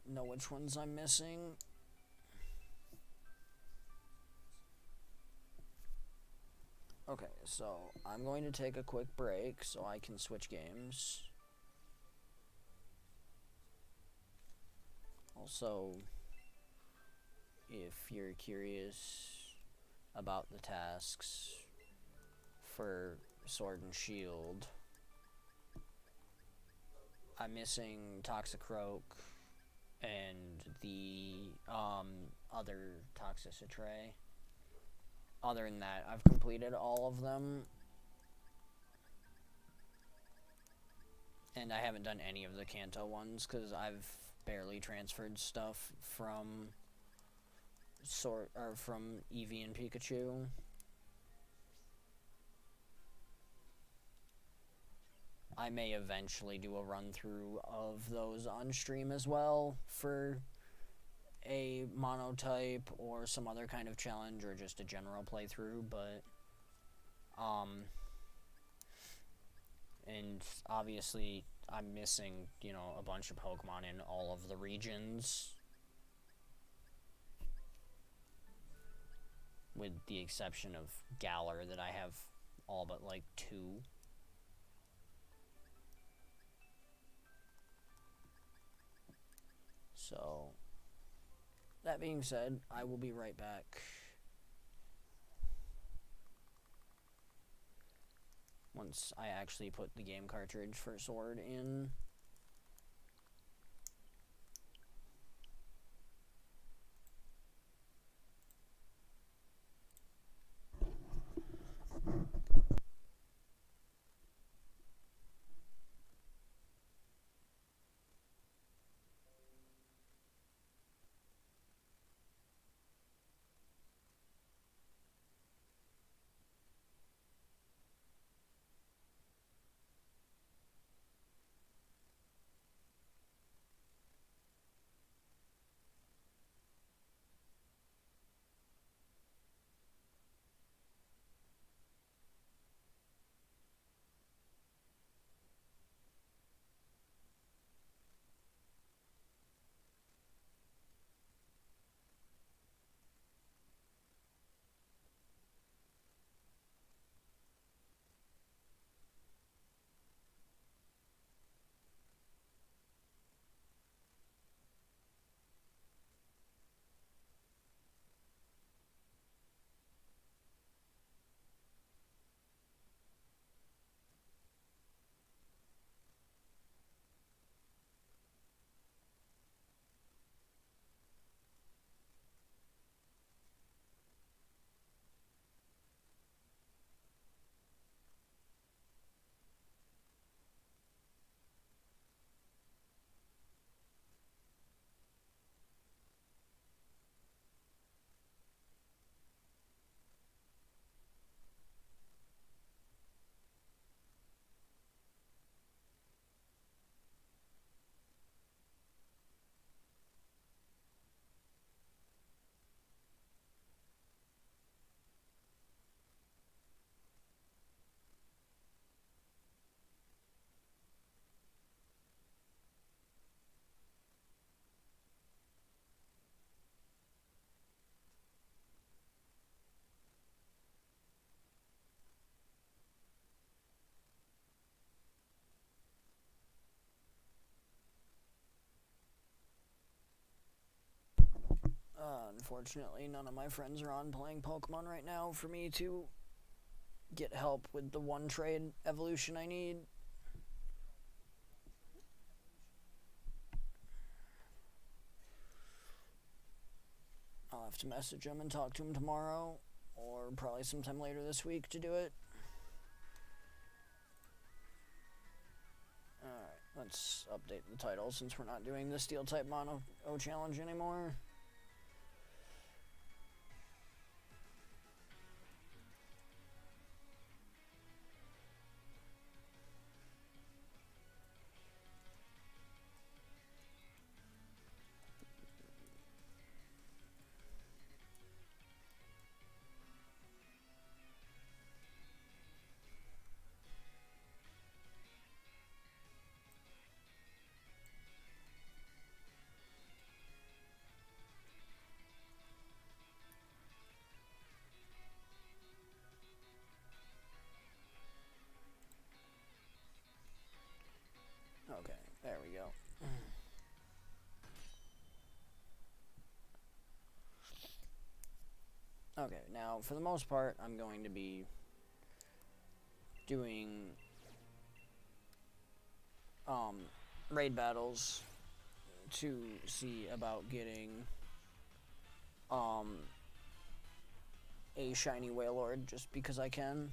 know which ones I'm missing. Okay, so I'm going to take a quick break so I can switch games. Also, if you're curious about the tasks for Sword and Shield, I'm missing Toxicroak and the other Toxicitray. Other than that, I've completed all of them. And I haven't done any of the Kanto ones because I've barely transferred stuff from from Eevee and Pikachu. I may eventually do a run through of those on stream as well for a monotype or some other kind of challenge or just a general playthrough, but and obviously I'm missing, you know, a bunch of Pokemon in all of the regions, with the exception of Galar that I have all but like 2. So that being said, I will be right back once I actually put the game cartridge for Sword in. Unfortunately, none of my friends are on playing Pokemon right now for me to get help with the one trade evolution I need. I'll have to message him and talk to him tomorrow, or probably sometime later this week to do it. Alright, let's update the title since we're not doing the Steel-type Mono challenge anymore. Okay, there we go. Okay, now for the most part, I'm going to be doing raid battles to see about getting a shiny Wailord just because I can.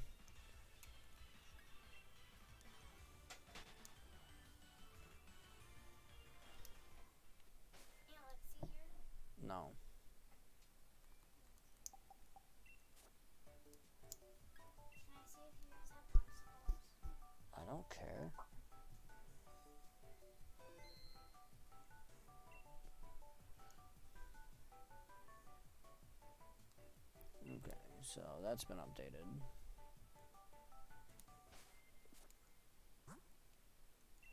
No. I don't care. Okay, so that's been updated.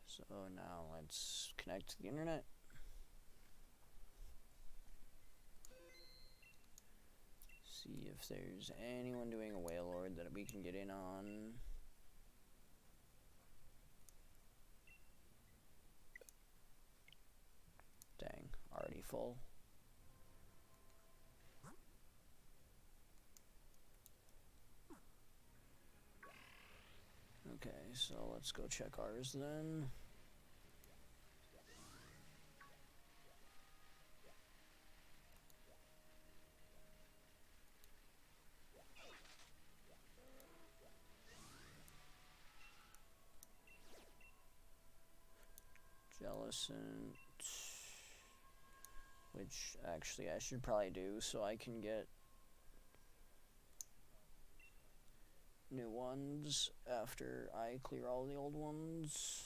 So now let's connect to the internet. See if there's anyone doing a Wailord that we can get in on. Dang, already full. Okay, so let's go check ours then. Jellicent, which actually I should probably do so I can get new ones after I clear all the old ones.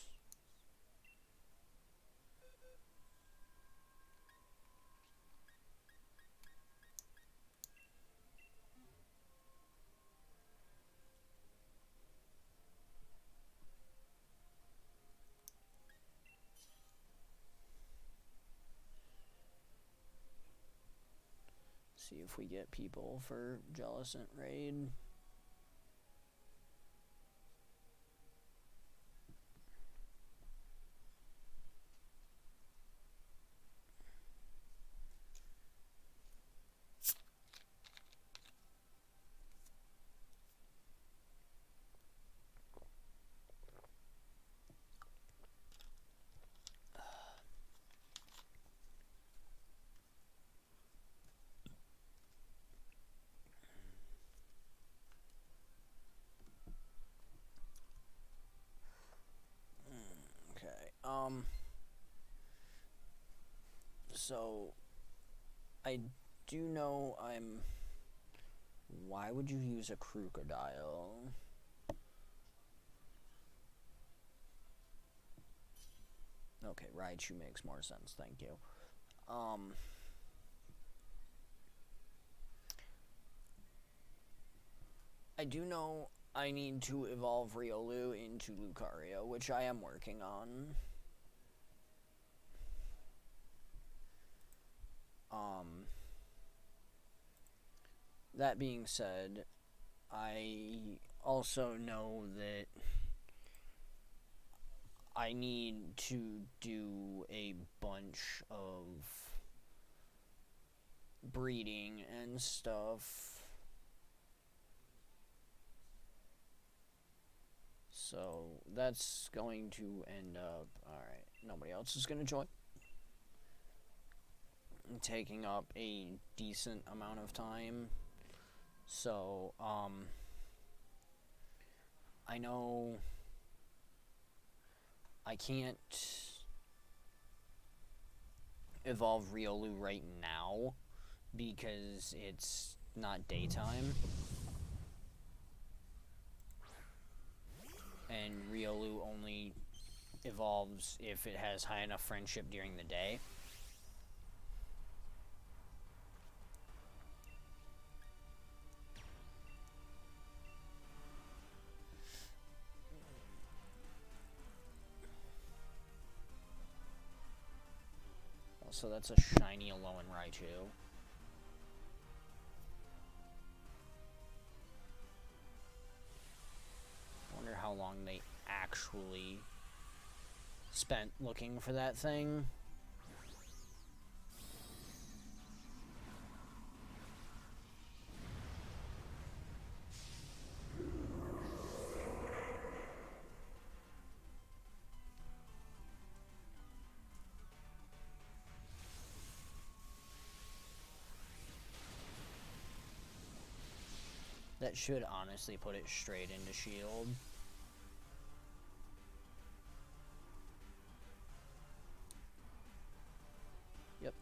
See if we get people for Jellicent raid. So I do know why would you use a crocodile? Okay, Raichu makes more sense, thank you. I do know I need to evolve Riolu into Lucario, which I am working on. That being said, I also know that I need to do a bunch of breeding and stuff. So that's going to end up... Alright, nobody else is going to join. Taking up a decent amount of time. So, I know I can't evolve Riolu right now because it's not daytime. And Riolu only evolves if it has high enough friendship during the day. So that's a shiny Alolan Raichu. Wonder how long they actually spent looking for that thing. That should honestly put it straight into shield. Yep.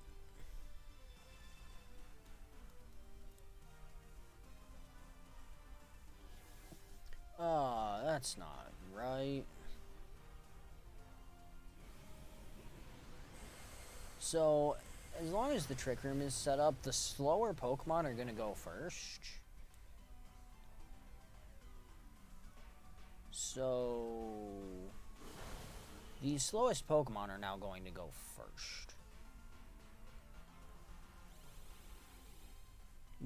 That's not right. So, as long as the Trick Room is set up, the slower Pokemon are gonna go first. So, the slowest Pokemon are now going to go first.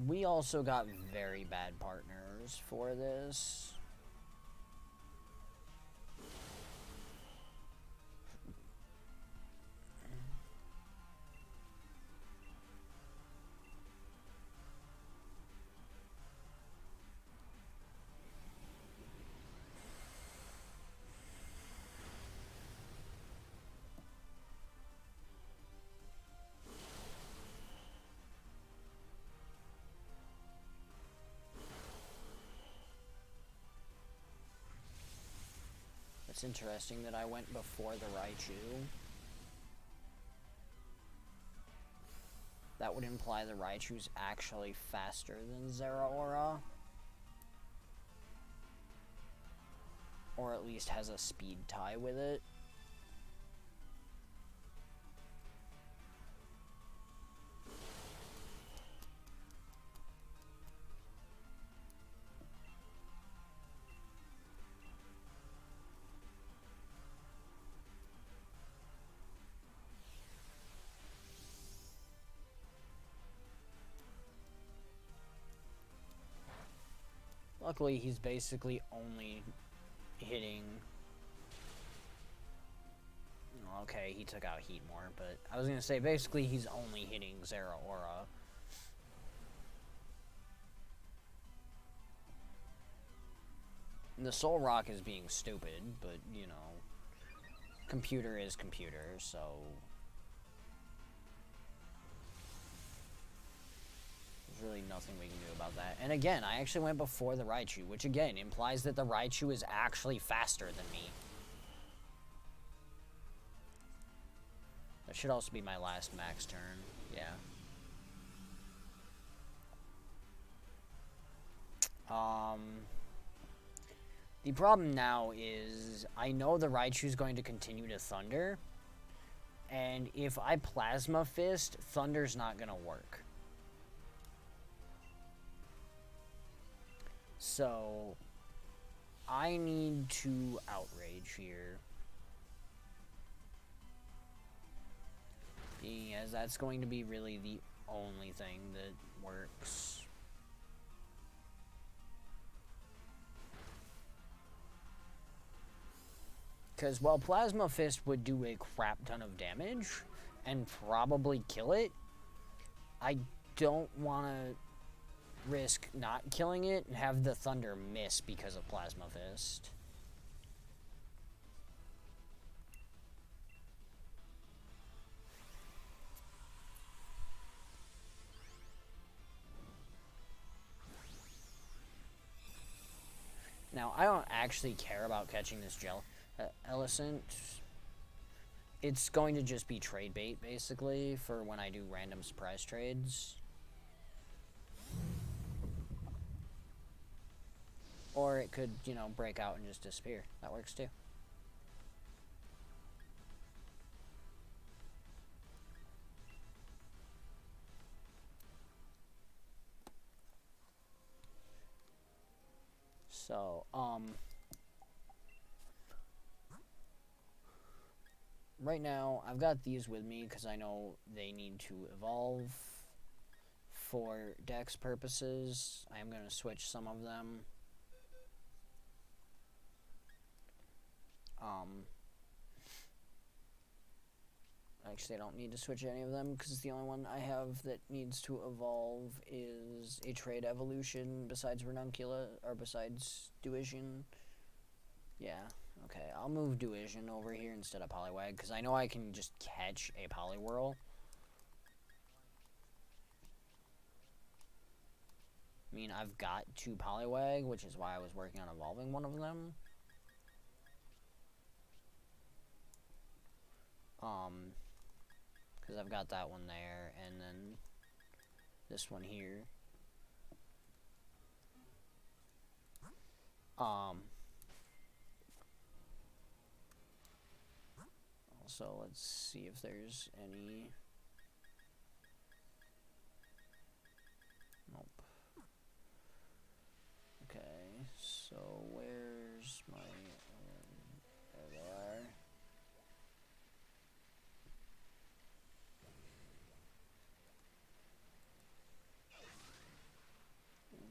We also got very bad partners for this. It's interesting that I went before the Raichu. That would imply the Raichu's actually faster than Zeraora. Or at least has a speed tie with it. Luckily, he's basically only hitting... Okay, he took out Heatmore, but I was going to say, basically, he's only hitting Zeraora. The Soul Rock is being stupid, but, you know, computer is computer, so... There's really nothing we can do about that. And again, I actually went before the Raichu, which again implies that the Raichu is actually faster than me. That should also be my last max turn. Yeah. The problem now is I know the Raichu's going to continue to Thunder. And if I Plasma Fist, Thunder's not going to work. So, I need to Outrage here. Being as that's going to be really the only thing that works. Because while Plasma Fist would do a crap ton of damage and probably kill it, I don't want to risk not killing it and have the Thunder miss because of Plasma Fist. Now, I don't actually care about catching this Jellicent. It's going to just be trade bait, basically, for when I do random surprise trades. Or it could, you know, break out and just disappear. That works too. So, right now, I've got these with me because I know they need to evolve for dex purposes. I am going to switch some of them. Actually, I don't need to switch any of them because the only one I have that needs to evolve is a trade evolution besides Ranuncula, or besides Duision. Yeah, okay, I'll move Duision over here instead of Poliwag because I know I can just catch a Poliwhirl. I mean, I've got 2 Poliwag, which is why I was working on evolving one of them. Because I've got that one there, and then this one here. Also, let's see if there's any... Nope. Okay, so where's my... there they are.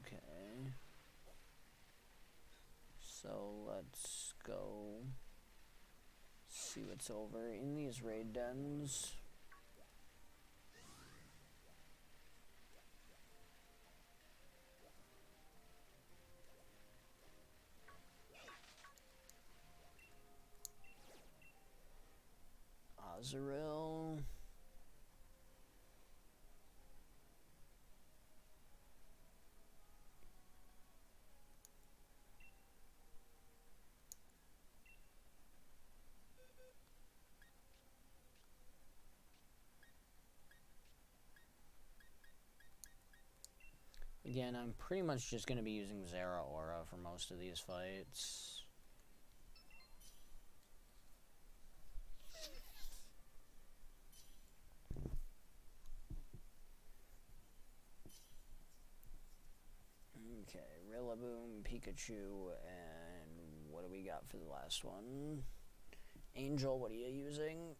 Okay. So let's go see what's over in these raid dens. Azrael. Again, I'm pretty much just going to be using Zeraora for most of these fights. Okay, Rillaboom, Pikachu, and what do we got for the last one? Angel, what are you using?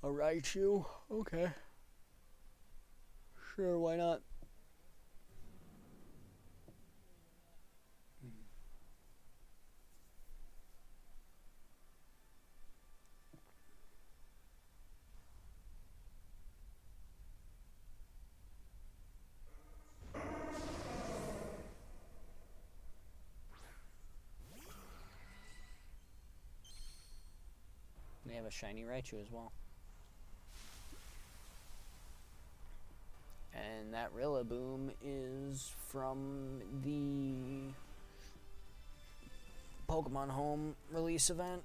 A Raichu? Okay. Sure, why not? They have a shiny Raichu as well. And that Rillaboom is from the Pokemon Home release event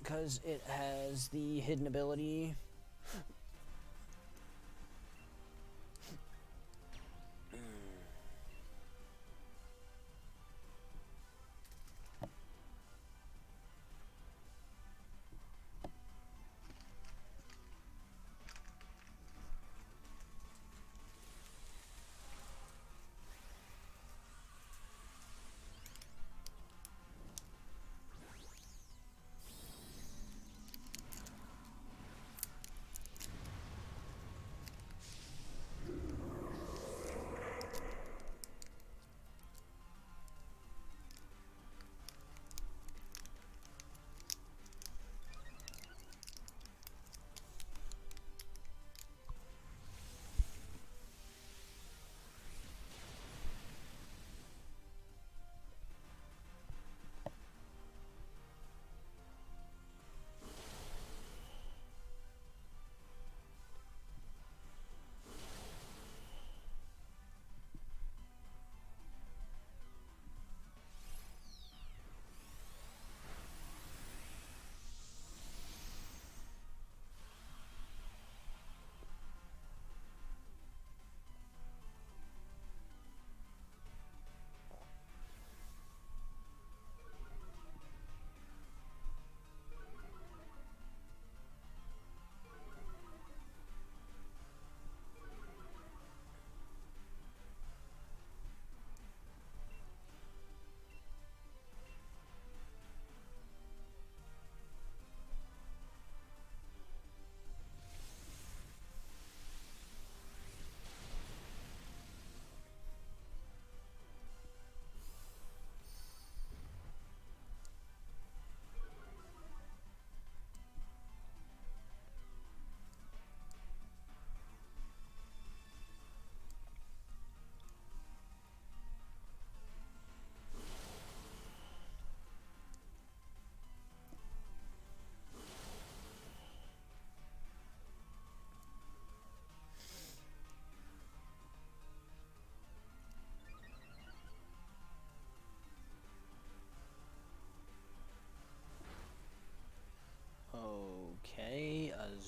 because it has the hidden ability.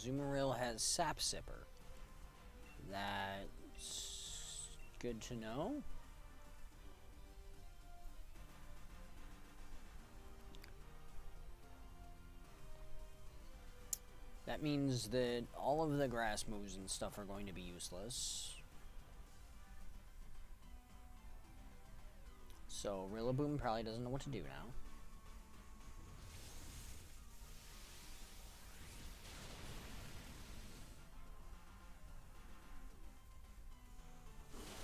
Azumarill has Sap Sipper. That's good to know. That means that all of the grass moves and stuff are going to be useless. So Rillaboom probably doesn't know what to do now.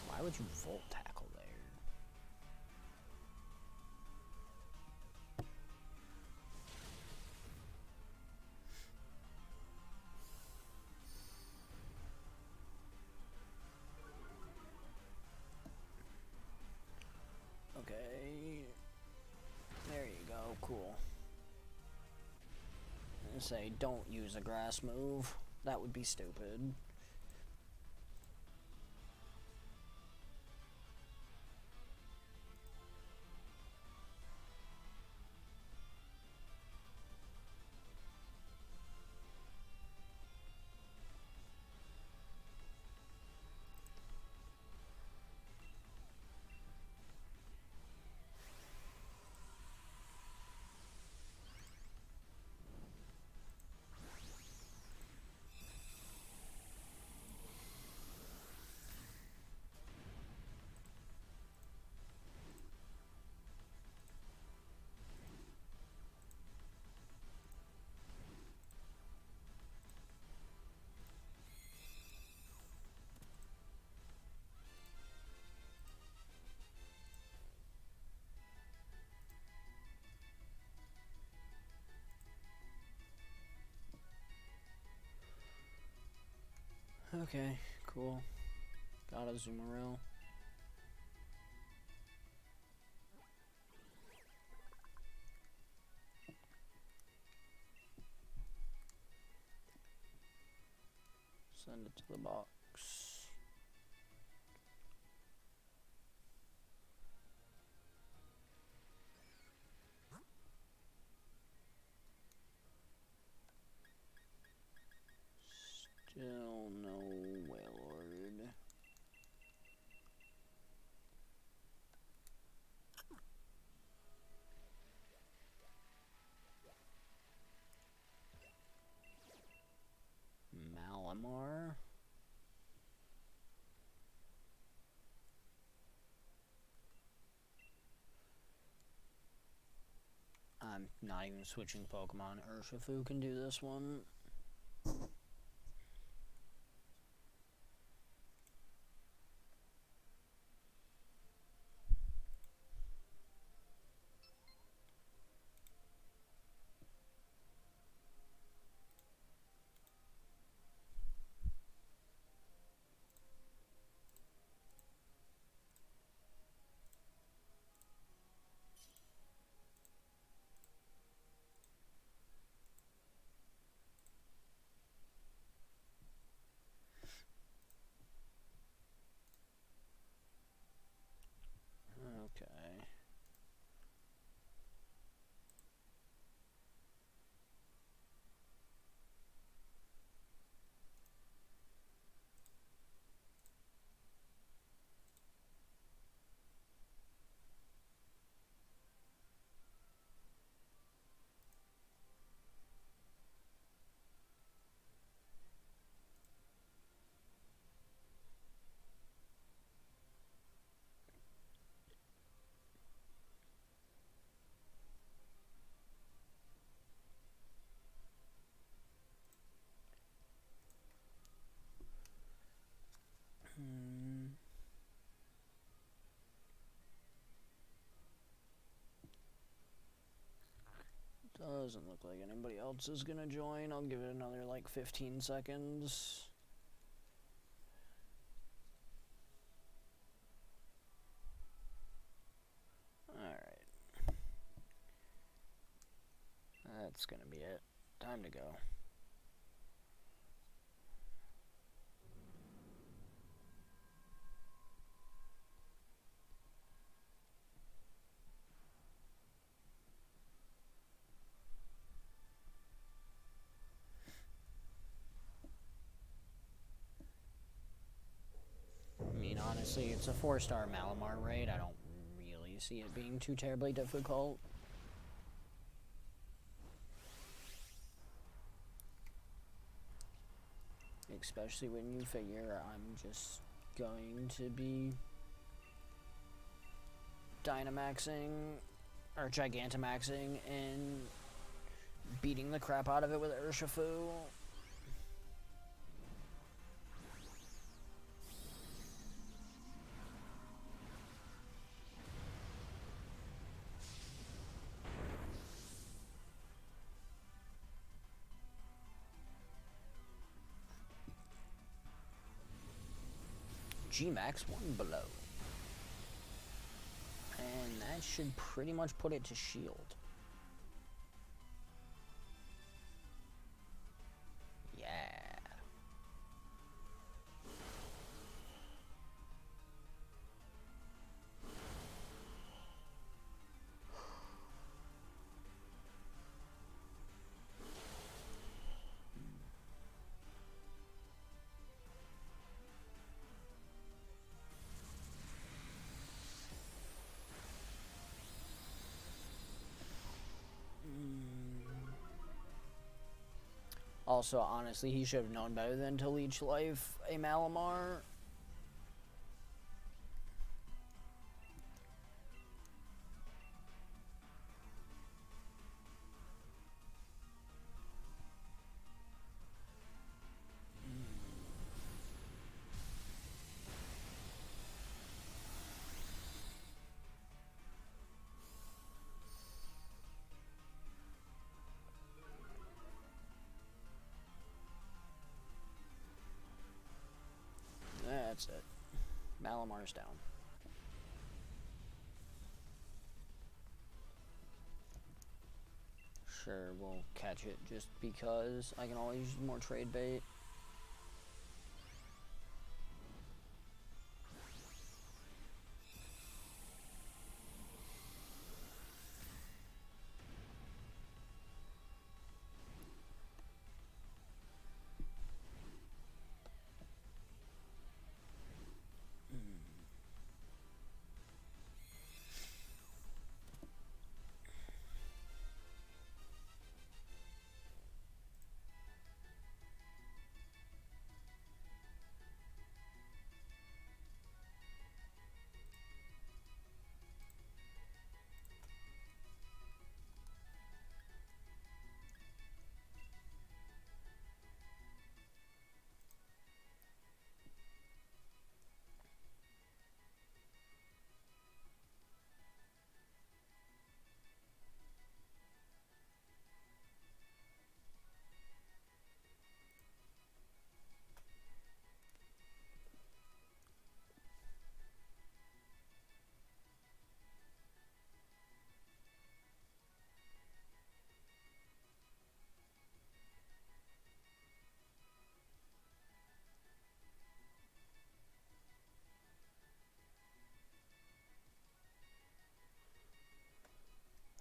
Why would you Volt Tackle there? Okay. There you go. Cool. I say don't use a grass move. That would be stupid. Okay, cool. Got a Azumarill. Send it to the box. Still no Wailord. Malamar. I'm not even switching Pokemon. Urshifu can do this one. Okay. Doesn't look like anybody else is gonna join. I'll give it another like 15 seconds. Alright. That's gonna be it. Time to go. honestly, it's a 4-star Malamar raid. I don't really see it being too terribly difficult. Especially when you figure I'm just going to be Dynamaxing or Gigantamaxing and beating the crap out of it with Urshifu. G-Max 1 below. And that should pretty much put it to shield. Yeah. Also, honestly, he should have known better than to leech life a Malamar. That's it. Malamar's down. Sure, we'll catch it just because I can always use more trade bait.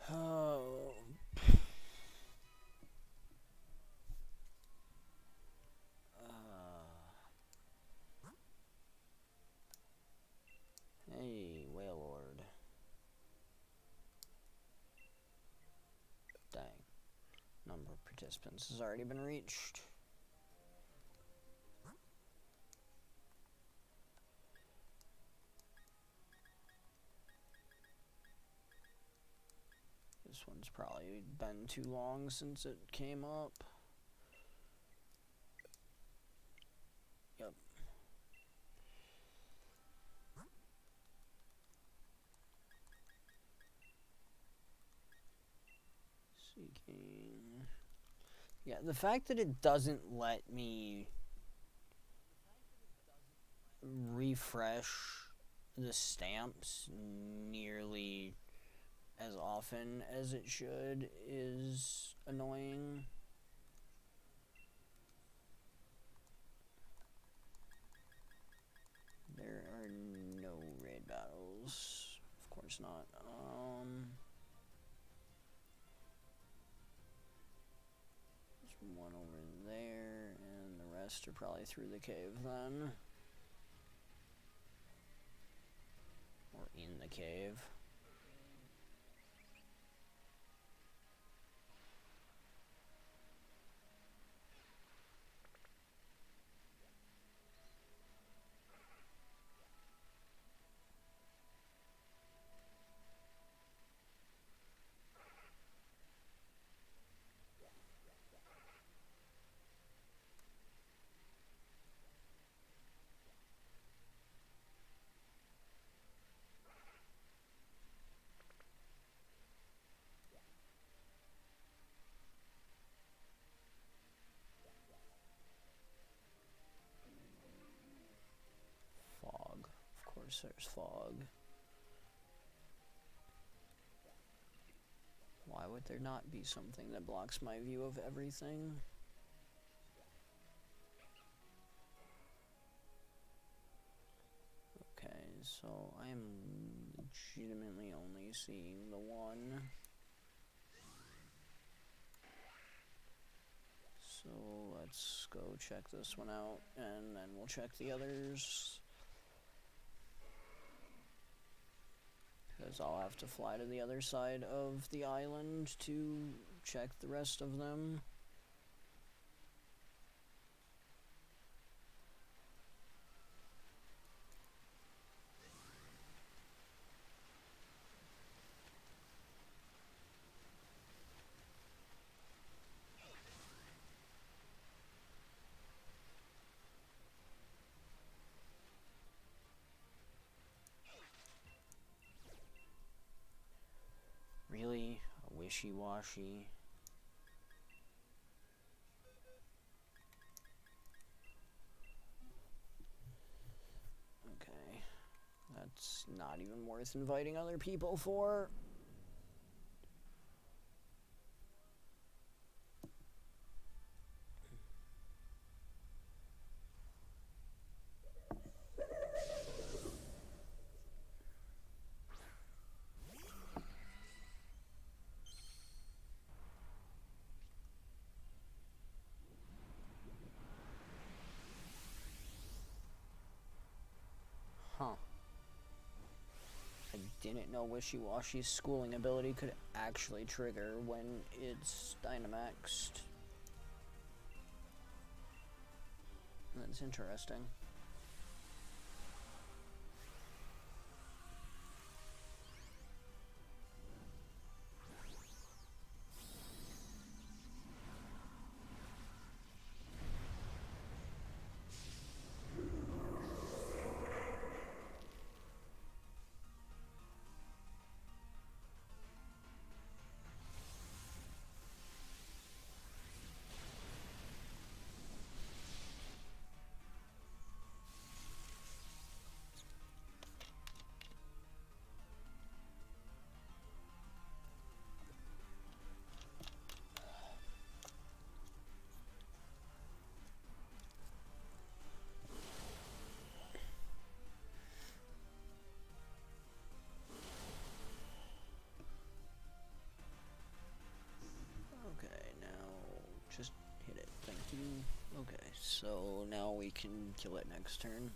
Oh. Hey, Wailord. Dang. Number of participants has already been reached. This one's probably been too long since it came up. Yep. Seeking. Yeah, the fact that it doesn't let me refresh the stamps nearly as often as it should is annoying. There are no raid battles. Of course not. There's one over there, and the rest are probably through the cave then. cave. Fog. Of course there's fog. Why would there not be something that blocks my view of everything? Okay, so I am legitimately only seeing the one. So let's go check this one out, and then we'll check the others. Because I'll have to fly to the other side of the island to check the rest of them. Really? A wishy-washy? Okay. That's not even worth inviting other people for. Huh. I didn't know Wishy-Washy's schooling ability could actually trigger when it's Dynamaxed. That's interesting. Okay, now just hit it. Thank you. Okay, so now we can kill it next turn.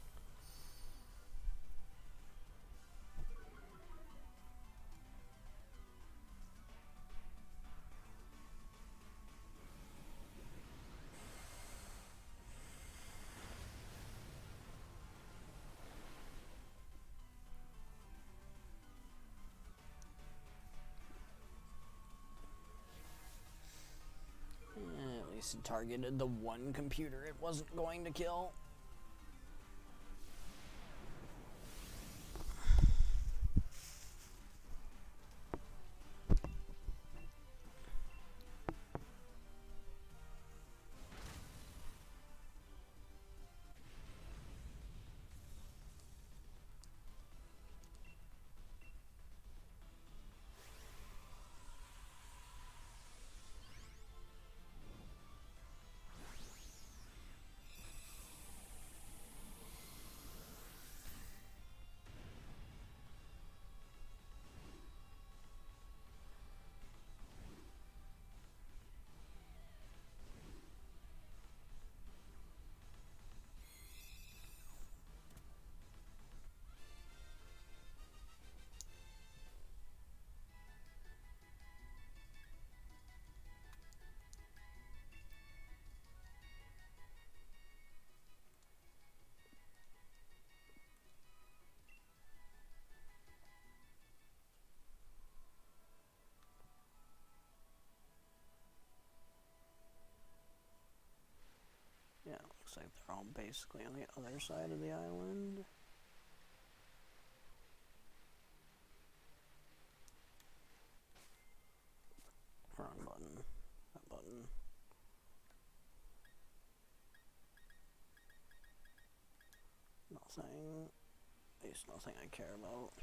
At least it targeted the one computer it wasn't going to kill. Looks like they're all basically on the other side of the island. Wrong button. That button. Nothing. At least nothing I care about.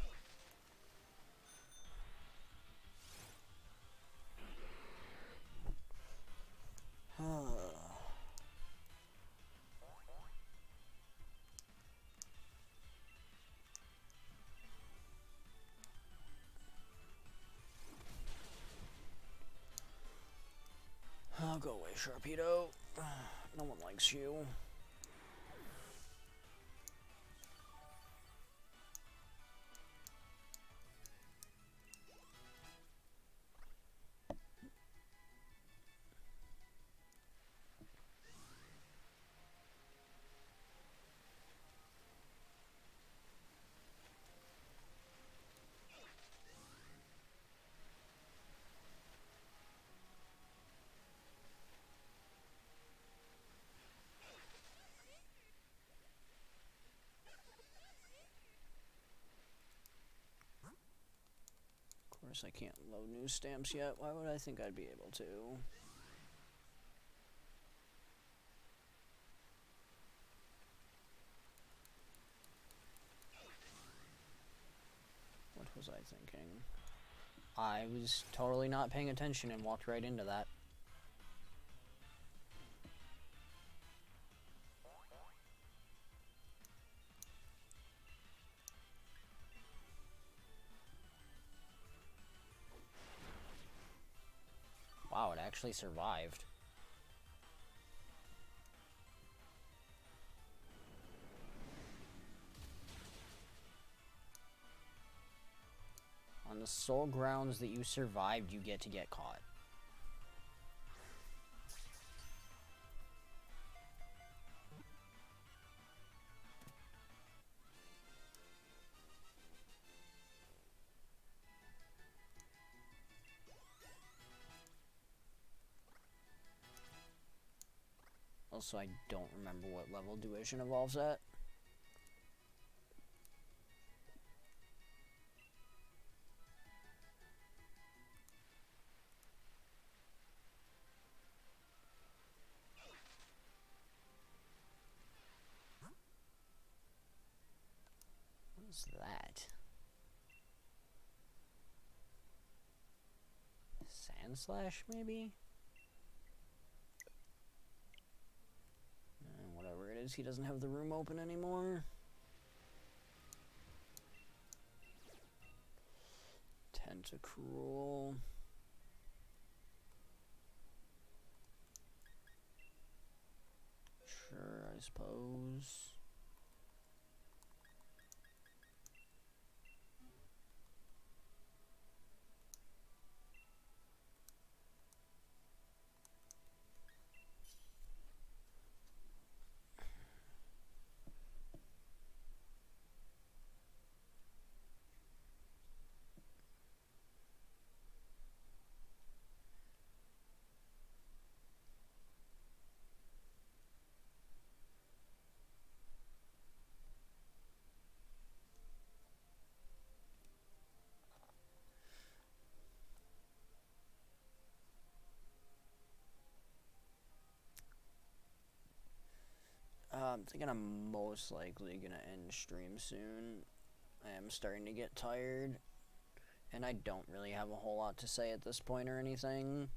Oh, go away, Sharpedo. No one likes you. Of course, I can't load new stamps yet. Why would I think I'd be able to? What was I thinking? I was totally not paying attention and walked right into that. Wow, it actually survived. On the sole grounds that you survived, you get to get caught. Also, I don't remember what level Duition evolves at. What's that? Sandslash, maybe? Whatever it is, he doesn't have the room open anymore. Tentacruel. Sure, I suppose. I'm thinking I'm most likely gonna end stream soon. I am starting to get tired, and I don't really have a whole lot to say at this point or anything.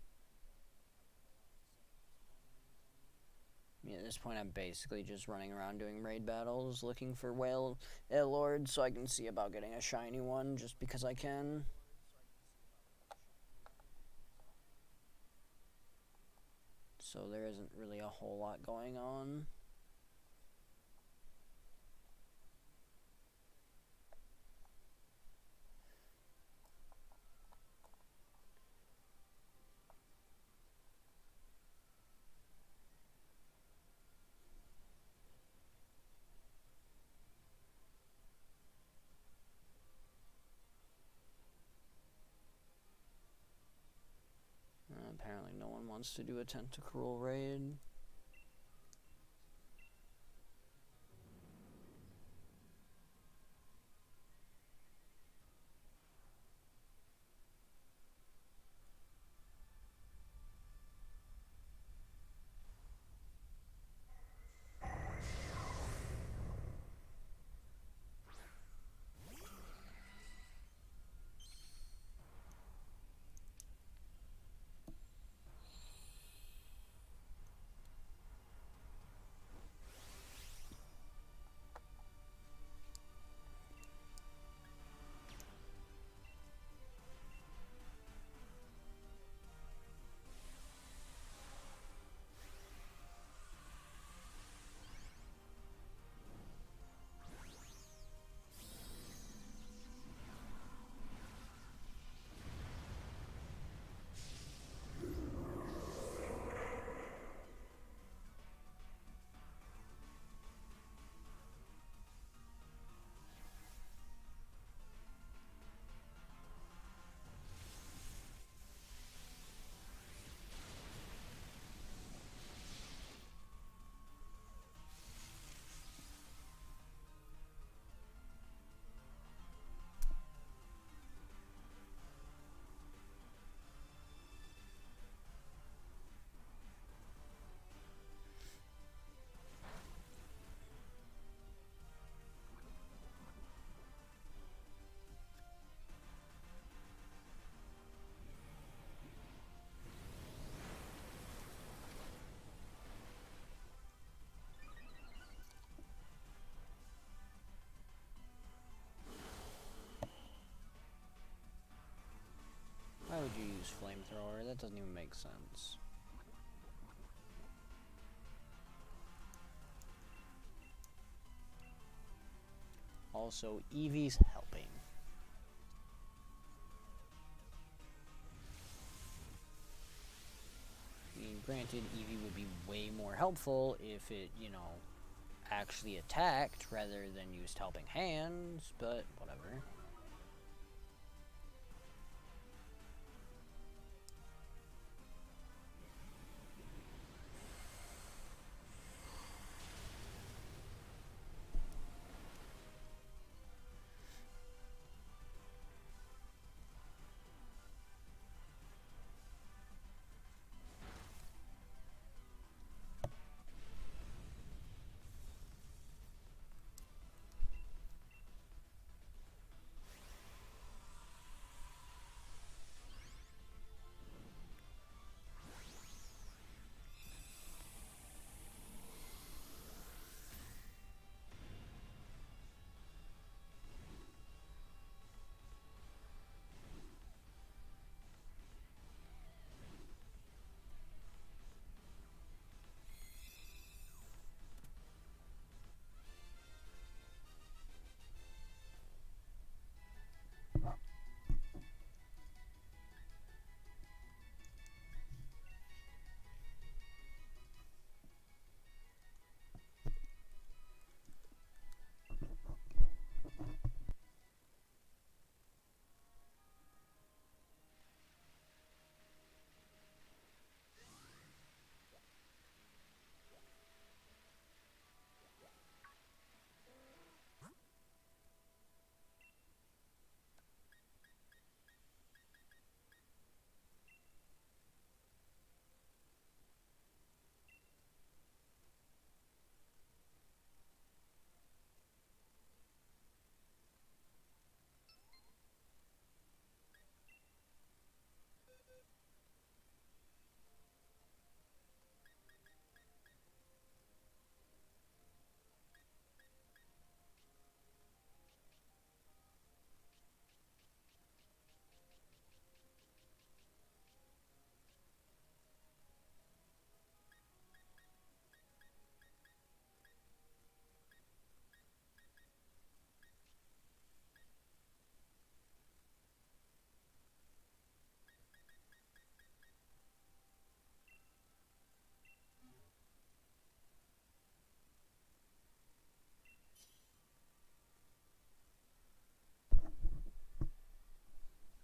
I mean, at this point, I'm basically just running around doing raid battles, looking for whale lords so I can see about getting a shiny one, just because I can. So there isn't really a whole lot going on. Apparently no one wants to do a Tentacruel raid. flamethrower. That doesn't even make sense. Also, Eevee's helping. I mean, granted, Eevee would be way more helpful if it, you know, actually attacked rather than used helping hands, but whatever.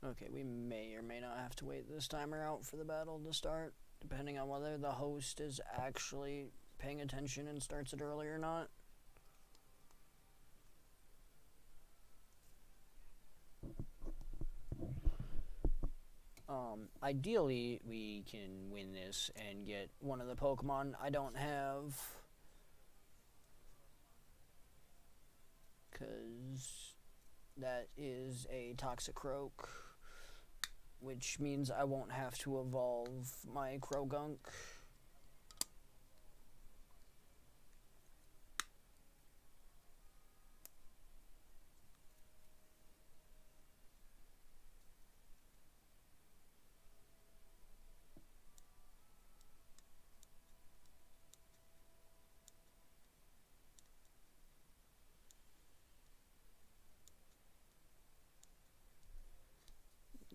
Okay, we may or may not have to wait this timer out for the battle to start, depending on whether the host is actually paying attention and starts it early or not. Ideally, we can win this and get one of the Pokemon I don't have. Because that is a Toxicroak, which means I won't have to evolve my Croagunk.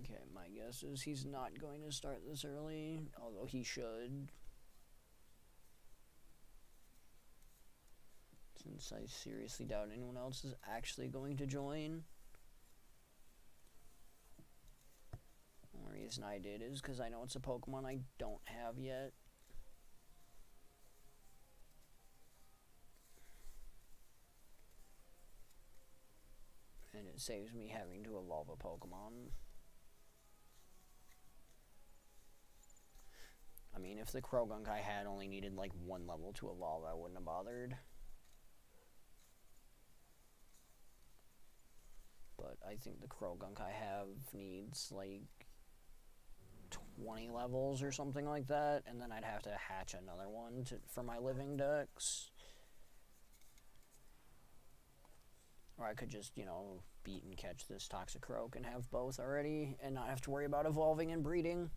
Okay, my guess is he's not going to start this early, although he should. Since I seriously doubt anyone else is actually going to join. The only reason I did is because I know it's a Pokemon I don't have yet. And it saves me having to evolve a Pokemon. I mean, if the Croagunk I had only needed like one level to evolve, I wouldn't have bothered. But I think the Croagunk I have needs like 20 levels or something like that, and then I'd have to hatch another one for my living dex. Or I could just, you know, beat and catch this Toxicroak and have both already and not have to worry about evolving and breeding.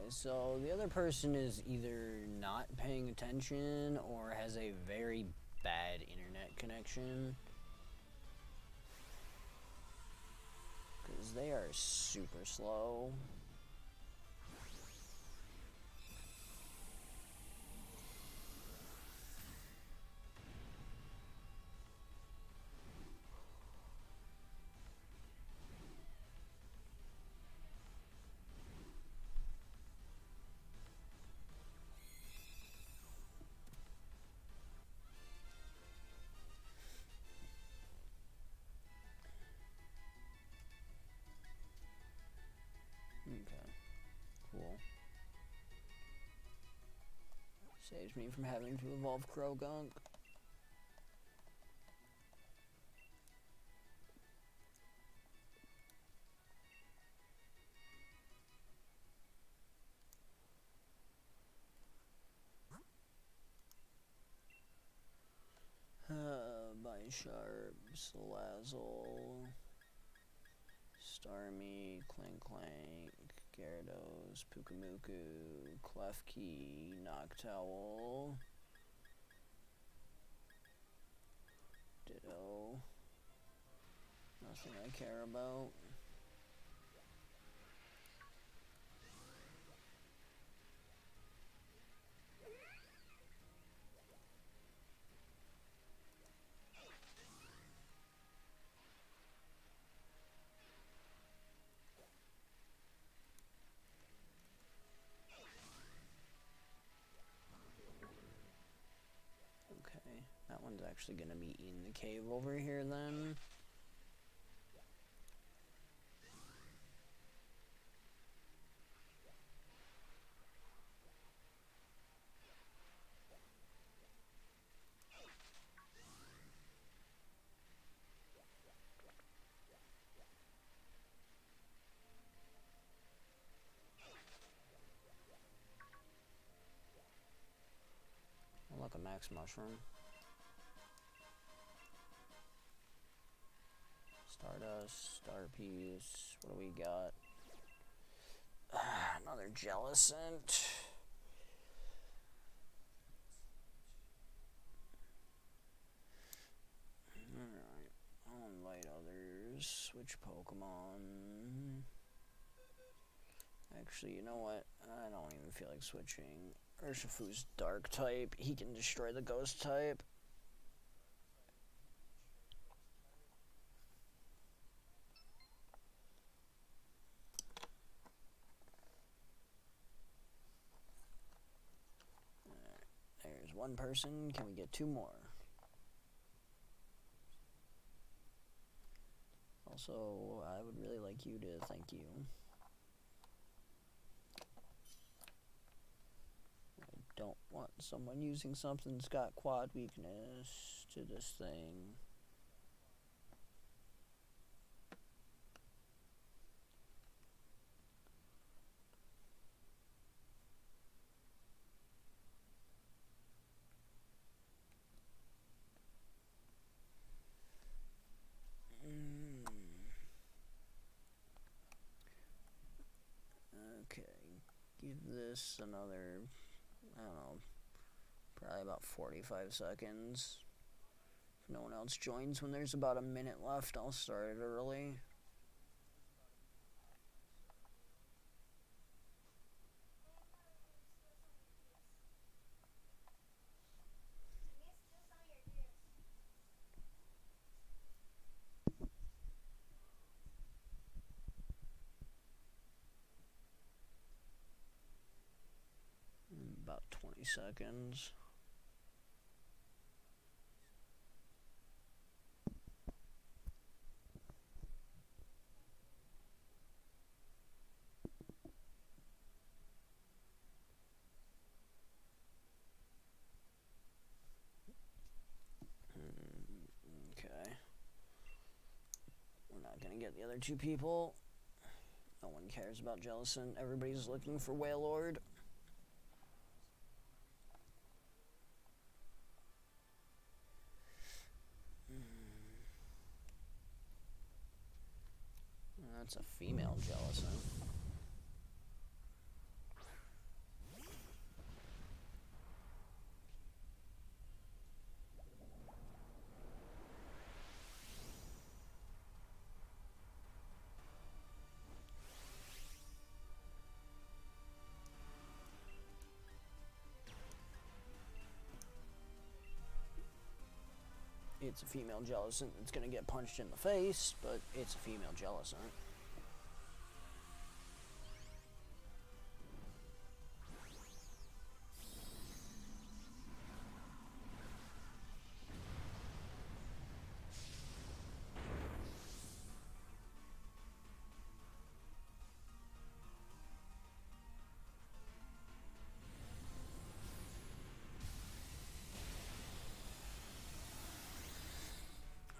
so the other person is either not paying attention or has a very bad internet connection. Because they are super slow. Okay, cool. Saves me from having to evolve Krogunk. Bisharp, Salazzle, Starmie, Clank Clank, Gyarados, Pukamuku, Klefki, Noctowl, Ditto. Nothing I care about. Okay, that one's actually gonna be in the cave over here then. Oh, look, a max mushroom. Stardust, Star Piece. What do we got? Another Jellicent. Alright, I'll invite others. Switch Pokemon. Actually, you know what? I don't even feel like switching. Urshifu's Dark type. He can destroy the Ghost type. There's one person. Can we get two more? Also, I would really like you to thank you. I don't want someone using something that's got quad weakness to this thing. Okay, give this another, I don't know, probably about 45 seconds. If no one else joins, when there's about a minute left, I'll start it early. About 20 seconds. Okay. We're not gonna get the other two people. No one cares about Jellicent. Everybody's looking for Wailord. That's a female Jellicent. it's a female Jellicent that's gonna get punched in the face, but it's a female Jellicent.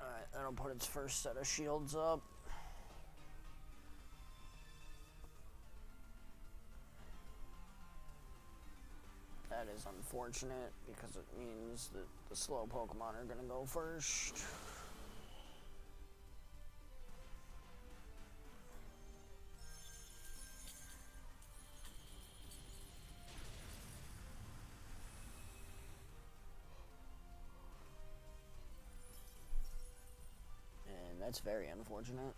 Alright, that'll put its first set of shields up. That is unfortunate, because it means that the slow Pokemon are gonna go first. And that's very unfortunate.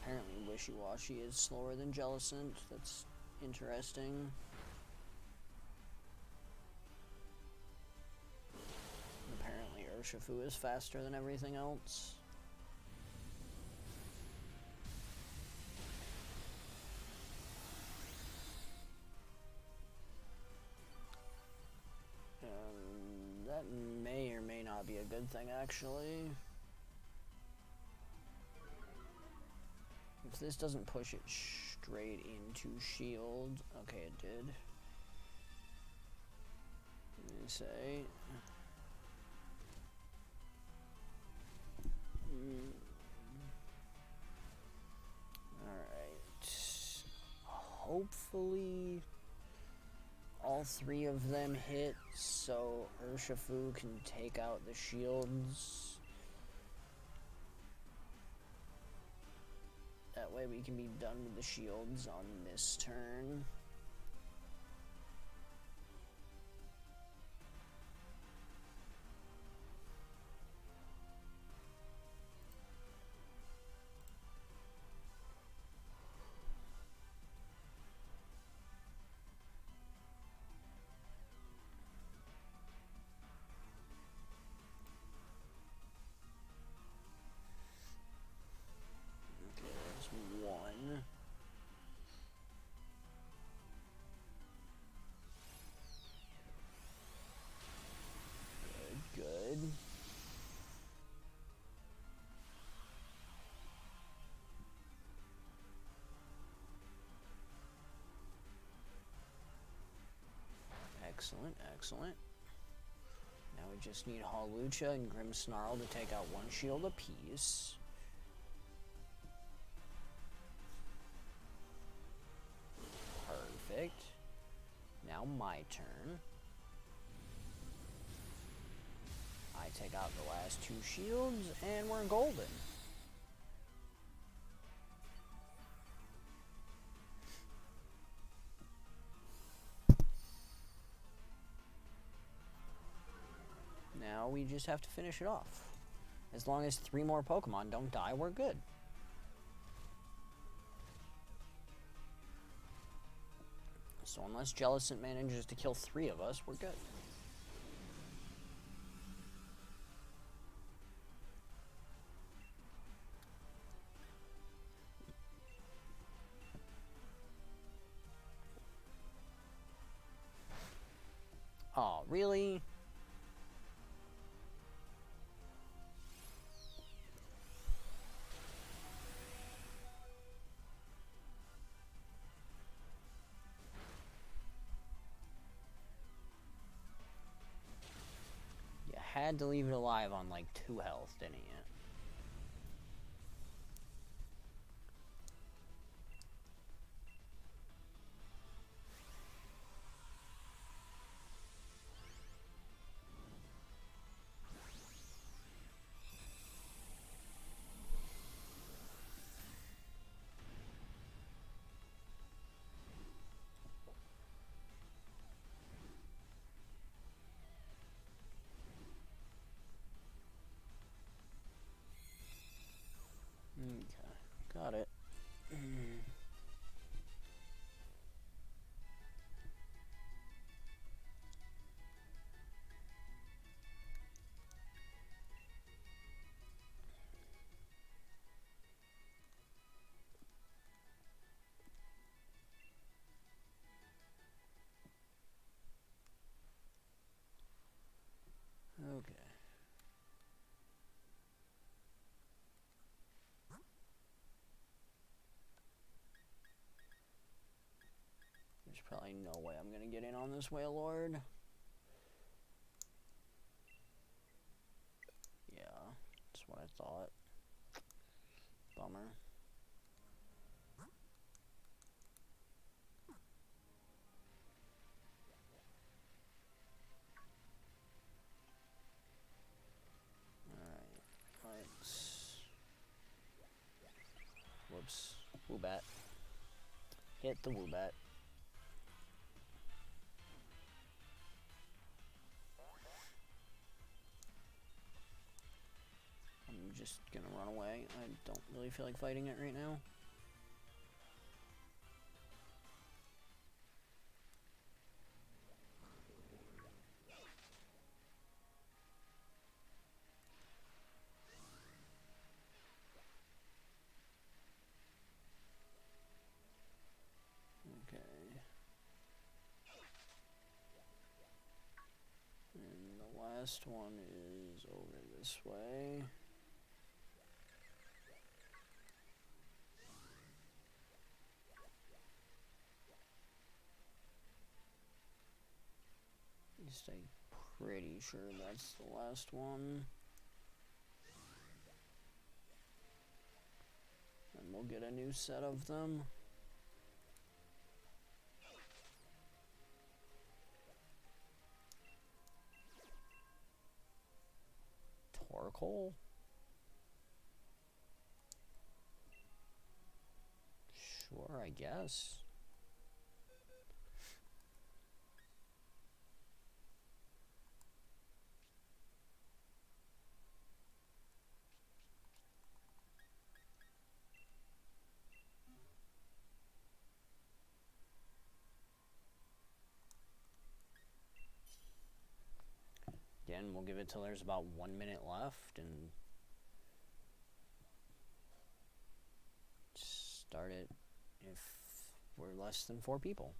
Apparently Wishy-Washy is slower than Jellicent. That's interesting. Apparently Urshifu is faster than everything else. That may or may not be a good thing, actually. If this doesn't push it straight into shield, okay, it did. Let me say. Alright. Hopefully all three of them hit, so Urshifu can take out the shields. That way we can be done with the shields on this turn. One. Good. Excellent, excellent. Now we just need Hawlucha and Grimmsnarl to take out one shield apiece. Perfect. Now my turn. I take out the last two shields, and we're golden. Now we just have to finish it off. As long as 3 more Pokemon don't die, we're good. So unless Jellicent manages to kill 3 of us, we're good. Oh, really? Had to leave it alive on like 2 health, didn't you? There's probably no way I'm gonna get in on this whale lord. Yeah, that's what I thought. Bummer. Alright, let's... Whoops. Woobat. Hit the Woobat. I'm just gonna run away. I don't really feel like fighting it right now. Okay. And the last one is over this way. At least I'm pretty sure that's the last one. And we'll get a new set of them. Torkoal? Sure, I guess. Again, we'll give it till there's about 1 minute left and start it if we're less than 4 people.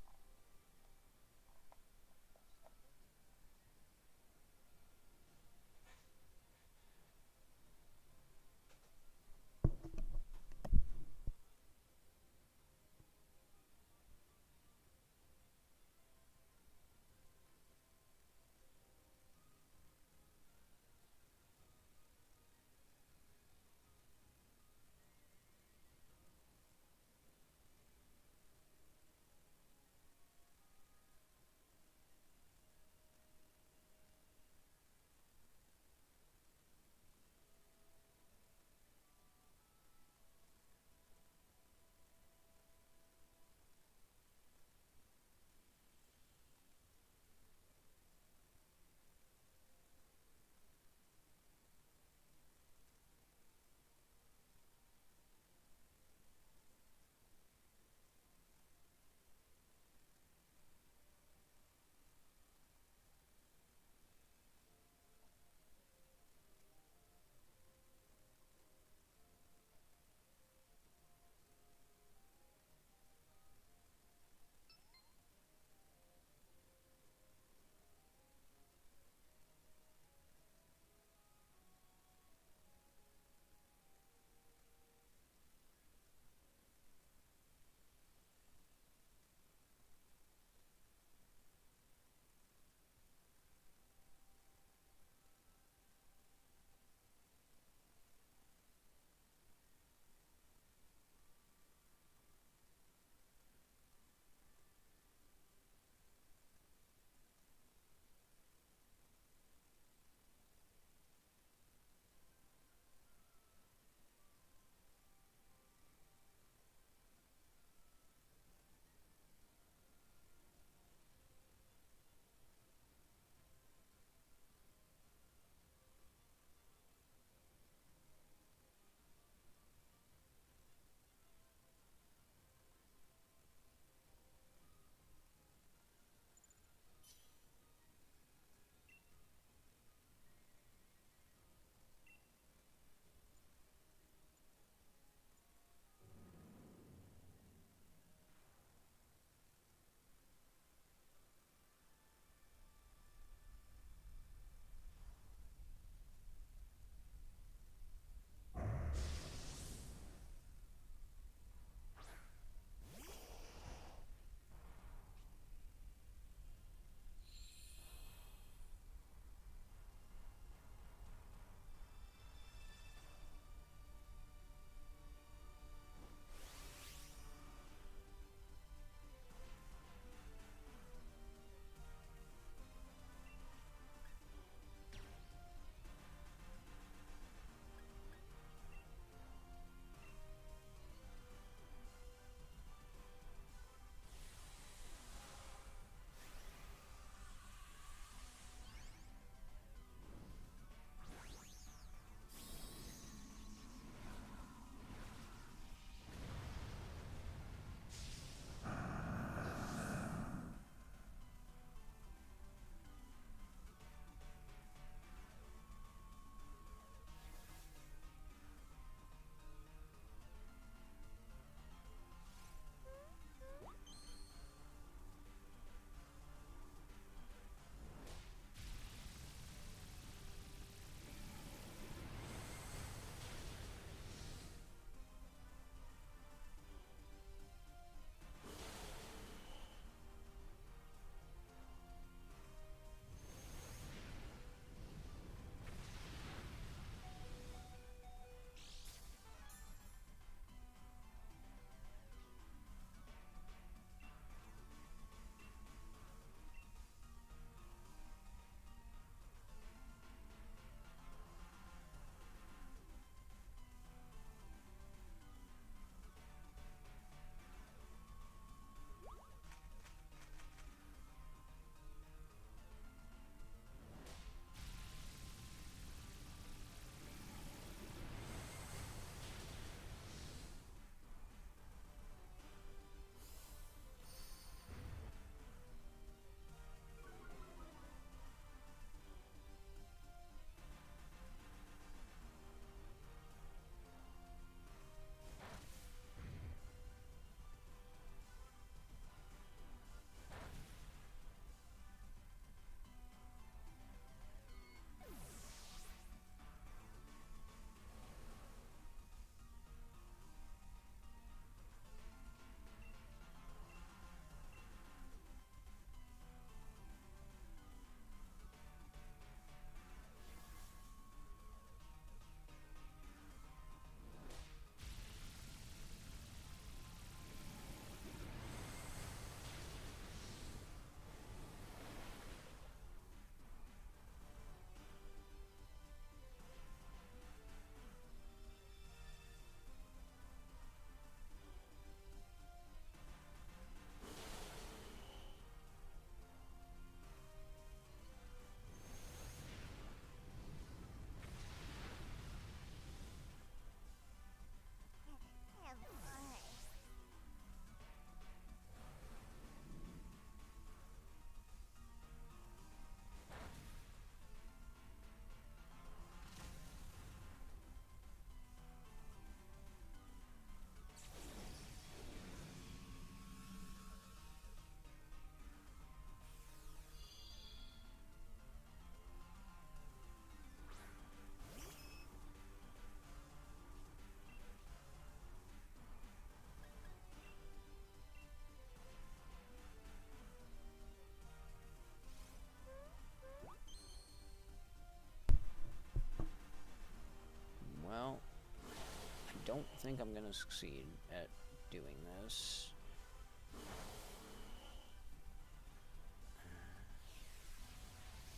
don't think I'm gonna succeed at doing this.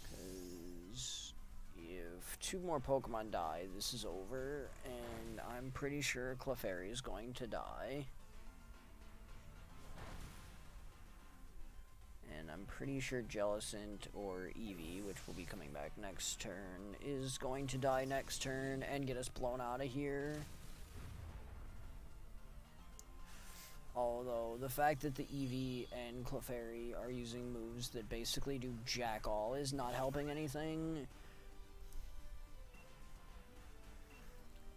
Because if 2 more Pokemon die, this is over, and I'm pretty sure Clefairy is going to die. And I'm pretty sure Jellicent or Eevee, which will be coming back next turn, is going to die next turn and get us blown out of here. Although, the fact that the Eevee and Clefairy are using moves that basically do jack all is not helping anything.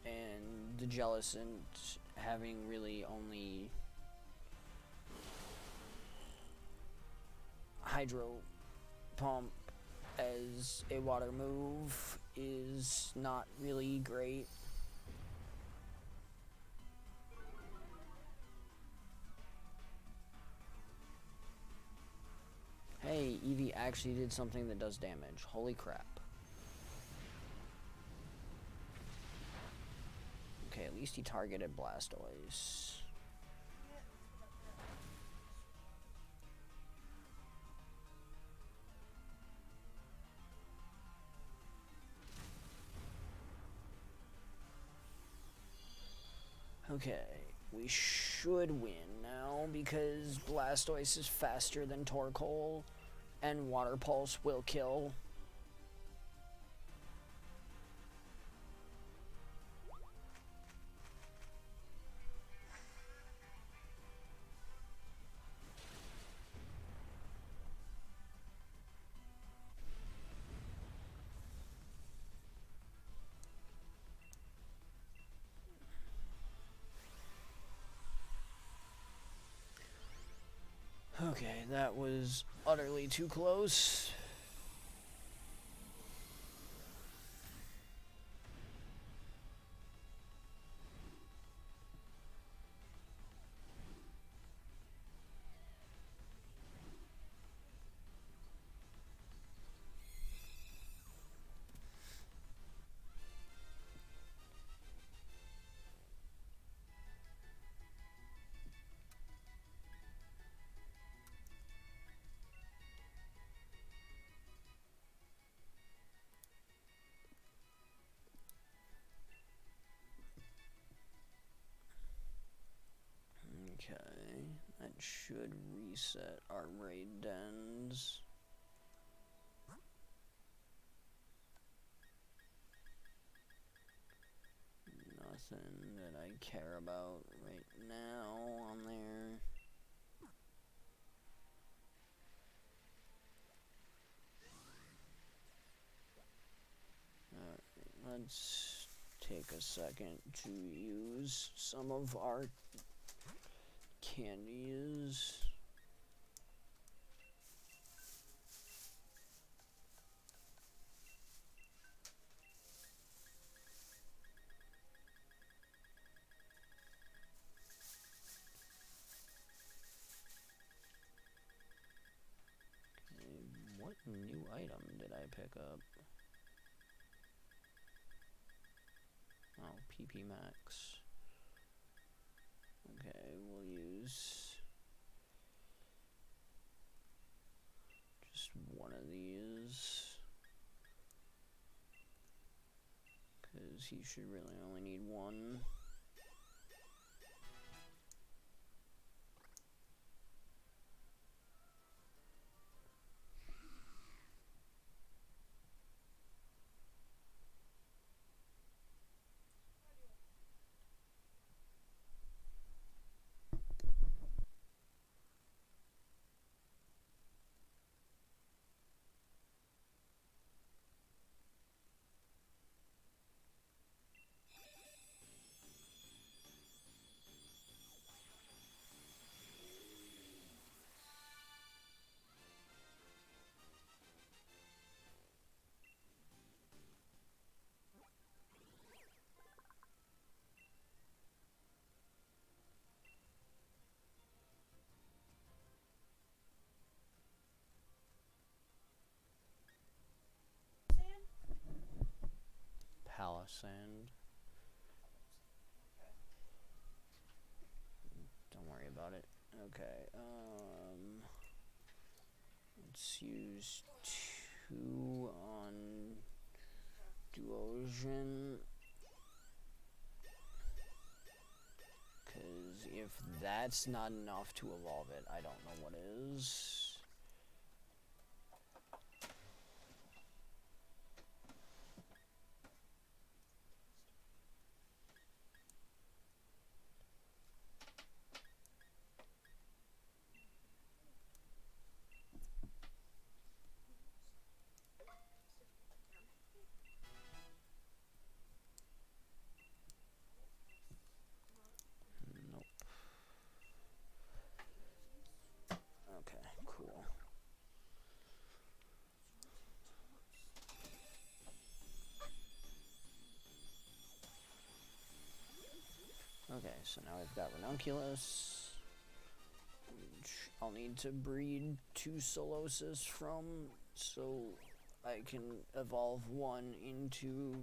And the Jellicent having really only Hydro Pump as a water move is not really great. Hey, Eevee actually did something that does damage. Holy crap. Okay, at least he targeted Blastoise. Okay, we should win now because Blastoise is faster than Torkoal and Water Pulse will kill. Okay, that was utterly too close. Okay, that should reset our raid dens. Nothing that I care about right now on there. Alright, let's take a second to use some of our candies. Okay, what new item did I pick up? Oh, PP Max. Okay, we'll use just one of these. Because he should really only need one. Palisand. Okay, let's use 2 on Duosion. Because if that's not enough to evolve it, I don't know what is. Nope. Okay, cool. Okay, so now we've got Ranunculus, which I'll need to breed 2 Solosis from, so I can evolve one into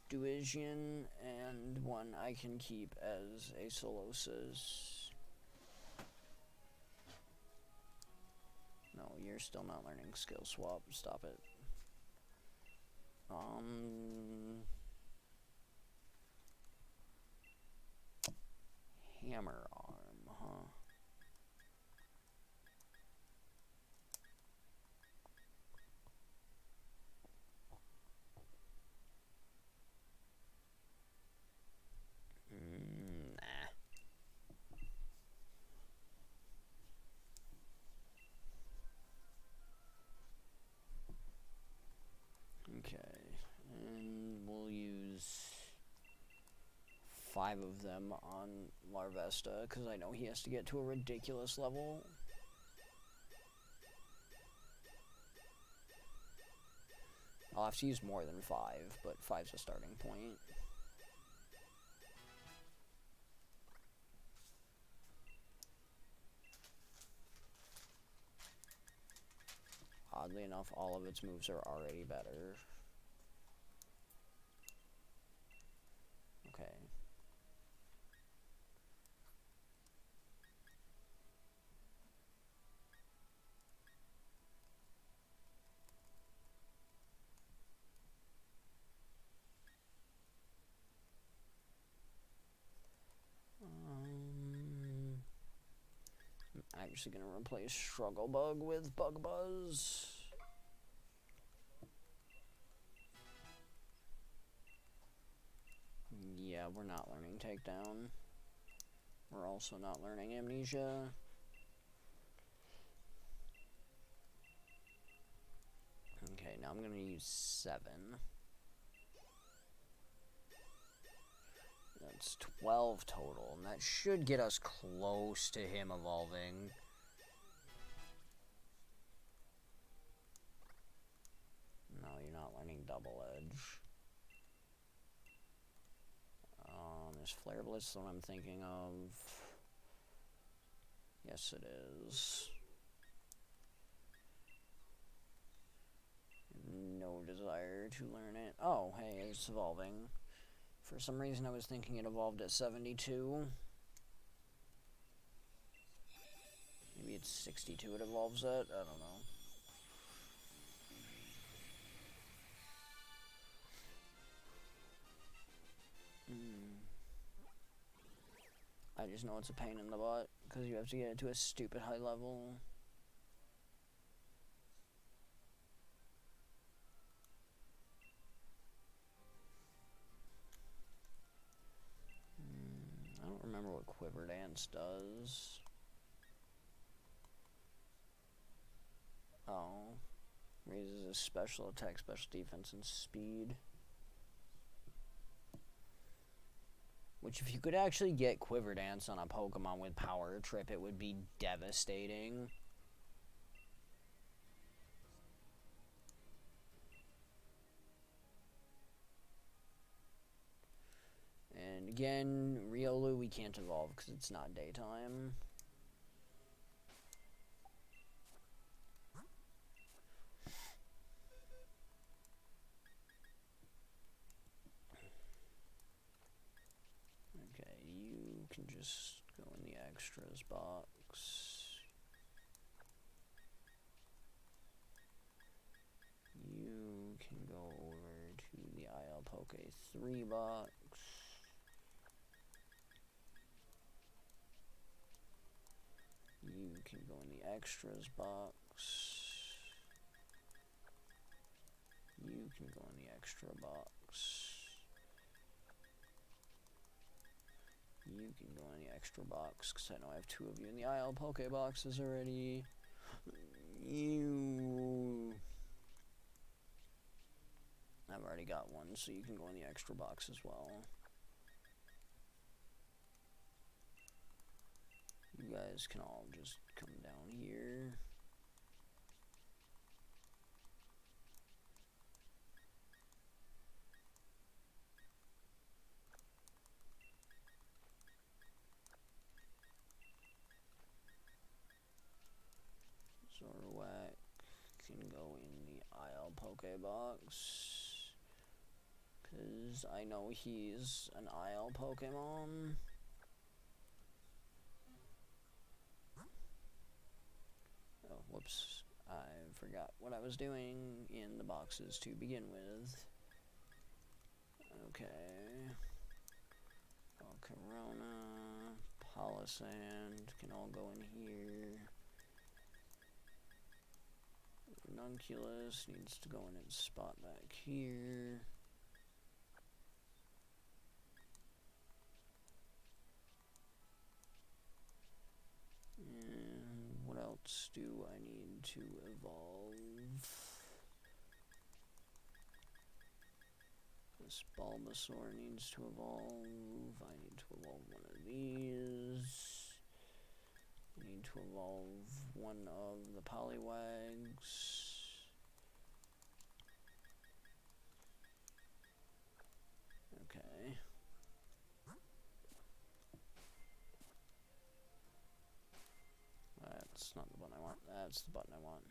Duision, and one I can keep as a Solosis. No, you're still not learning Skill Swap. Stop it. Hammer Arm, huh? Nah. Okay, and we'll use 5 of them on Larvesta, because I know he has to get to a ridiculous level. I'll have to use more than 5, but 5's a starting point. Oddly enough, all of its moves are already better. Okay. I'm actually gonna replace Struggle Bug with Bug Buzz. Yeah, we're not learning Takedown. We're also not learning Amnesia. Okay, now I'm gonna use 7. That's 12 total, and that should get us close to him evolving. No, you're not learning Double Edge. Is Flare Blitz the one I'm thinking of? Yes, it is. No desire to learn it. Oh, hey, it's evolving. For some reason, I was thinking it evolved at 72. Maybe it's 62 it evolves at? I don't know. I just know it's a pain in the butt, because you have to get it to a stupid high level. I don't remember what Quiver Dance does. Oh. Raises his special attack, special defense, and speed. Which, if you could actually get Quiver Dance on a Pokemon with Power Trip, it would be devastating. And again, Riolu we can't evolve because it's not daytime. Okay, you can just go in the X extras box. You can go over to the IL Poke 3 box. You can go in the extras box. You can go in the extra box. You can go in the extra box, because I know I have 2 of you in the IL Poke boxes already. I've already got one, so you can go in the extra box as well. You guys can all just come down here. Zorwak can go in the IL Poke box, because I know he's an IL Pokemon. Oh, whoops. I forgot what I was doing in the boxes to begin with. Okay. Corona, Polisand can all go in here. Ranunculus needs to go in its spot back here. And what else do I need to evolve? This Bulbasaur needs to evolve. I need to evolve one of these. I need to evolve one of the Poliwags. Okay. That's not the button I want. That's the button I want.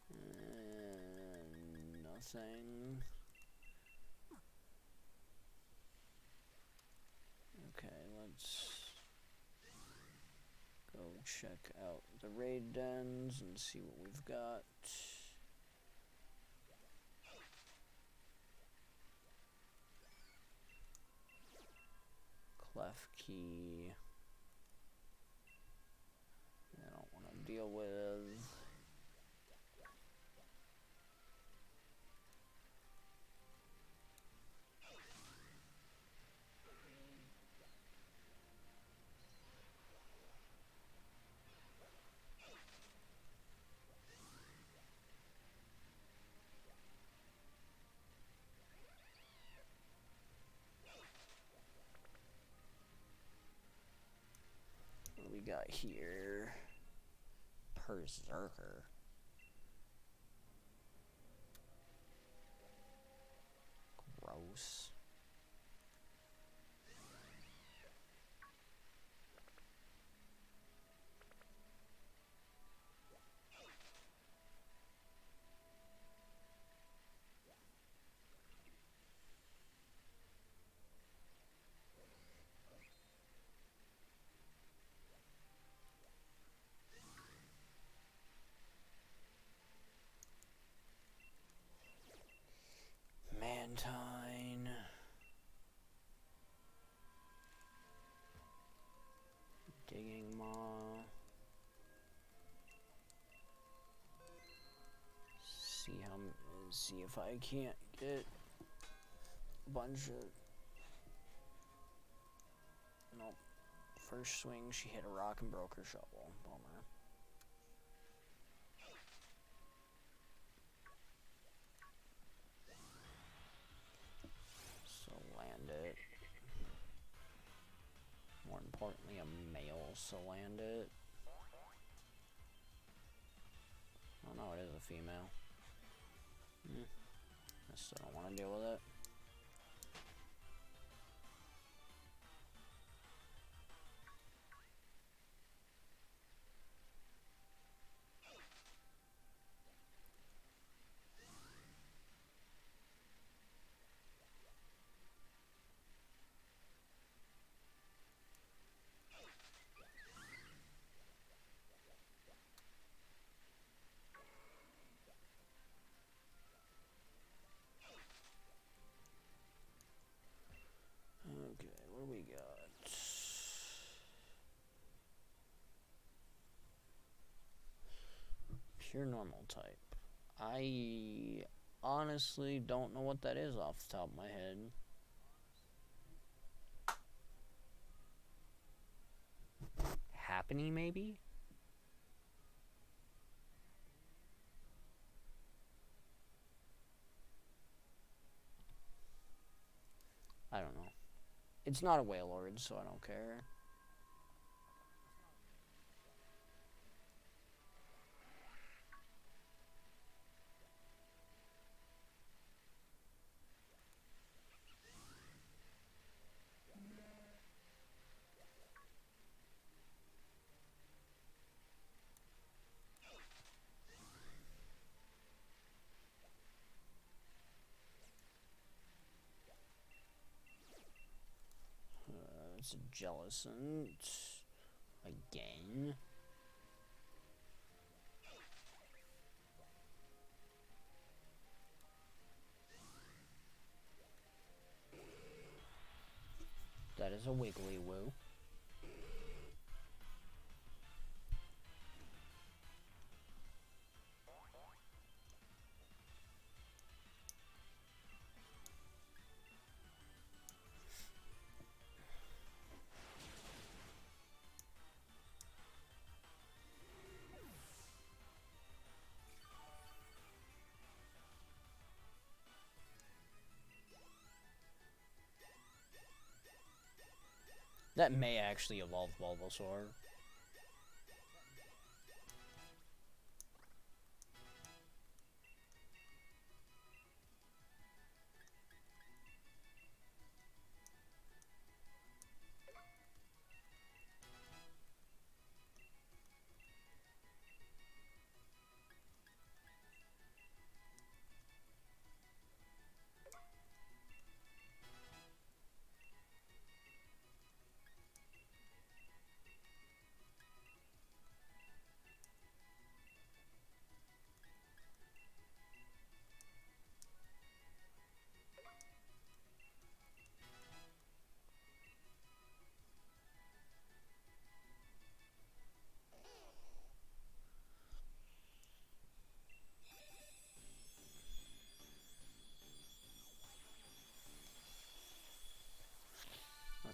And nothing. Okay, let's go check out the raid dens and see what we've got. Klefki. I don't want to deal with. What we got here? Berserker. Gross. Mantine. Digging Maw. See if I can't get a bunch of. Nope. First swing, she hit a rock and broke her shovel. Bummer. So land it. More importantly, a male Salandit. Oh no, it is a female. I still don't want to deal with it. Pure normal type. I honestly don't know what that is off the top of my head. Happening, maybe? I don't know. It's not a Wailord, so I don't care. It's a Jellicent. Again. That is a Wiggly Woo. That may actually evolve Bulbasaur.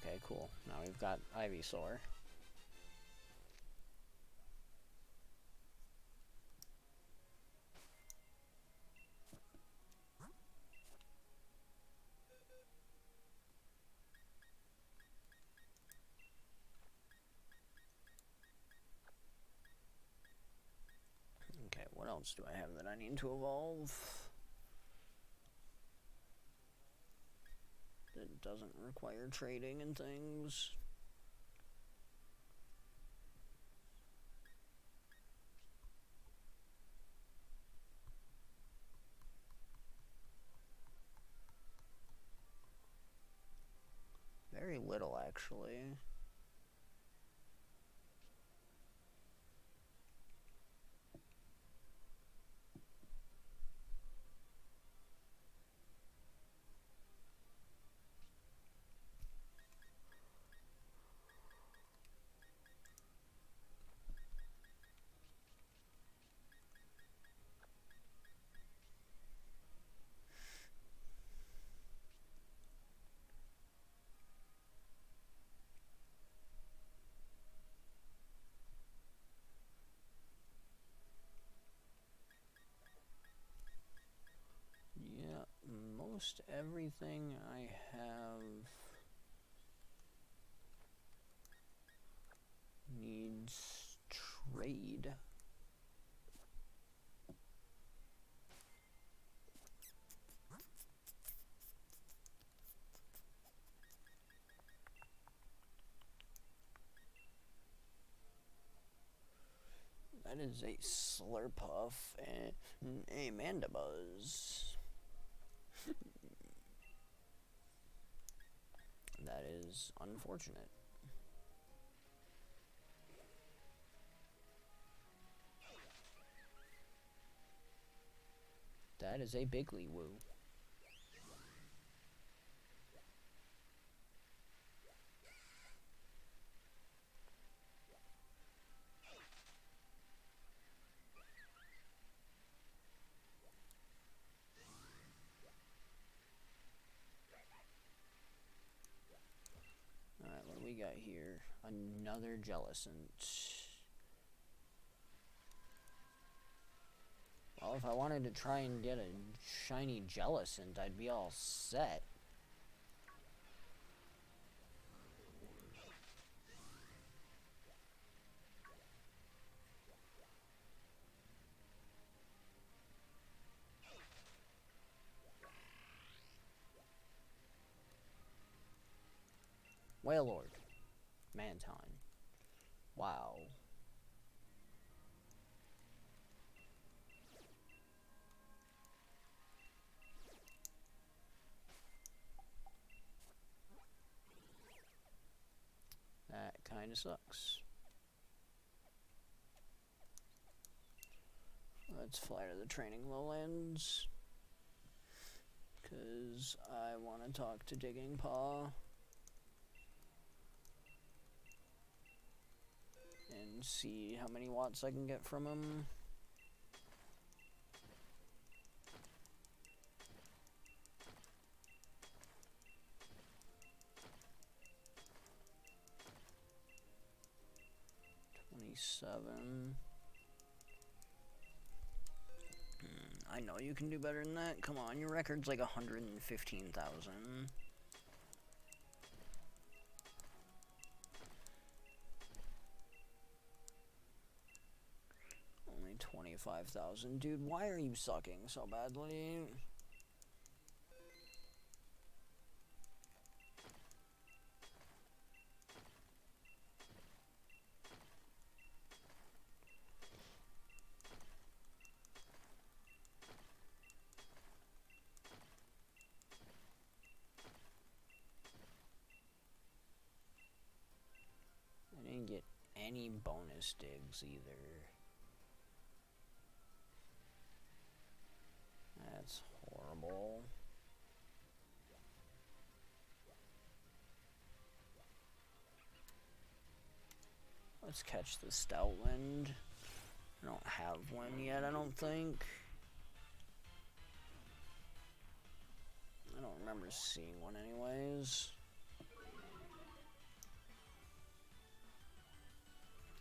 Okay, cool. Now we've got Ivysaur. Okay, what else do I have that I need to evolve? That doesn't require trading and things. Very little, actually. Yeah, most everything I have needs trade. That is a Slurpuff and a Mandibuzz. That is unfortunate. That is a Bigly Woo. we got here? Another Jellicent. Well, if I wanted to try and get a shiny Jellicent, I'd be all set. Wailord. Mantine. Wow. That kinda sucks. Let's fly to the training lowlands. Because I want to talk to Digging Paw. And see how many watts I can get from him. $27. I know you can do better than that. Come on, your record's like 115,000. Only 25,000. Dude, why are you sucking so badly? I didn't get any bonus digs either. That's horrible. Let's catch the Stoutland. I don't have one yet, I don't think. I don't remember seeing one anyways.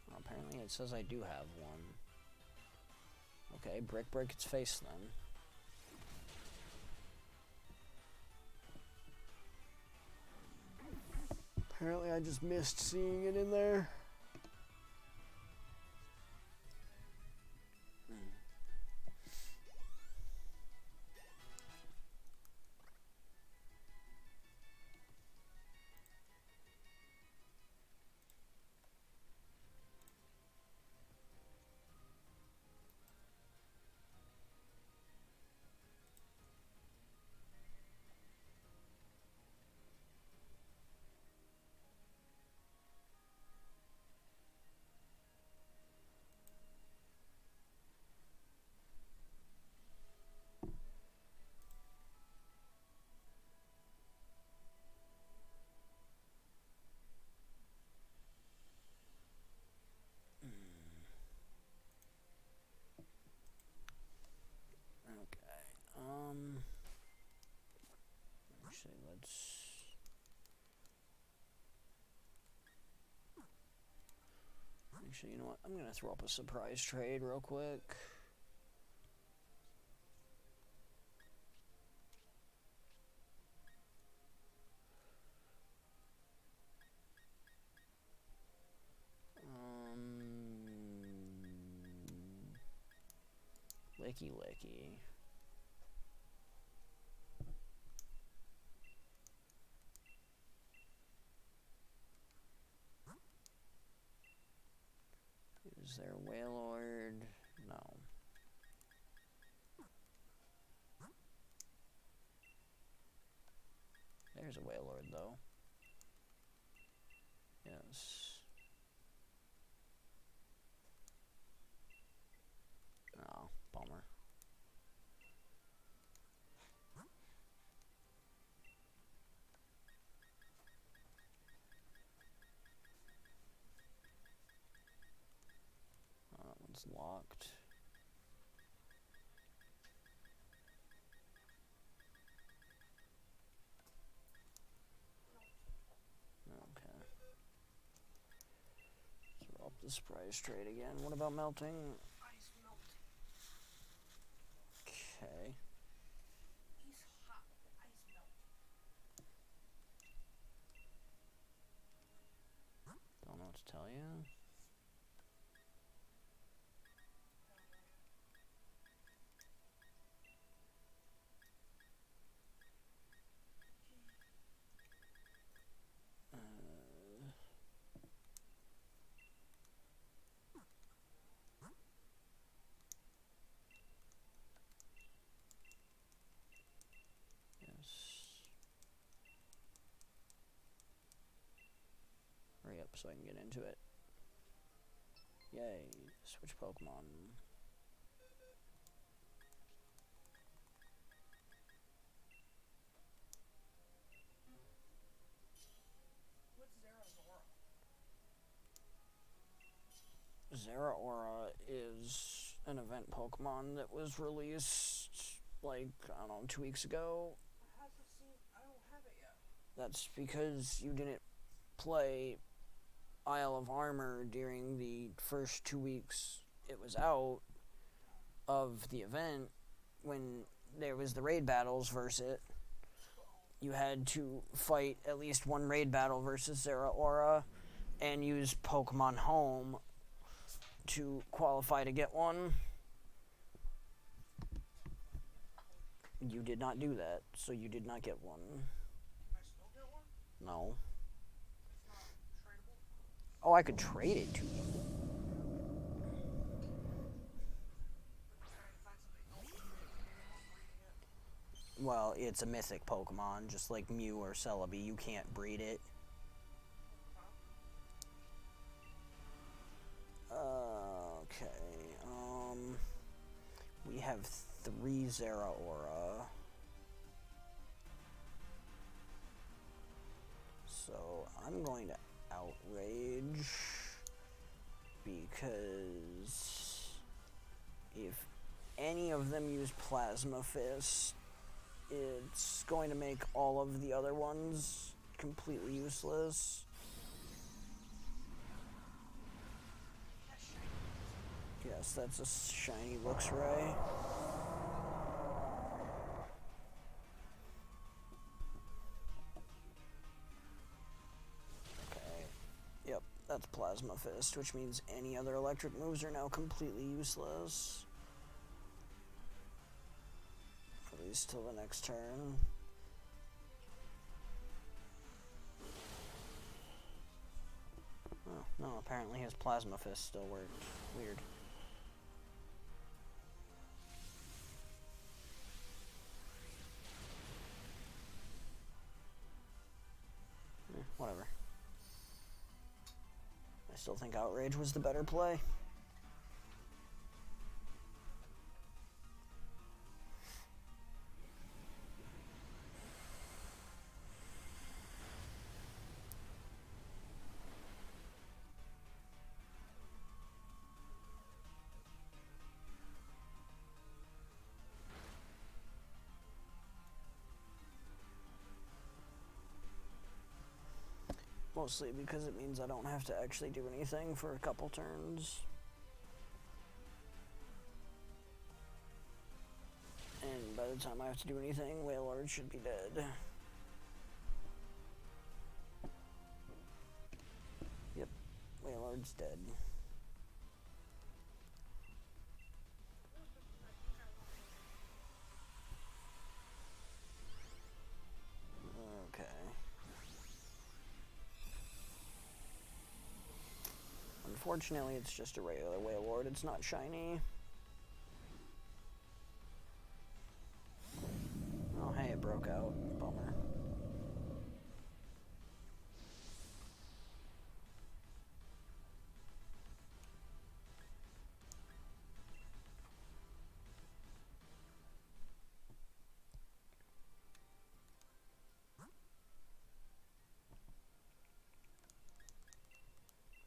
Well, apparently it says I do have one. Okay, break its face then. Apparently I just missed seeing it in there. Actually, you know what? I'm gonna throw up a surprise trade real quick. Licky licky. Is there a Wailord? No. There's a Wailord, though. Yes. Oh, bummer. Oh, that one's locked. Okay. The surprise trade again. What about melting? Ice melt. Okay. He's hot. Ice melt. Don't know what to tell you. Hurry up so I can get into it. Yay, switch Pokemon. What's Zeraora? Zeraora is an event Pokemon that was released, like, I don't know, 2 weeks ago. I don't have it yet. That's because you didn't play Isle of Armor during the first 2 weeks it was out of the event when there was the raid battles versus it. You had to fight at least one raid battle versus Zeraora and use Pokemon Home to qualify to get one. You did not do that, so you did not get one. Can I still get one? No. It's not tradable? Oh, I could trade it to you. But can I find something else to trade it without breeding it? Well, it's a mythic Pokemon, just like Mew or Celebi. You can't breed it. Okay, we have 3 Zeraora. So I'm going to Outrage because if any of them use Plasma Fist, it's going to make all of the other ones completely useless. Yes, that's a shiny Luxray. Okay. Yep, that's Plasma Fist, which means any other electric moves are now completely useless. At least till the next turn. Oh, no, apparently his Plasma Fist still worked. Weird. Whatever. I still think Outrage was the better play. Mostly because it means I don't have to actually do anything for a couple turns. And by the time I have to do anything, Wailord should be dead. Yep, Wailord's dead. Okay. Unfortunately, it's just a regular Wailord. It's not shiny. Oh, hey, it broke out. Bummer.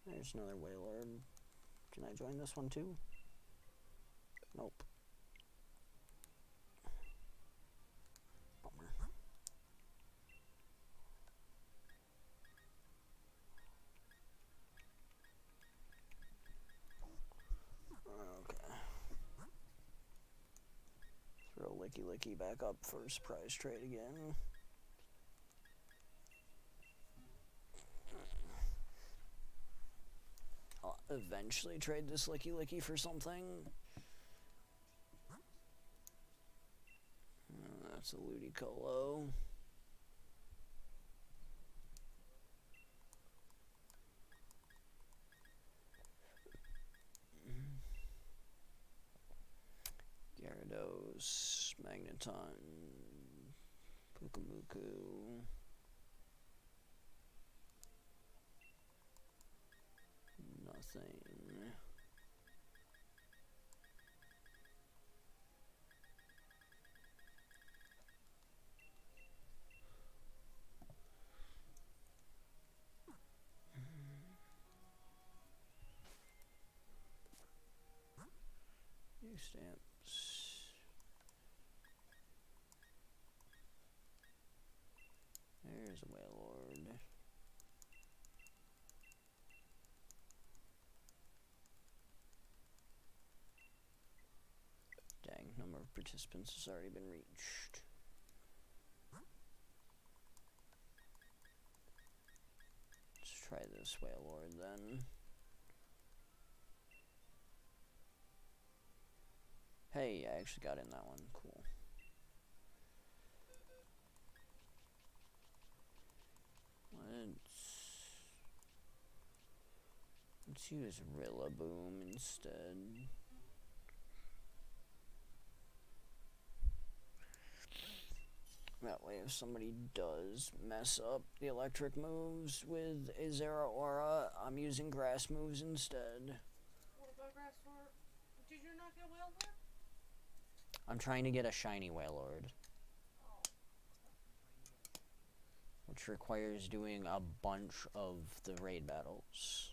There's another Wailord. Can I join this one too? Nope. Bummer. Slicky Licky back up for surprise trade again. I'll eventually trade this Slicky Licky for something. That's a Ludicolo. Gyarados, Magneton, Pukamuku. Nothing. New stamps. There's a Wailord. Dang, number of participants has already been reached. Let's try this Wailord then. Hey, I actually got in that one. Cool. Let's use Rillaboom instead. That way, if somebody does mess up the electric moves with a Zeraora, I'm using grass moves instead. What about grass for? Did you not get Wailord? I'm trying to get a shiny Wailord, which requires doing a bunch of the raid battles.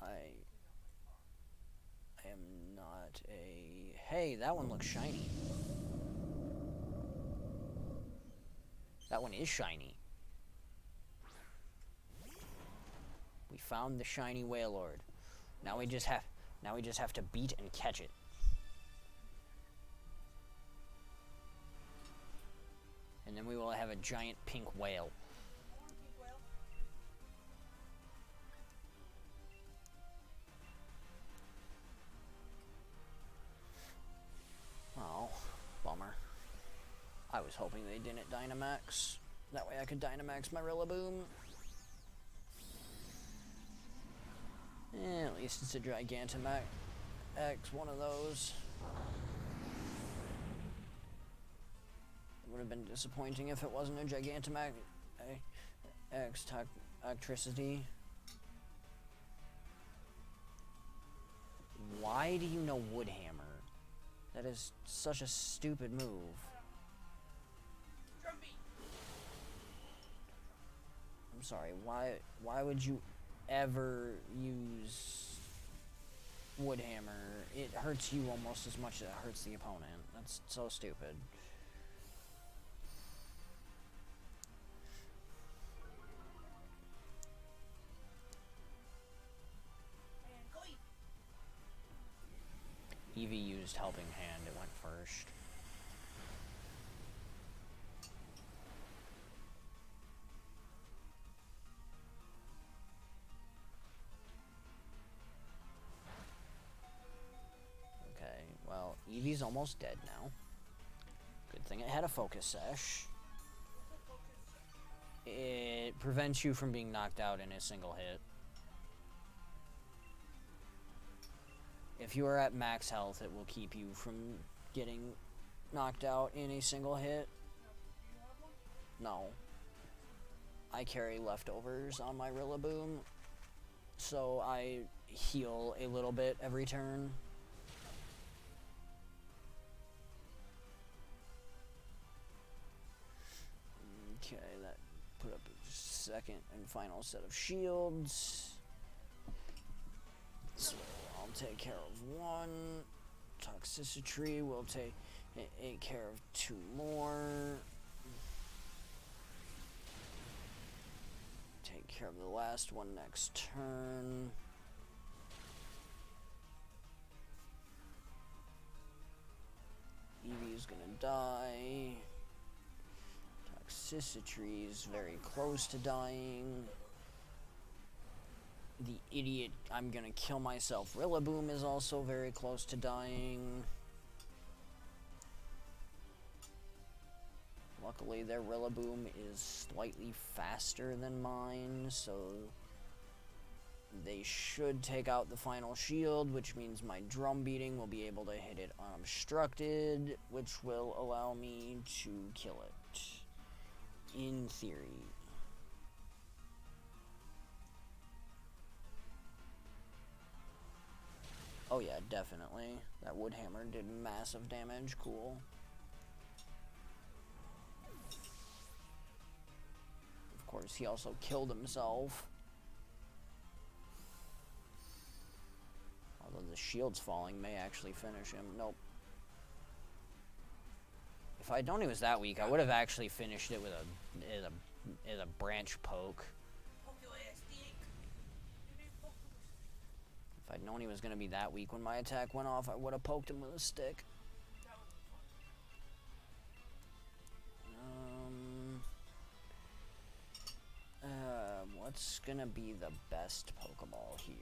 I am not a... Hey, that one looks shiny. That one is shiny. We found the shiny Wailord. Now we just have to beat and catch it. And then we will have a giant pink whale. Oh, bummer. I was hoping they didn't Dynamax. That way I could Dynamax my Rillaboom. At least it's a Gigantamax. X one of those. It would have been disappointing if it wasn't a Gigantamax X Electricity. Why do you know Woodhammer? That is such a stupid move. I'm sorry, why would you ever use Woodhammer? It hurts you almost as much as it hurts the opponent. That's so stupid. Eevee used Helping Hand, it went first. Okay, well, Eevee's almost dead now. Good thing it had a Focus Sash. It prevents you from being knocked out in a single hit. If you are at max health, it will keep you from getting knocked out in a single hit. No. I carry leftovers on my Rillaboom, so I heal a little bit every turn. Okay, that put up a second and final set of shields. So I'll take care of one. Toxicity will take care of two more. Take care of the last one next turn. Eevee is gonna die. Toxicity is very close to dying. The idiot, I'm gonna kill myself. Rillaboom is also very close to dying. Luckily, their Rillaboom is slightly faster than mine, so they should take out the final shield, which means my drum beating will be able to hit it unobstructed, which will allow me to kill it. In theory. Oh yeah, definitely. That Woodhammer did massive damage. Cool. Of course, he also killed himself. Although the shield's falling may actually finish him. Nope. If I'd known he was that weak, I would have actually finished it with a branch poke. If I'd known he was going to be that weak when my attack went off, I would have poked him with a stick. What's going to be the best Pokeball here?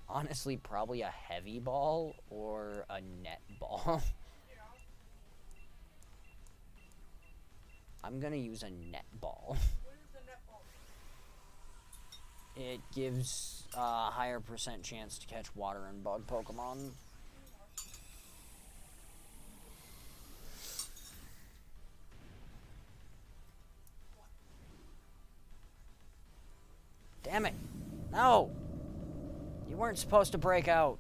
Honestly, probably a heavy ball or a net ball. I'm going to use a net ball. It gives a higher % chance to catch water and bug Pokemon. Damn it! No! You weren't supposed to break out.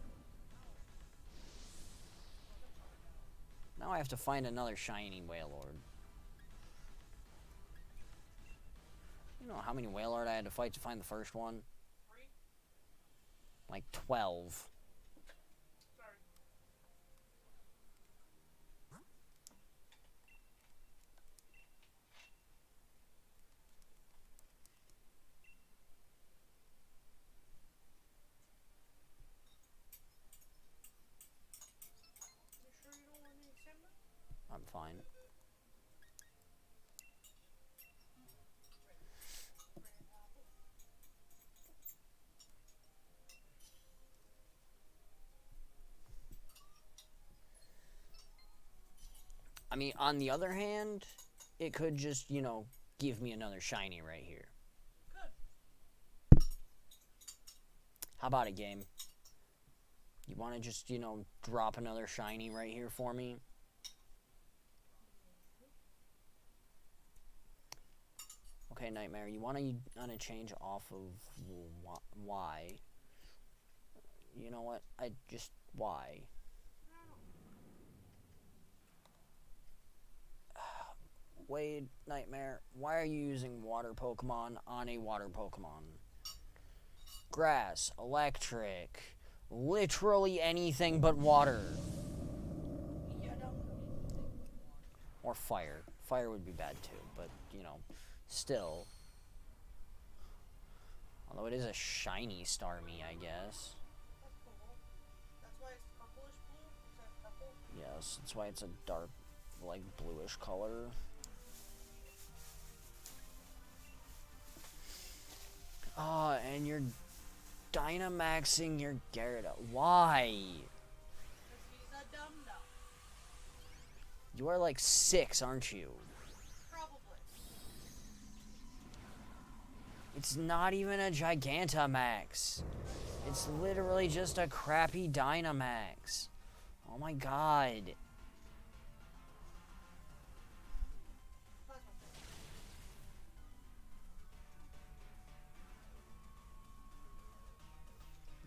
Now I have to find another shiny Wailord. You know how many Wailord I had to fight to find the first one? Like 12. I'm fine. I mean, on the other hand, it could just, you know, give me another shiny right here. How about it, game? You want to just, you know, drop another shiny right here for me? Okay, Nightmare, you want to change off of Y. You know what? I just Y. Wade, Nightmare, why are you using water Pokemon on a water Pokemon? Grass, electric, literally anything but water. Yeah, no. Or fire. Fire would be bad too, but, you know, still. Although it is a shiny Starmie, I guess. That's cool. That's why it's purplish blue instead of purple. Yes, that's why it's a dark, like, bluish color. Ah, and you're Dynamaxing your Gyarados. Why? Because he's a dum-dum. You are like 6, aren't you? Probably. It's not even a Gigantamax. It's literally just a crappy Dynamax. Oh my god.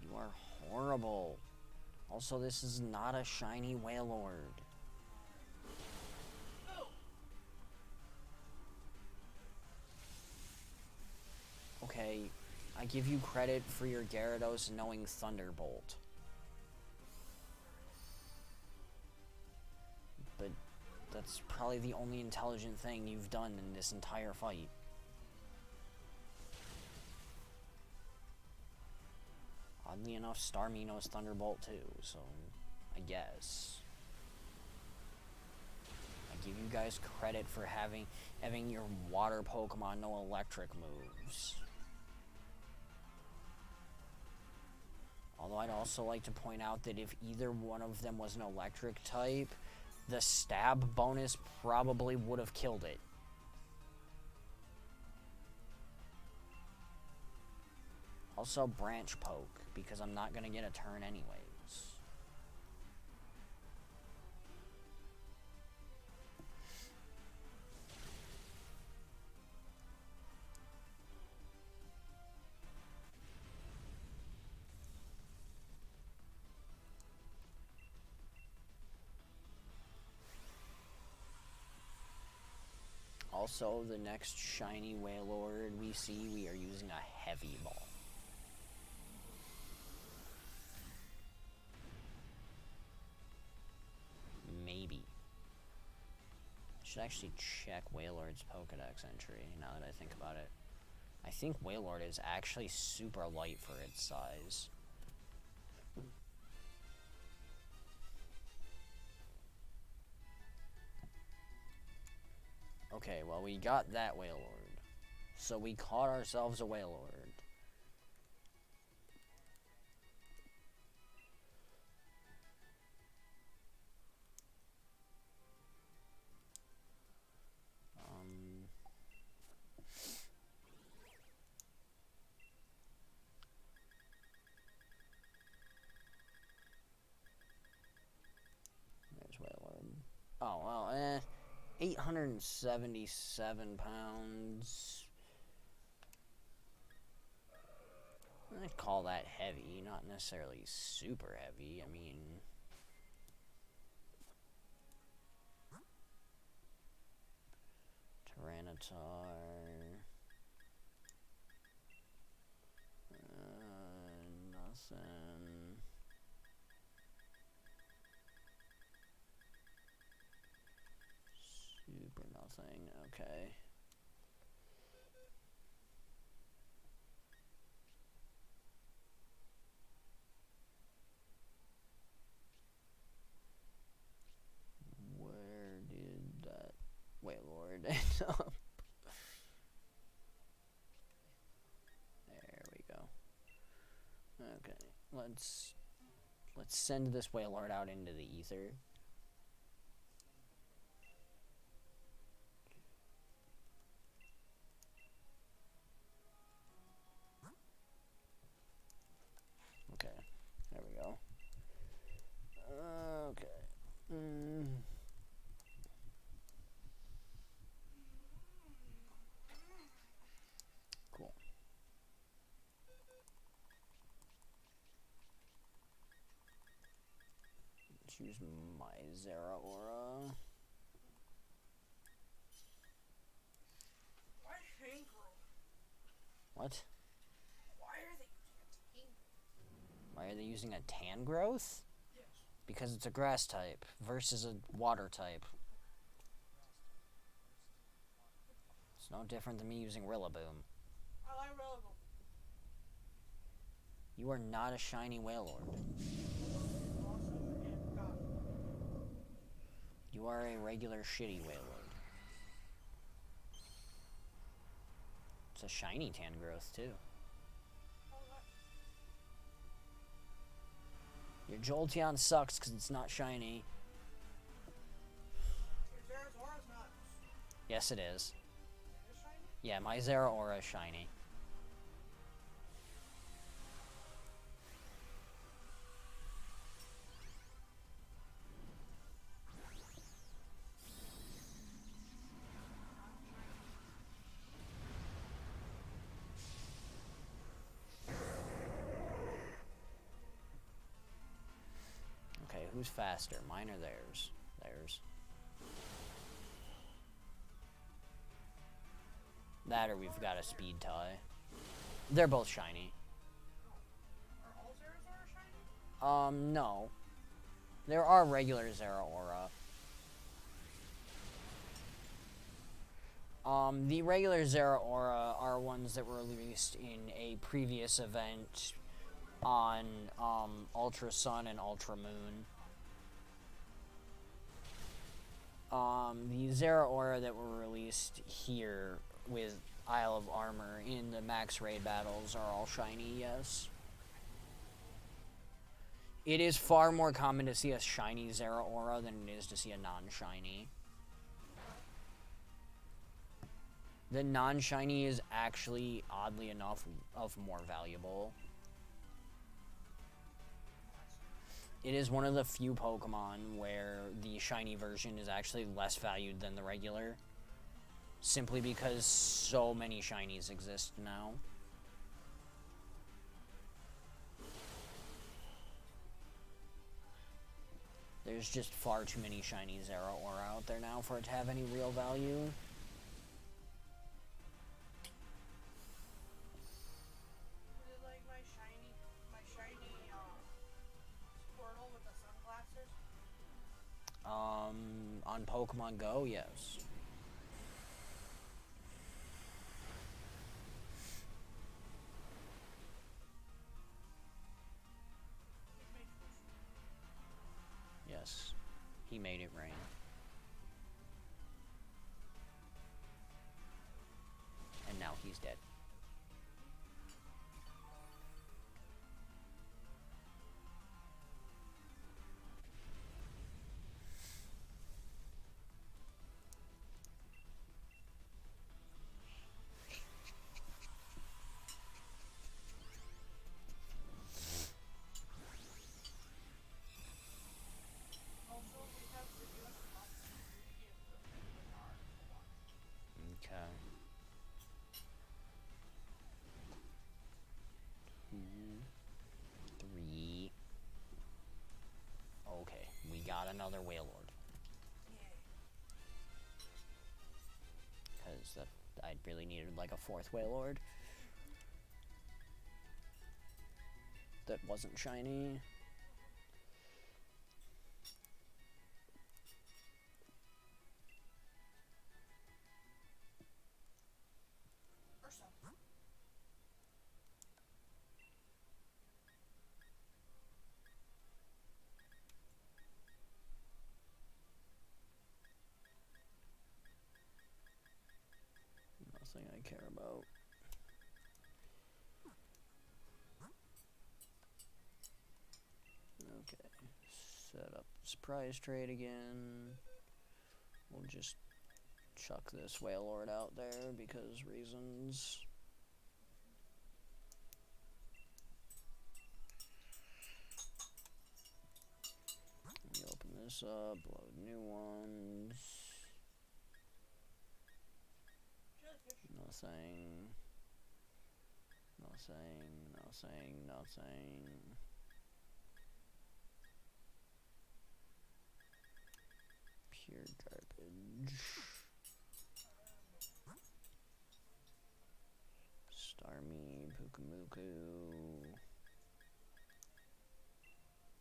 You are horrible. Also, this is not a shiny Wailord. Okay, I give you credit for your Gyarados knowing Thunderbolt. But that's probably the only intelligent thing you've done in this entire fight. Oddly enough, Starmie knows Thunderbolt too, so I guess. I give you guys credit for having your water Pokemon know electric moves. Although I'd also like to point out that if either one of them was an electric type, the stab bonus probably would have killed it. Also branch poke, because I'm not gonna get a turn anyways. Also, the next shiny Wailord we see, we are using a Heavy Ball. Maybe. I should actually check Wailord's Pokedex entry, now that I think about it. I think Wailord is actually super light for its size. Okay, well, we got that Wailord. So we caught ourselves a Wailord. There's Wailord. Oh, well, 877 pounds. I'd call that heavy, not necessarily super heavy. I mean, Tyranitar. Nothing. Super nothing. Okay. Where did that Wailord end up? There we go. Okay, let's send this Wailord out into the ether. Choose my Zera Aura. Why tank roll? What? Why are they using a tank? Why are they using a tan growth? Yes. Because it's a grass type versus a water type. It's no different than me using Rillaboom. I like Rillaboom. You are not a shiny Wailord. Awesome and God. You are a regular shitty Wailord. It's a shiny tan growth too. Oh, what? Your Jolteon sucks because it's not shiny. Your Zeradora's not. Yes, it is. It is shiny? Yeah, my Zera Aura is shiny. Okay, who's faster, mine or theirs? Theirs. That or we've got a speed tie. They're both shiny. Are all Zeradora shiny? No. There are regular Zera Aura. The regular Zera Aura are ones that were released in a previous event on, Ultra Sun and Ultra Moon. The Zera Aura that were released here with Isle of Armor in the max raid battles are all shiny, yes. It is far more common to see a shiny Zera Aura than it is to see a non-shiny. The non-shiny is actually, oddly enough, of more valuable. It is one of the few Pokemon where the shiny version is actually less valued than the regular. Simply because so many shinies exist now. There's just far too many shiny Zera Aura out there now for it to have any real value. Is it like my shiny Squirtle with the sunglasses? On Pokemon Go, yes. Yes, he made it rain. And now he's dead. Also, we have videos about the beauty of the yard to watch. Okay. 2, 3. Okay, we got another Wailord. Yay. Because I really needed like a fourth Wailord. That wasn't shiny. Or something. Nothing I care about. Okay, set up surprise trade again. We'll just chuck this Wailord out there because reasons. Let me open this up, load new ones. Nothing. Nothing, nothing, nothing. Starmie, Pukumuku,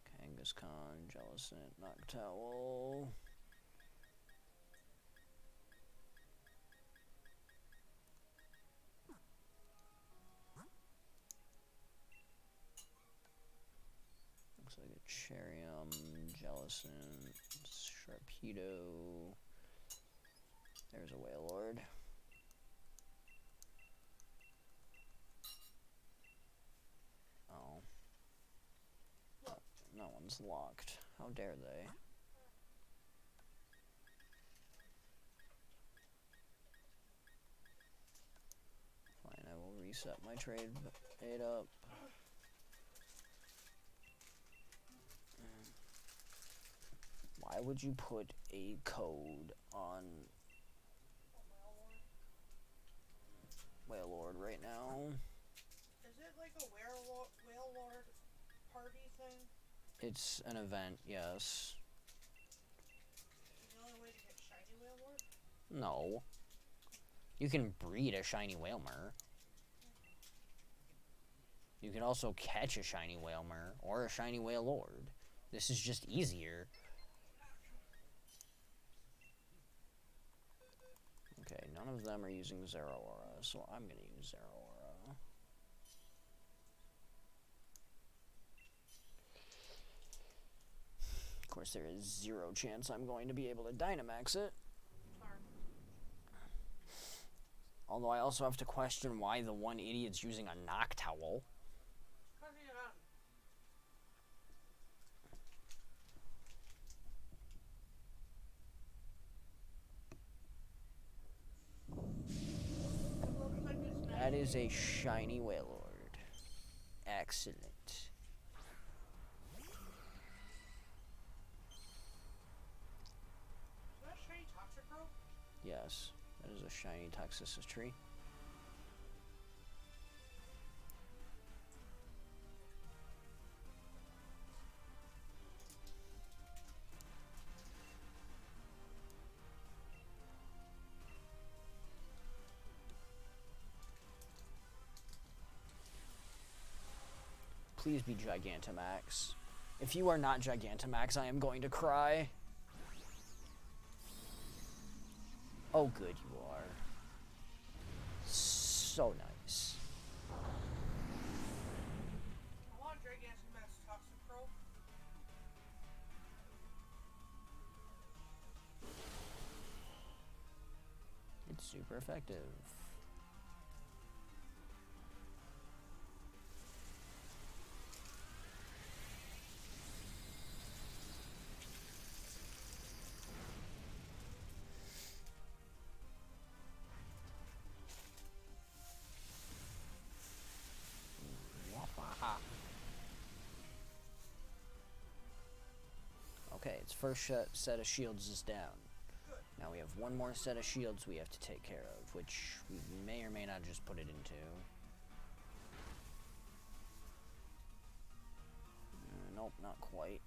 Kangaskhan, Jellicent, Noctowl. Looks like a Cherium, Jellicent, Sharpedo. There's a Wailord. Oh. No one's locked. How dare they? Fine, I will reset my trade aid up. Why would you put a code on Wailord right now? Is it like a Wailord party thing? It's an event, yes. Is the only way to get shiny Wailord? No. You can breed a shiny Wailmer. You can also catch a shiny Wailmer or a shiny Wailord. This is just easier. Okay, none of them are using Zeraora, so I'm gonna use Zeraora. Of course, there is 0 chance I'm going to be able to Dynamax it. Although I also have to question why the one idiot's using a Noctowl. That is a shiny Wailord. Excellent. Is that a shiny Toxicroak? Yes, that is a shiny Toxicity. Please be Gigantamax. If you are not Gigantamax, I am going to cry. Oh, good you are. So nice. I want Gigantamax Toxicroak. It's super effective. Okay, its first set of shields is down. Now we have one more set of shields we have to take care of, which we may or may not just put it into. Nope, not quite.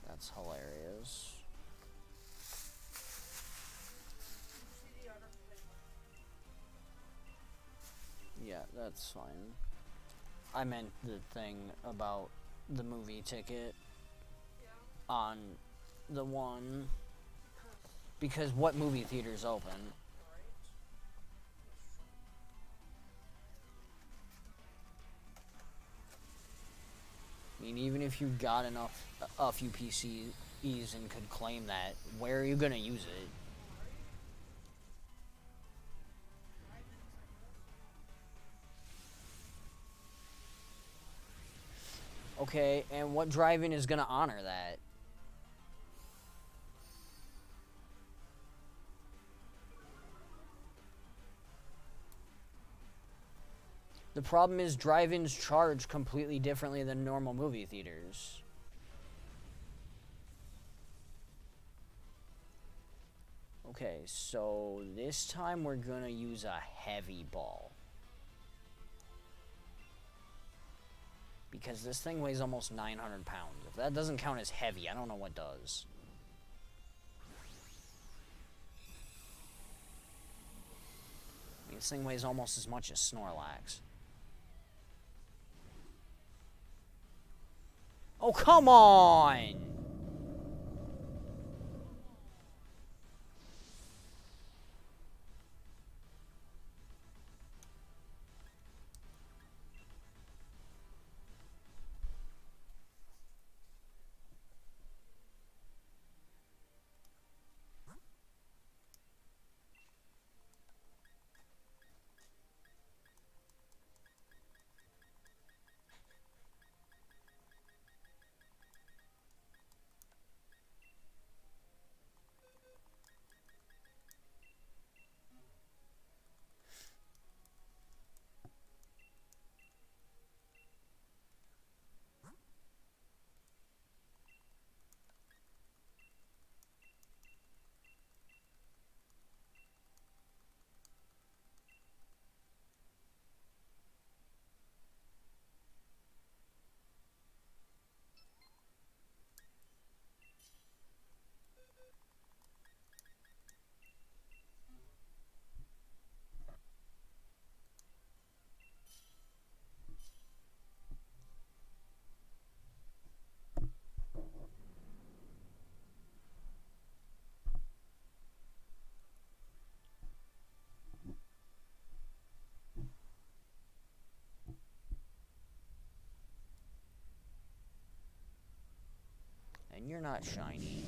That's hilarious. Yeah, that's fine. I meant the thing about the movie ticket on the one. Because what movie theater's open? I mean, even if you got a few PCs and could claim that, where are you gonna use it? Okay, and what drive-in is gonna honor that? The problem is drive-ins charge completely differently than normal movie theaters. Okay, so this time we're gonna use a heavy ball. Because this thing weighs almost 900 pounds. If that doesn't count as heavy, I don't know what does. This thing weighs almost as much as Snorlax. Oh, come on! And you're not shiny.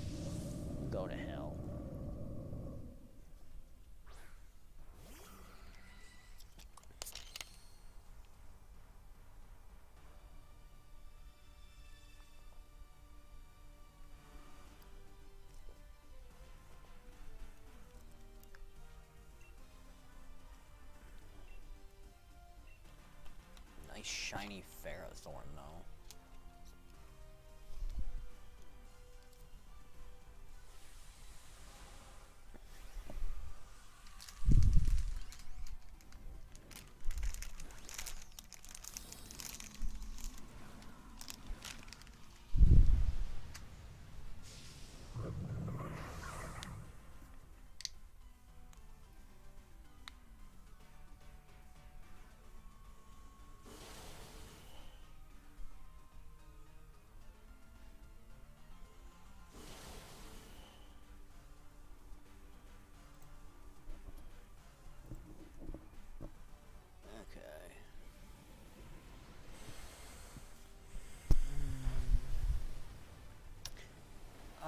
Go to hell. Nice shiny Ferrothorn, though.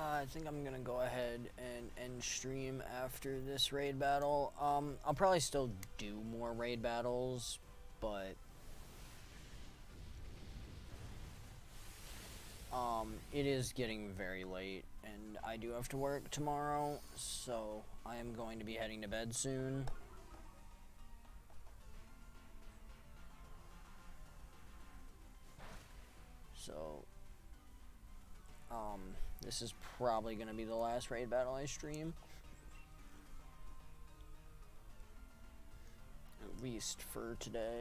I think I'm gonna go ahead and end stream after this raid battle. I'll probably still do more raid battles, but it is getting very late, and I do have to work tomorrow, so I am going to be heading to bed soon. So, this is probably going to be the last raid battle I stream. At least for today.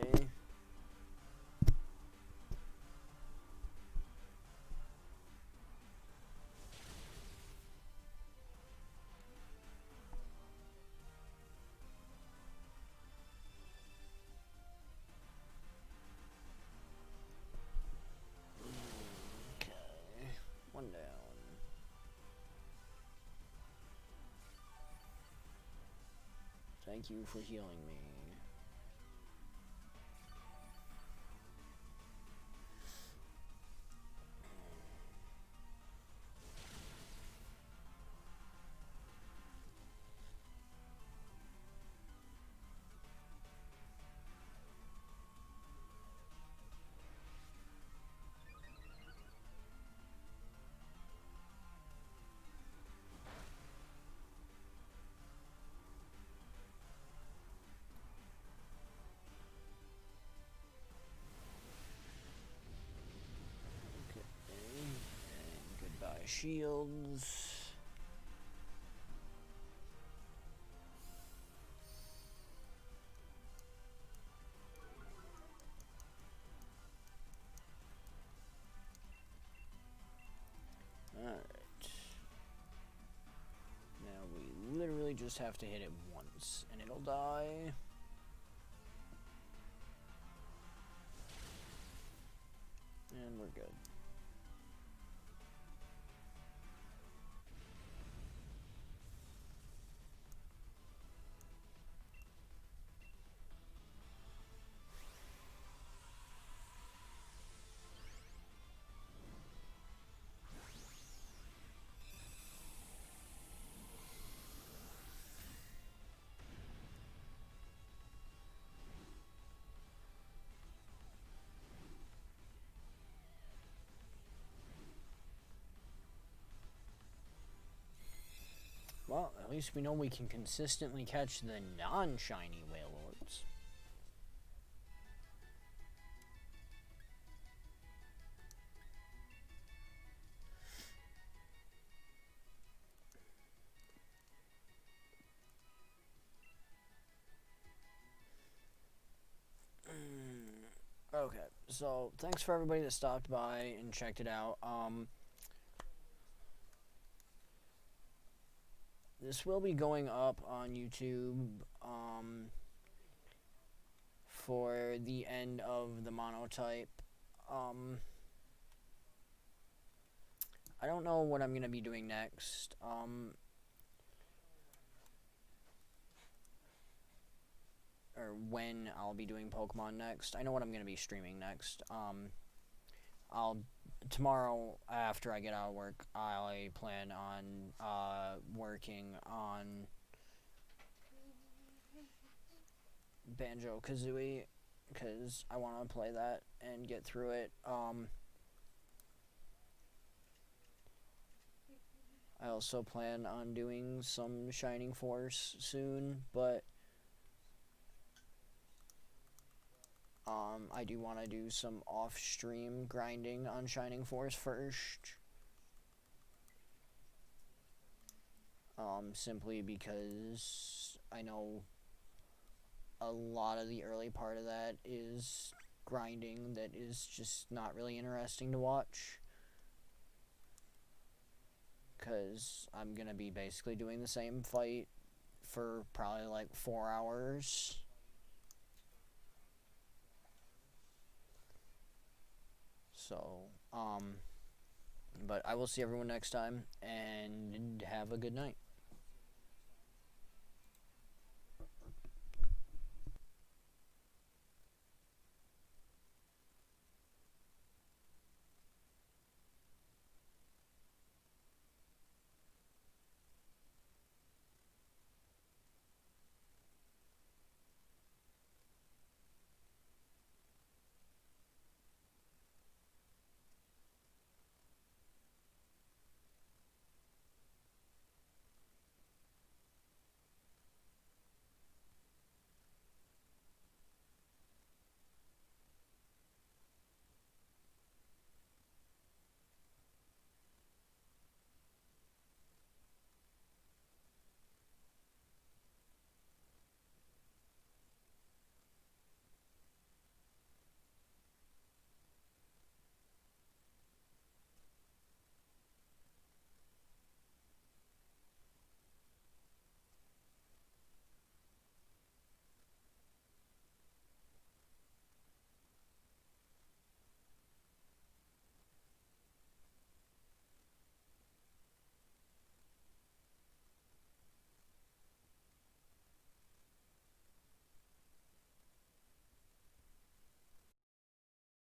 Okay, one down. Thank you for healing me. shields. Alright. Now we literally just have to hit it once and it'll die. And we're good. Well, at least we know we can consistently catch the non-shiny Wailords. Okay, so thanks for everybody that stopped by and checked it out. This will be going up on YouTube for the end of the monotype. I don't know what I'm gonna be doing next. Or when I'll be doing Pokemon next. I know what I'm gonna be streaming next. I'll tomorrow after I get out of work, I plan on working on Banjo-Kazooie because I want to play that and get through it. I also plan on doing some Shining Force soon, but I do want to do some off-stream grinding on Shining Force first. Simply because I know a lot of the early part of that is grinding that is just not really interesting to watch. Because I'm going to be basically doing the same fight for probably like 4 hours. So, but I will see everyone next time, and have a good night.